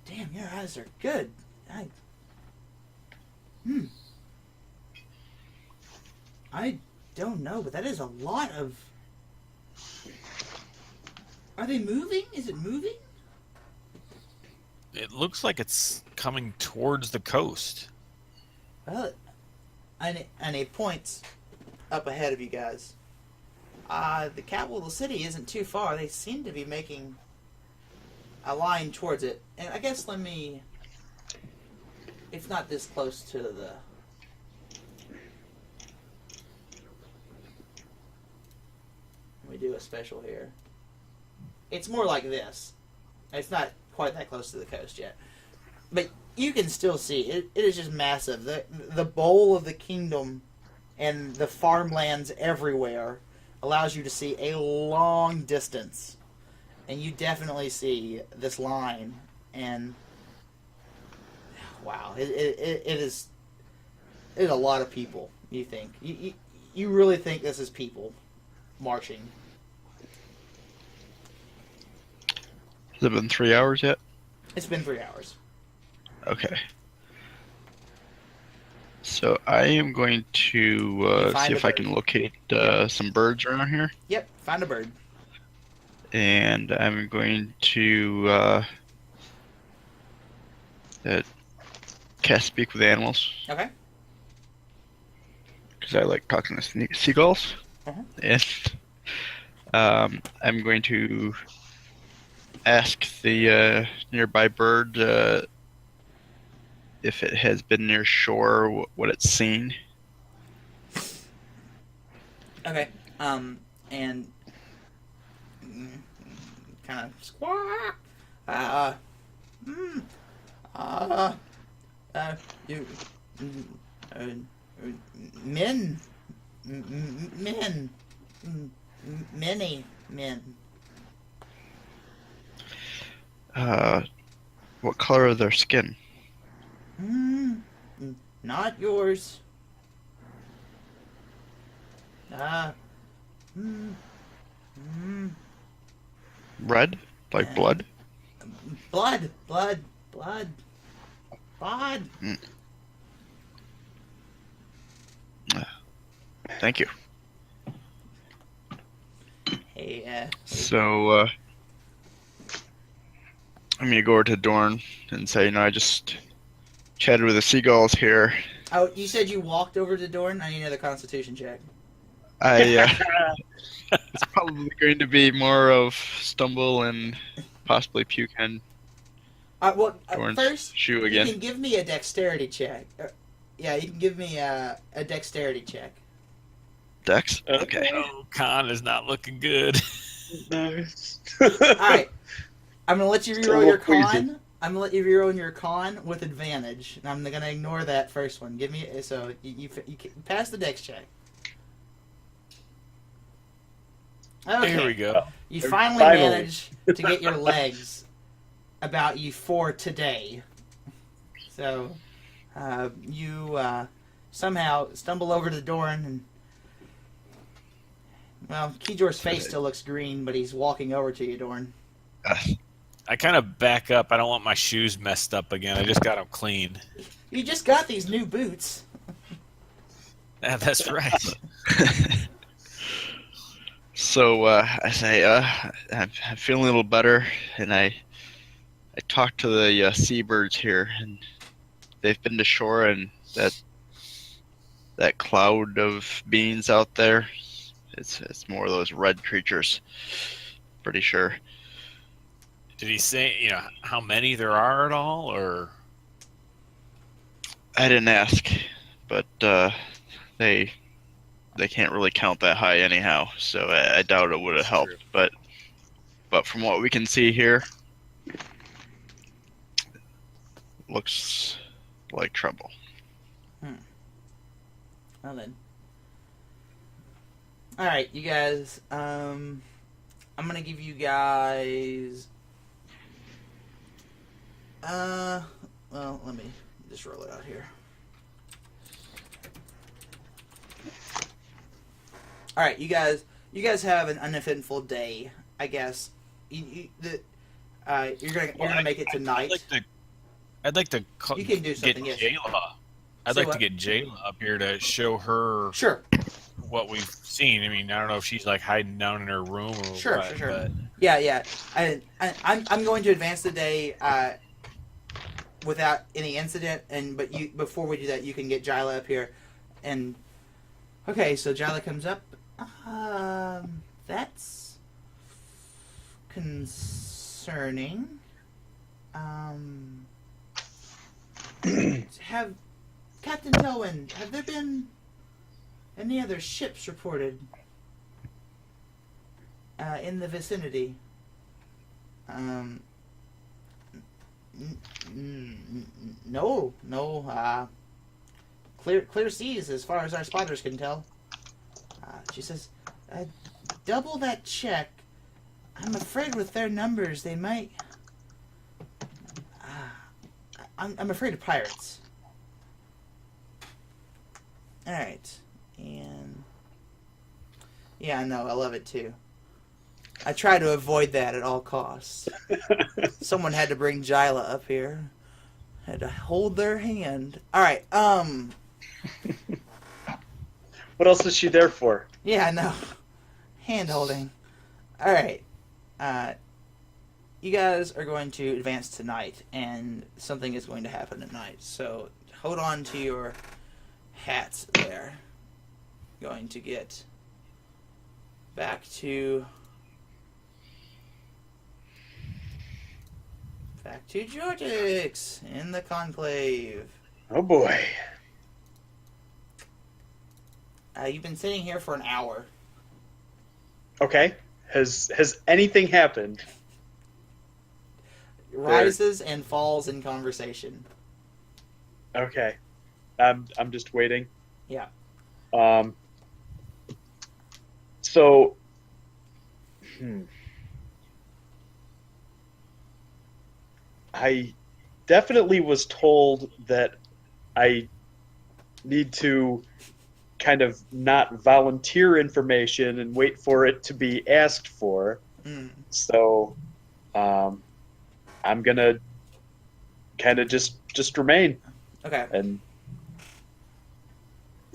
"Damn, your eyes are good. I don't know, but that is a lot of. Are they moving? Is it moving? It looks like it's coming towards the coast. Well, and it points up ahead of you guys. The capital of the city isn't too far. They seem to be making a line towards it. And I guess it's not this close to the... Let me do a special here. It's more like this. It's not quite that close to the coast yet. But you can still see it. It is just massive. The bowl of the kingdom and the farmlands everywhere allows you to see a long distance. And you definitely see this line. And wow, it is a lot of people, you think. You really think this is people marching. Has it been 3 hours yet? It's been 3 hours. Okay. So I am going to Find see a if I bird. can locate some birds around here, Yep, find a bird. and I'm going to cast Speak with Animals Okay. because I like talking to seagulls, Uh-huh. and I'm going to ask the nearby bird if it has been near shore, what it's seen. Okay. And kind of squawk. You, men, many men. What color are their skin? Not yours. Red, like blood. Blood. Thank you. Hey, So I'm gonna go over to Dorn and say, I just chatted with the seagulls here. oh, you said you walked over to Dorn? I need another Constitution check. It's probably going to be more of stumble and possibly puke and Dorn's First, shoe you again. can give me a dexterity check. Yeah, you can give me a dexterity check. Dex? Okay. Oh, Khan is not looking good. Nice. Alright. I'm going to let you Still reroll your queasy. con. I'm going to let you reroll your con with advantage. And I'm going to ignore that first one. Give me... So, you pass the dex check. Okay. There we go. You finally manage to get your legs about you for today. So, you somehow stumble over to the door and... Well, Kijor's face still looks green, but he's walking over to you, Dorn. I kind of back up. I don't want my shoes messed up again. I just got them clean. You just got these new boots. Yeah, that's right. So I say, I'm feeling a little better, and I talked to the seabirds here, and they've been to shore, and that cloud of beings out there, it's more of those red creatures. Pretty sure. Did he say, how many there are at all, or? I didn't ask, but they can't really count that high anyhow, so I doubt it would have helped. True. But from what we can see here, looks like trouble. Well then. Alright, you guys, I'm gonna give you guys... well, let me just roll it out here. Alright, you guys have an uneventful day, I guess. You're gonna make it tonight. I'd like to You can do something, get yes. Jayla. I'd Say like what? to get Jayla up here to show her Sure. what we've seen. I mean, I don't know if she's like hiding down in her room or Sure, what. sure. But Yeah. I'm going to advance the day without any incident, but before we do that, you can get Jyla up here. And okay, so Jyla comes up. That's concerning. Have Captain Telwyn, have there been any other ships reported in the vicinity? No. Clear seas as far as our spotters can tell. She says, double that check. I'm afraid with their numbers they might... I'm afraid of pirates. Alright. And... yeah, no, I love it too. I try to avoid that at all costs. Someone had to bring Jyla up here. Had to hold their hand. Alright, What else is she there for? yeah, I know. Hand holding. Alright. You guys are going to advance tonight, and something is going to happen tonight. So hold on to your hats there. Going to get back to Georgix in the Conclave. Oh boy. You've been sitting here for an hour. Okay. Has anything happened? Rises and falls in conversation. Okay. I'm just waiting. Yeah. So I definitely was told that I need to kind of not volunteer information and wait for it to be asked for. So I'm gonna kind of just remain, Okay. and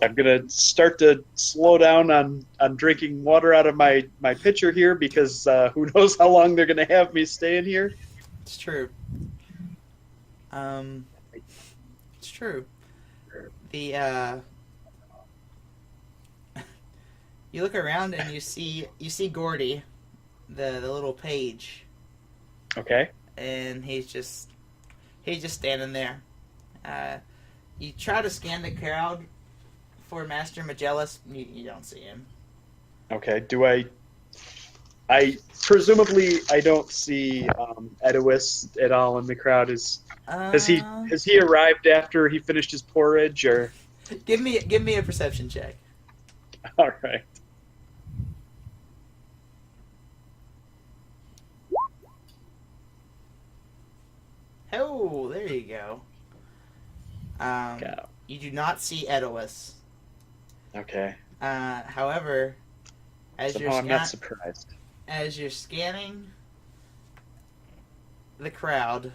I'm gonna start to slow down on drinking water out of my pitcher here, because who knows how long they're gonna have me staying here. It's true. It's true. The you look around and you see Gordy, the little page, Okay. and he's just standing there. You try to scan the crowd for Master Magellas. You don't see him. Okay. Do I presumably I don't see Edowis at all in the crowd. Has he arrived after he finished his porridge, or? Give me a perception check. All right. Oh, there you go. Go. You do not see Edowis. Okay. However, Somehow I'm not surprised. as you're scanning the crowd,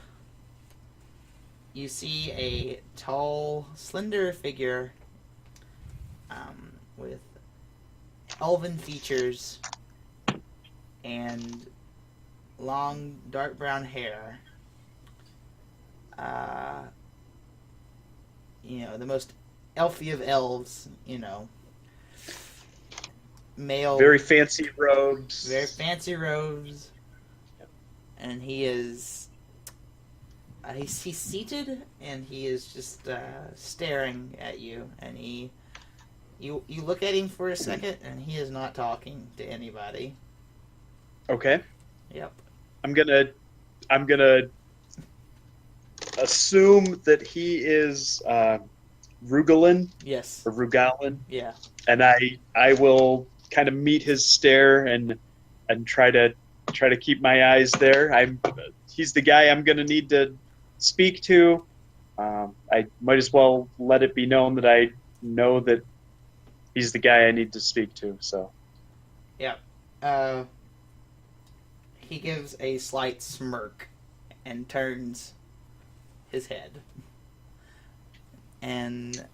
you see a tall, slender figure with elven features and long dark brown hair. The most elfy of elves, male, Very fancy robes. very fancy robes, and he is he's seated and he is just staring at you, and you look at him for a second and he is not talking to anybody. Okay. Yep. I'm gonna assume that he is Rugalin Yes. or Rugalin, Yeah. and I will kind of meet his stare and try to keep my eyes there. He's the guy I'm gonna need to speak to. I might as well let it be known that I know that he's the guy I need to speak to. So Yep. He gives a slight smirk and turns his head, and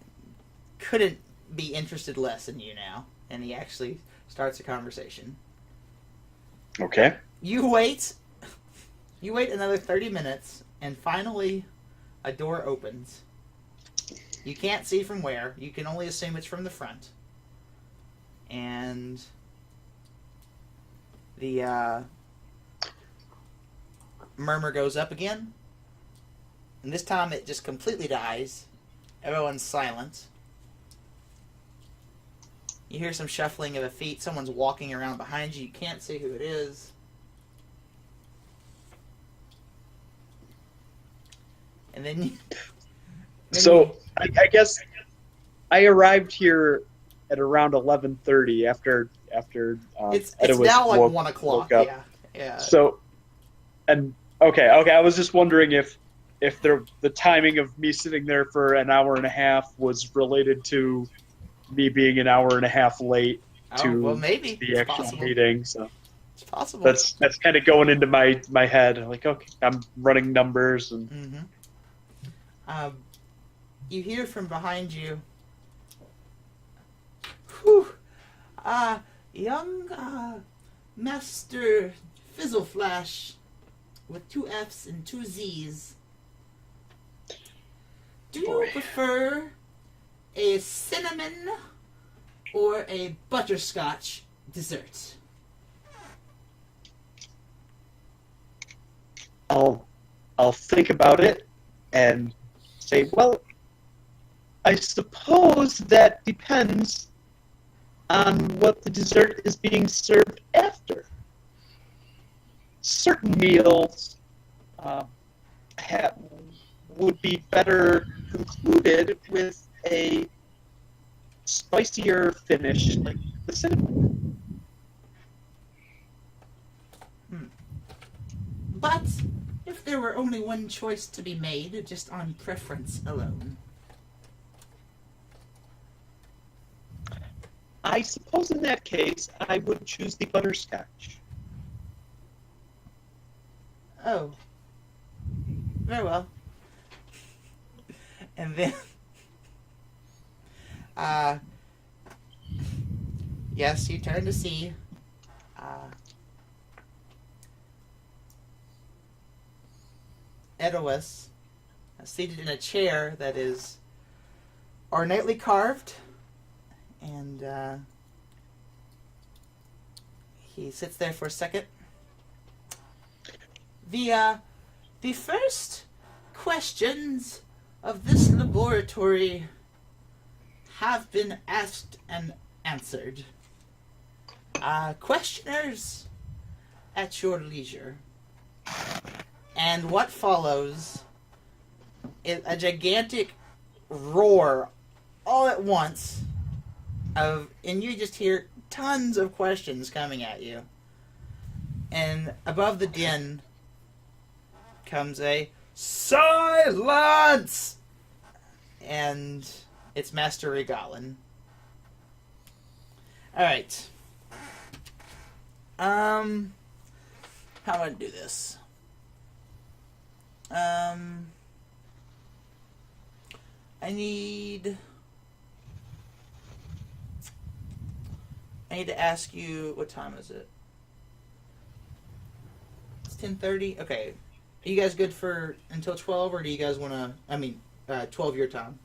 couldn't be interested less in you now, and he actually starts a conversation. okay. You wait another 30 minutes, and finally a door opens. You can't see from where, you can only assume it's from the front. And the murmur goes up again, and this time it just completely dies. Everyone's silent. You hear some shuffling of feet. Someone's walking around behind you. You can't see who it is. And then So I guess I arrived here at around 11:30 after it's Edwin now like woke 1 o'clock. up. Yeah. So, and okay. I was just wondering if the timing of me sitting there for an hour and a half was related to me being an hour and a half late to well, maybe the it's actual possible. meeting. So It's possible. that's kind of going into my head. Like, okay, I'm running numbers and Mm-hmm. You hear from behind you. Whew. Young Master Fizzleflash with 2 F's and 2 Z's. Do you Boy. prefer a cinnamon or a butterscotch dessert? I'll think about it and say, well, I suppose that depends on what the dessert is being served after. Certain meals would be better concluded with a spicier finish, like the cinnamon. But if there were only one choice to be made, just on preference alone. I suppose in that case, I would choose the butterscotch. Oh. Very well. And then yes, you turn to see Edoas seated in a chair that is ornately carved, and he sits there for a second. The first questions of this laboratory have been asked and answered. Questioners, at your leisure. And what follows is a gigantic roar all at once and you just hear tons of questions coming at you. And above the din comes a silence, and it's Master Regalin. All right. How am I gonna do this? I need to ask you, what time is it? 10:30. Okay, are you guys good for until 12, or do you guys want to? 12 your time.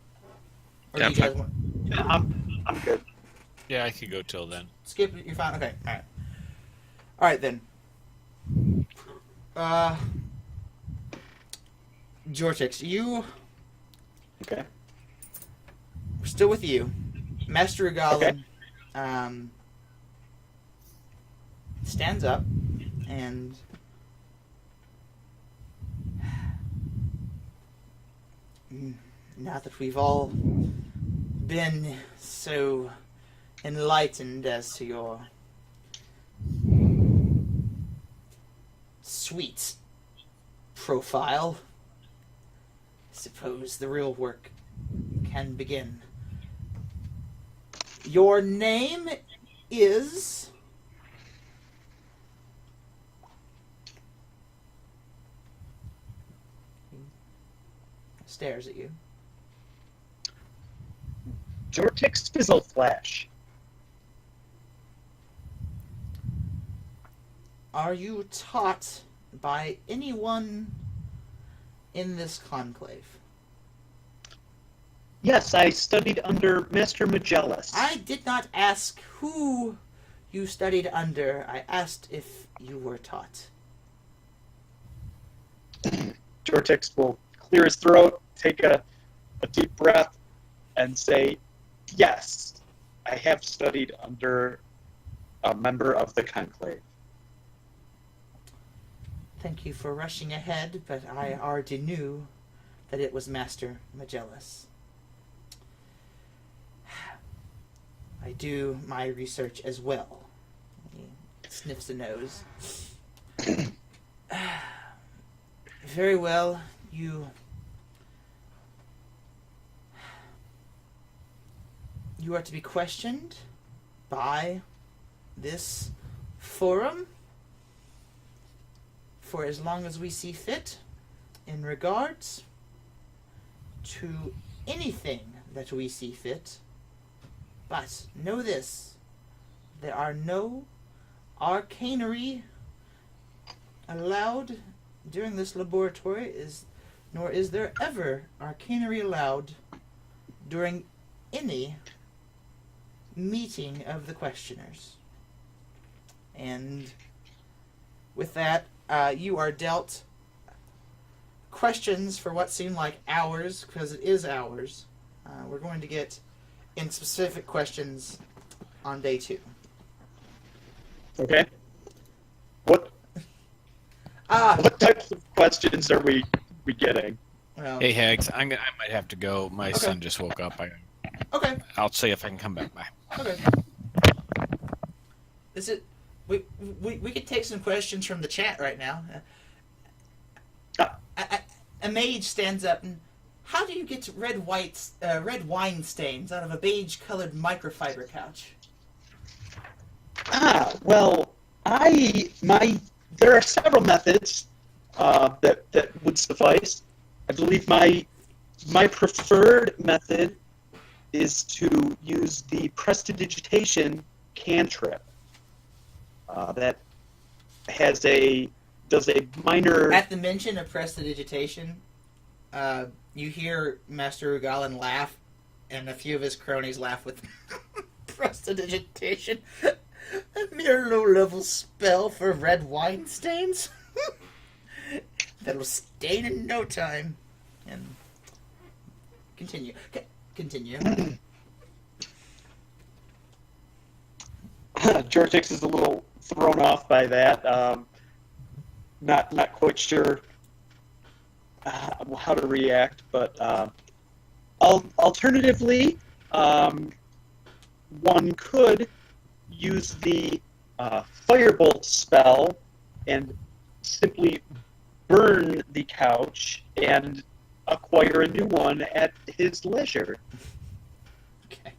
Or Yeah, do you I'm guys want? Yeah, I'm good. Yeah, I could go till then. Skip it. You're fine. Okay. All right. All right then. Jortix, you. Okay. We're still with you, Master Regalan. Stands up and now that we've all been so enlightened as to your sweet profile, I suppose the real work can begin. Your name is... Stares at you. Jortix Fizzleflash. Are you taught by anyone in this conclave? Yes, I studied under Master Magellas. I did not ask who you studied under. I asked if you were taught. Jortix will clear his throat, take a deep breath, and say, yes, I have studied under a member of the conclave. Thank you for rushing ahead, but I already knew that it was Master Magellas. I do my research as well. He sniffs a nose. Very well, you are to be questioned by this forum for as long as we see fit in regards to anything that we see fit. But know this, there are no arcanery allowed during this laboratory, nor is there ever arcanery allowed during any meeting of the questioners. And with that, you are dealt questions for what seem like hours, because it is hours. We're going to get in specific questions on day 2. Okay. What types of questions are we getting? Well, Hey, Hags, I might have to go. My son just woke up. okay. I'll see if I can come back by. Okay. Is it? We could take some questions from the chat right now. A mage stands up and, how do you get red wine stains out of a beige-colored microfiber couch? Well, there are several methods that would suffice. I believe my preferred method is to use the prestidigitation cantrip. That does a minor. At the mention of prestidigitation, you hear Master Regalan laugh, and a few of his cronies laugh with prestidigitation. A mere low-level spell for red wine stains? That'll stain in no time. And continue. Continue. Jortix is a little thrown off by that. Not quite sure how to react, but alternatively, one could use the firebolt spell and simply burn the couch and acquire a new one at his leisure. Okay.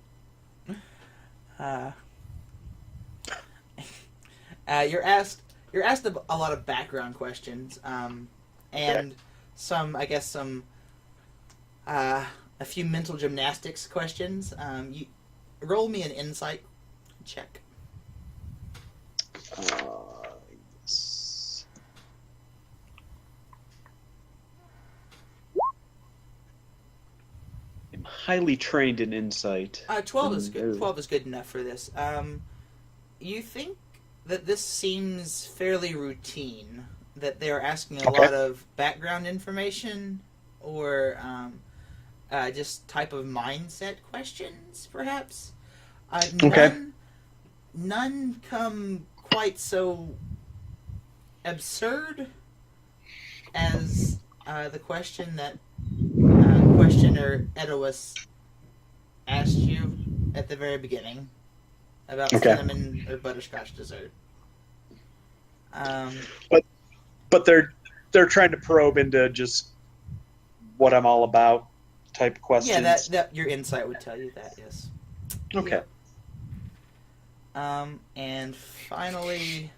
You're asked a lot of background questions, and some a few mental gymnastics questions. You roll me an insight check. Yes. highly trained in insight. 12 is good. Mm, 12 is good enough for this. You think that this seems fairly routine? That they're asking a Okay. lot of background information, or just type of mindset questions, perhaps? Okay. None come quite so absurd as the question that questioner Edowus asked you at the very beginning about Okay. cinnamon or butterscotch dessert. But they're trying to probe into just what I'm all about type questions. Yeah, that your insight would tell you that. Yes. Okay. And finally,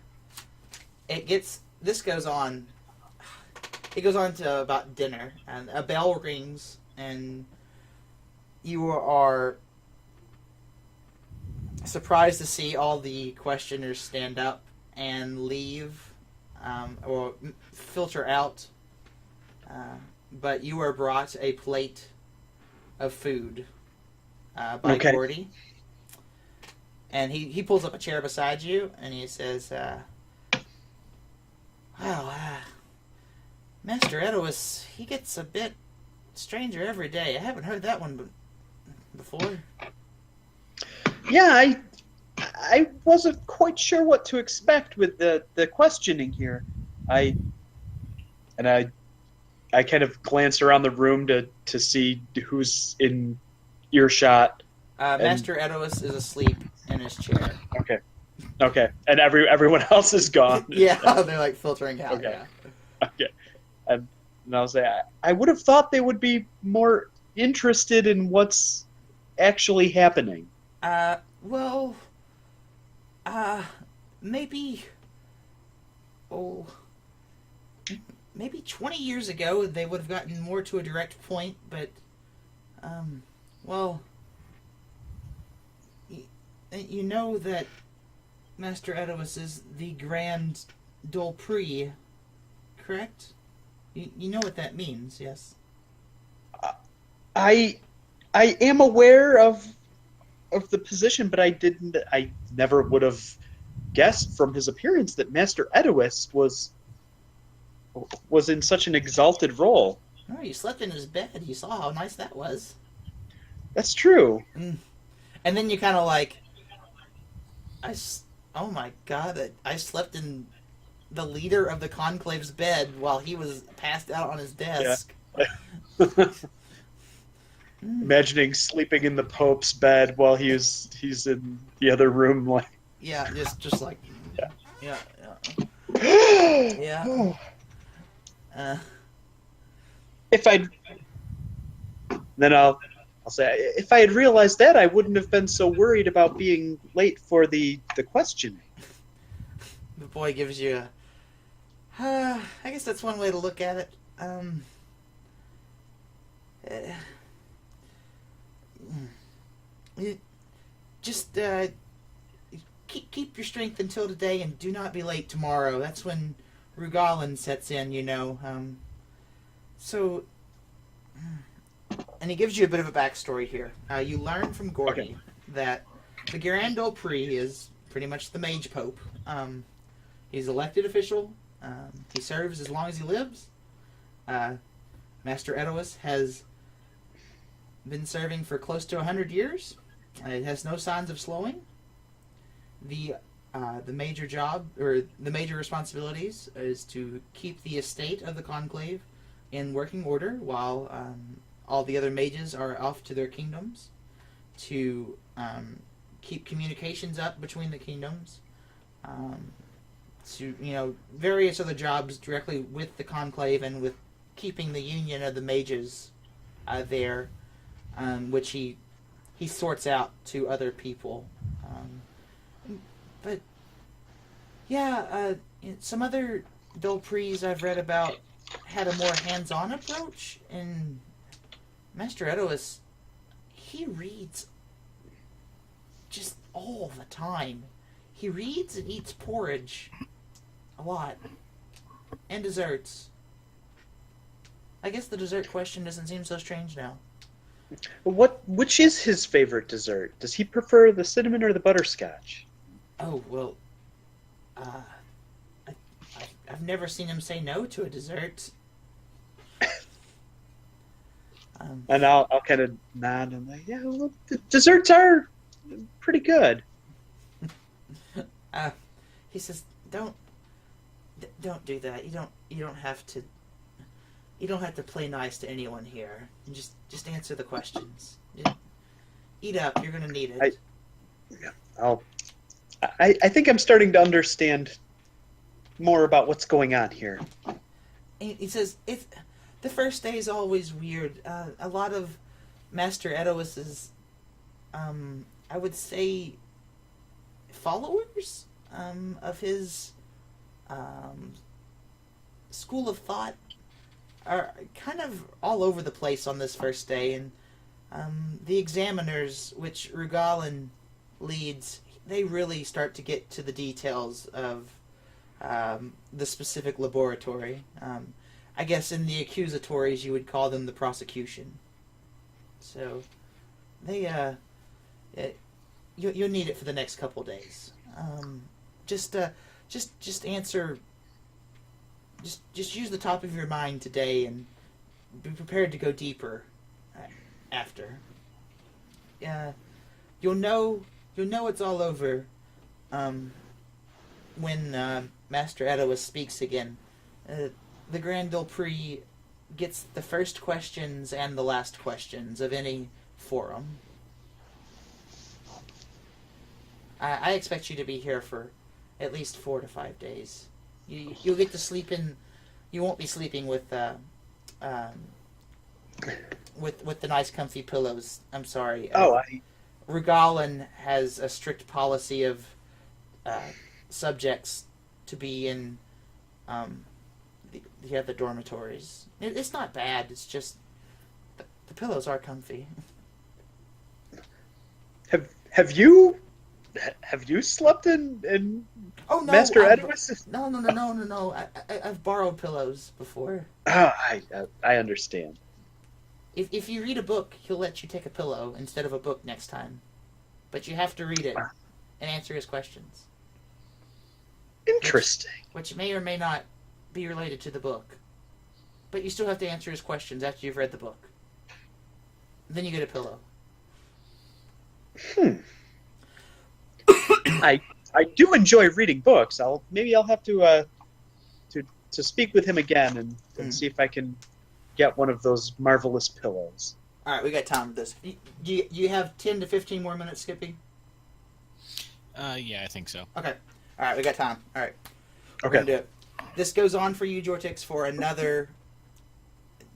this goes on. It goes on to about dinner, and a bell rings, and you are surprised to see all the questioners stand up and leave, or filter out. But you are brought a plate of food by Okay. Gordy. And he pulls up a chair beside you, and he says, Master Edowus, he gets a bit stranger every day. I haven't heard that one before. Yeah, I wasn't quite sure what to expect with the questioning here. I kind of glanced around the room to see who's in earshot. Master Edowus is asleep in his chair. Okay, and everyone else is gone. Yeah, they're like filtering out. Okay. Yeah. Okay, and I'll say I would have thought they would be more interested in what's actually happening. Well, maybe, maybe 20 years ago they would have gotten more to a direct point, but, well, you know that Master Edowus is the Grand Dolpree, correct? You know what that means, yes? I am aware of the position, but I never would have guessed from his appearance that Master Edowus was in such an exalted role. Oh, you slept in his bed. You saw how nice that was. That's true. And then you kind of like, oh my god, I slept in the leader of the Conclave's bed while he was passed out on his desk. Imagining sleeping in the Pope's bed while he's in the other room, like Yeah, just like, yeah. Yeah. If I'll say if I had realized that, I wouldn't have been so worried about being late for the questioning. The boy gives you I guess that's one way to look at it. Just keep your strength until today, and do not be late tomorrow. That's when Rugalin sets in, you know. So, and he gives you a bit of a backstory here. You learn from Gordy that the Grand Dolpree is pretty much the Mage Pope. He's elected official. He serves as long as he lives. Master Edowus has been serving for close to 100 years. It has no signs of slowing. The major job, or the major responsibilities, is to keep the estate of the Conclave in working order while all the other mages are off to their kingdoms, to keep communications up between the kingdoms, to, you know, various other jobs directly with the Conclave and with keeping the union of the mages there, which he sorts out to other people. But yeah, some other Dolprees I've read about had a more hands-on approach, and Master Edowus, he reads just all the time. He reads and eats porridge a lot, and desserts. I guess the dessert question doesn't seem so strange now. Which is his favorite dessert? Does he prefer the cinnamon or the butterscotch? Oh, well, uh, I've never seen him say no to a dessert. And I'll kind of nod and like, yeah, well, the desserts are pretty good. He says, don't do that. You don't have to. You don't have to play nice to anyone here. You just answer the questions. Just eat up. You're gonna need it. I think I'm starting to understand more about what's going on here. He says it's the first day is always weird. A lot of Master Edois's, I would say, followers of his school of thought are kind of all over the place on this first day, and the examiners, which Rugalin leads, they really start to get to the details of the specific laboratory. I guess in the accusatories you would call them the prosecution. So they you'll need it for the next couple days. Just answer. Just use the top of your mind today and be prepared to go deeper after. You'll know it's all over when Master Edois speaks again. The Grand Ole Prix gets the first questions and the last questions of any forum. I expect you to be here for at least 4 to 5 days. You'll get to sleep in. You won't be sleeping with the nice comfy pillows. I'm sorry. Rugalin has a strict policy of subjects to be in the other dormitories. It's not bad. It's just the pillows are comfy. Have you slept in Oh no, Master Edois? No. I've borrowed pillows before. Oh, I understand. If you read a book, he'll let you take a pillow instead of a book next time. But you have to read it and answer his questions. Interesting. Which may or may not be related to the book. But you still have to answer his questions after you've read the book. Then you get a pillow. I do enjoy reading books. Maybe I'll have to speak with him again and see if I can get one of those marvelous pillows. All right, we got time for this. You have 10 to 15 more minutes, Skippy? Yeah, I think so. Okay. All right, we got time. All right. We're Okay. gonna do it. This goes on for you, Jortix, for another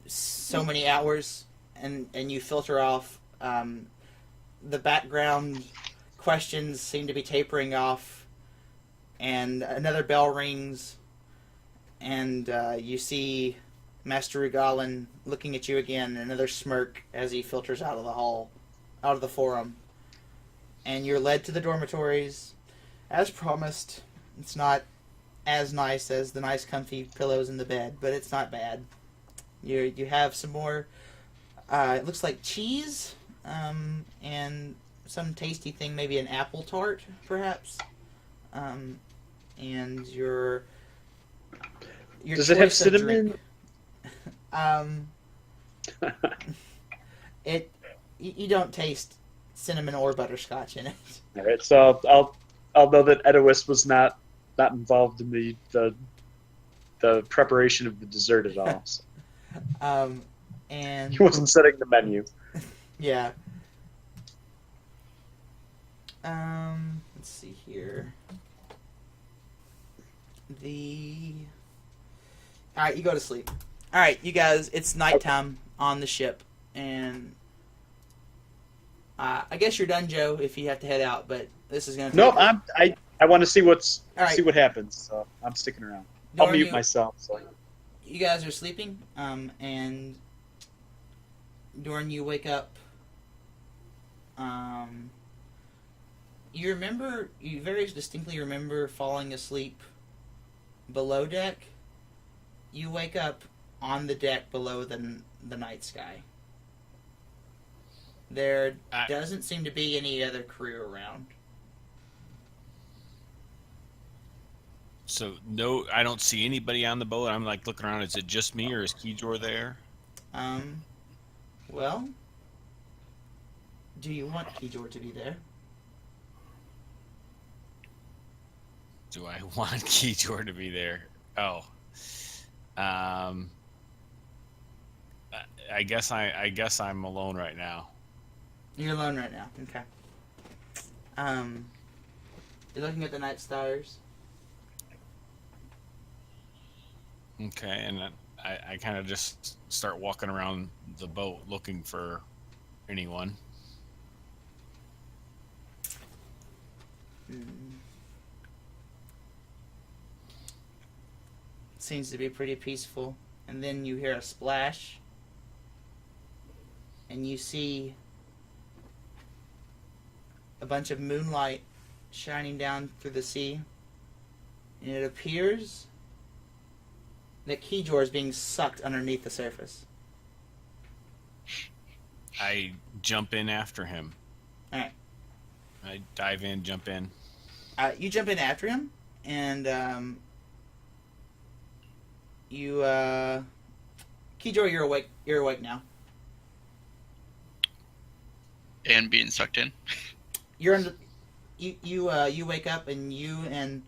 so many hours, and you filter off. The background questions seem to be tapering off, and another bell rings, and you see Master Rugalin looking at you again, another smirk as he filters out of the hall, out of the forum. And you're led to the dormitories, as promised. It's not as nice as the nice comfy pillows in the bed, but it's not bad. You have some more, it looks like cheese, and some tasty thing, maybe an apple tart, perhaps. And your Does it have choice of cinnamon? drink. You don't taste cinnamon or butterscotch in it. All right, so I'll know that Edois was not involved in the preparation of the dessert at all. So. And He wasn't setting the menu. yeah. Let's see here. Alright, you go to sleep. Alright, you guys, it's nighttime on the ship, and I guess you're done, Joe, if you have to head out, but this is gonna take No, I want to see All right. see what happens, so I'm sticking around. I'll Dorn, mute myself. So. you guys are sleeping, and Dorn, you wake up. You very distinctly remember falling asleep below deck. You wake up on the deck below the night sky. There I- doesn't seem to be any other crew around. So no, I don't see anybody on the boat. I'm like looking around. Is it just me, or is Kijor there? Well, do you want Kijor to be there? Do I want Kijor to be there? Oh, I guess I guess I'm alone right now. You're alone right now. Okay. You're looking at the night stars. Okay, and then I kind of just start walking around the boat looking for anyone. Seems to be pretty peaceful. And then you hear a splash. And you see a bunch of moonlight shining down through the sea. And it appears that Kijor is being sucked underneath the surface. I jump in after him. Alright. I dive in, jump in. You jump in after him, and Kijor, you're awake. You're awake now. And being sucked in. You're under. You wake up, and you and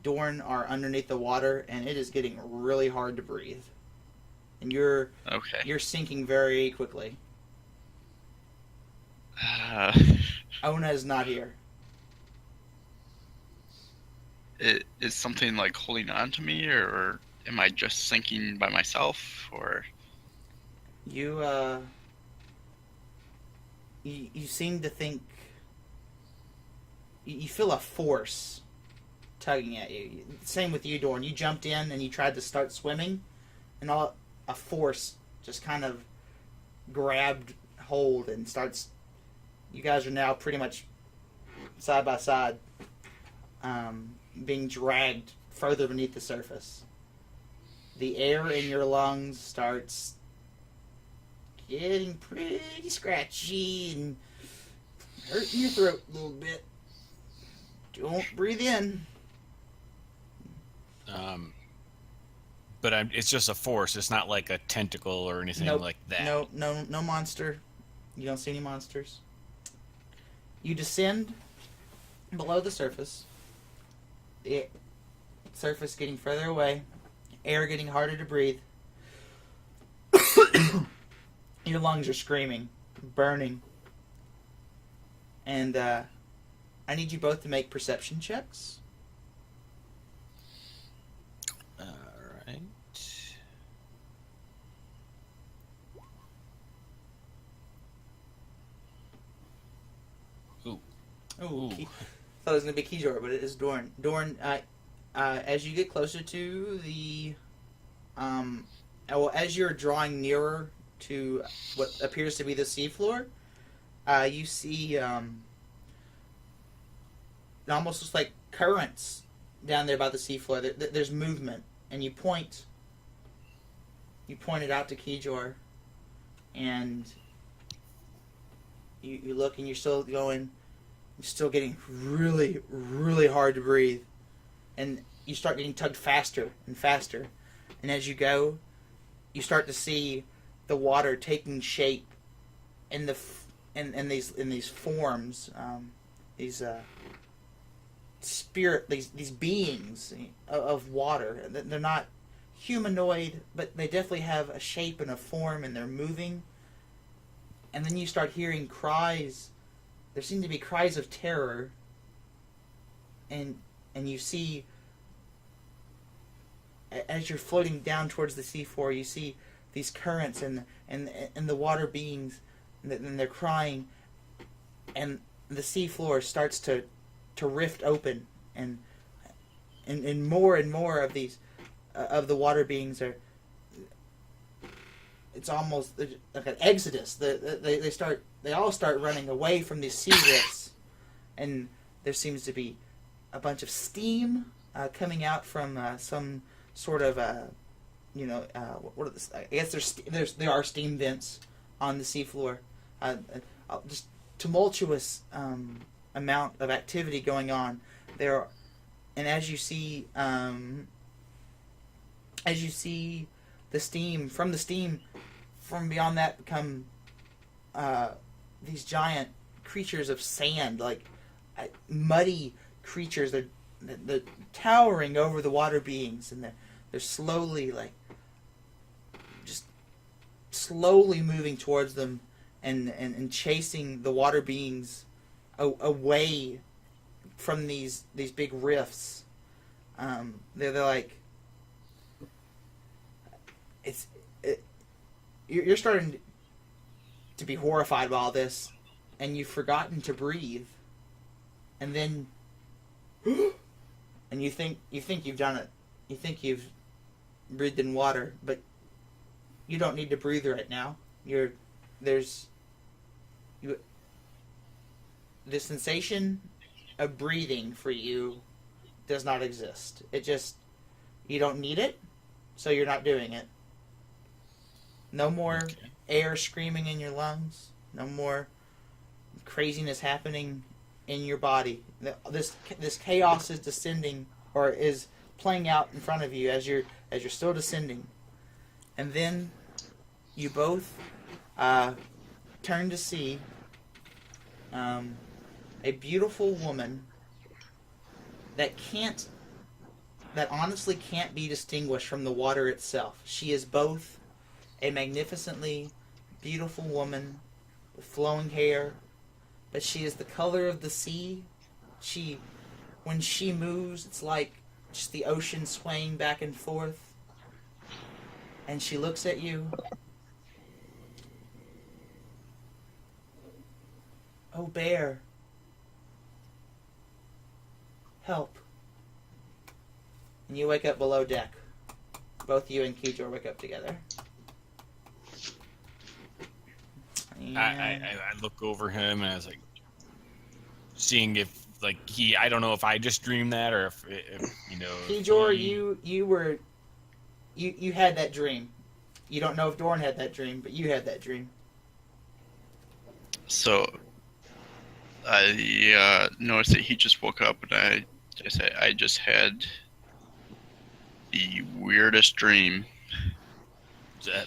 Dorn are underneath the water, and it is getting really hard to breathe. And you're Okay. sinking very quickly. Ona is not here. Is something like holding on to me, or am I just sinking by myself, or? You you seem to think you feel a force tugging at you. Same with you, Dorn. You jumped in and you tried to start swimming, and a force just kind of grabbed hold and starts. You guys are now pretty much side by side, being dragged further beneath the surface. The air in your lungs starts getting pretty scratchy and hurting your throat a little bit. Don't breathe in. But it's just a force. It's not like a tentacle or anything Nope. like that. No monster. You don't see any monsters. You descend below the surface. The surface getting further away. Air getting harder to breathe. Your lungs are screaming, burning. And I need you both to make perception checks. All right. Ooh. Oh, Ooh. thought it was going to be Kijor, but it is Dorn. Dorn, as you get closer to the, as you're drawing nearer to what appears to be the seafloor, you see it almost looks like currents down there by the seafloor. There's movement, and you point it out to Kijor, and you look, and you're still going. You're still getting really, really hard to breathe. And you start getting tugged faster and faster. And as you go, you start to see the water taking shape in these forms, these these beings of water. They're not humanoid, but they definitely have a shape and a form, and they're moving. And then you start hearing cries. There seem to be cries of terror, and you see, as you're floating down towards the seafloor, you see these currents and the water beings, and they're crying, and the seafloor starts to rift open, and more of these of the water beings are. It's almost like an exodus. They all start running away from these sea rifts, and there seems to be a bunch of steam coming out from some sort of what are this? I guess there are steam vents on the seafloor. just tumultuous amount of activity going on there, and as you see the steam from beyond that become these giant creatures of sand, like muddy creatures. They're towering over the water beings, and they're slowly slowly moving towards them and chasing the water beings away from these big rifts. They're like you're starting to be horrified by all this, and you've forgotten to breathe, and then and you think you've done it. You think you've breathed in water, but you don't need to breathe right now. The sensation of breathing for you does not exist. You don't need it, so you're not doing it. No more air screaming in your lungs. No more craziness happening in your body. This chaos is descending, or is playing out in front of you as you're still descending. And then you both turn to see a beautiful woman that honestly can't be distinguished from the water itself. She is both a magnificently beautiful woman with flowing hair, but she is the color of the sea. When she moves, it's like just the ocean swaying back and forth. And she looks at you. Oh, bear. Help. And you wake up below deck. Both you and Kijor wake up together. And I look over him and I was like, seeing if I don't know if I just dreamed that or if Kijor, you had that dream. You don't know if Dorn had that dream, but you had that dream. So I noticed that he just woke up, and I just had the weirdest dream.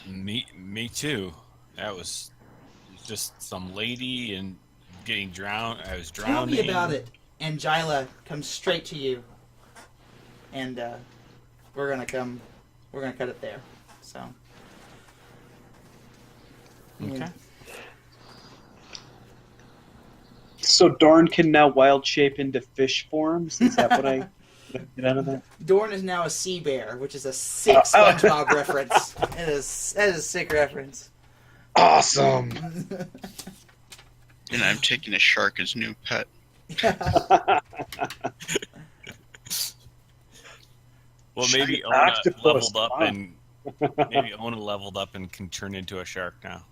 Me too. That was just some lady and getting drowned. I was drowning. Tell me about it. And Jyla comes straight to you. And we're gonna cut it there. So. Okay. So Dorn can now wild shape into fish forms? Is that what I get out of that? Dorn is now a sea bear, which is a sick SpongeBob reference. That is a sick reference. Awesome! And I'm taking a shark as new pet. Well, maybe Ona Octopus, leveled up wow. and can turn into a shark now.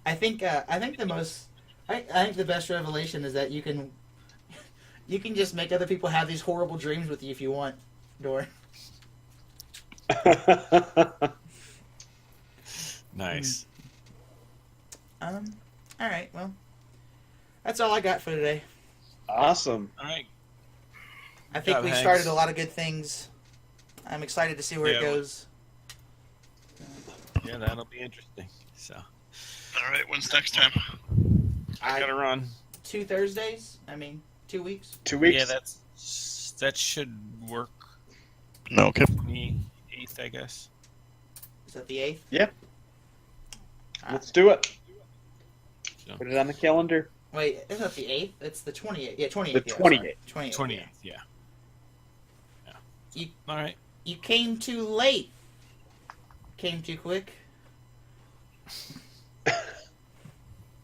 I think the best revelation is that you can just make other people have these horrible dreams with you if you want, Dorn. Nice. All right. Well, that's all I got for today. Awesome. All right. I think we started a lot of good things. I'm excited to see where it goes. Yeah, that'll be interesting. So. All right, when's next time? I gotta run. 2 Thursdays? 2 weeks? 2 weeks? Yeah, that should work. Okay. 28th, I guess. Is that the 8th? Yeah. Let's do it. So. Put it on the calendar. Wait, it's not the 8th. It's the 28th. Yeah, 28th. The 28th. 28th. Yeah. You, all right. You came too late. Came too quick.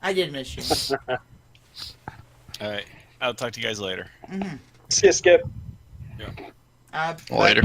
I did miss you. All right. I'll talk to you guys later. Mm-hmm. See you, Skip. Yeah. Later.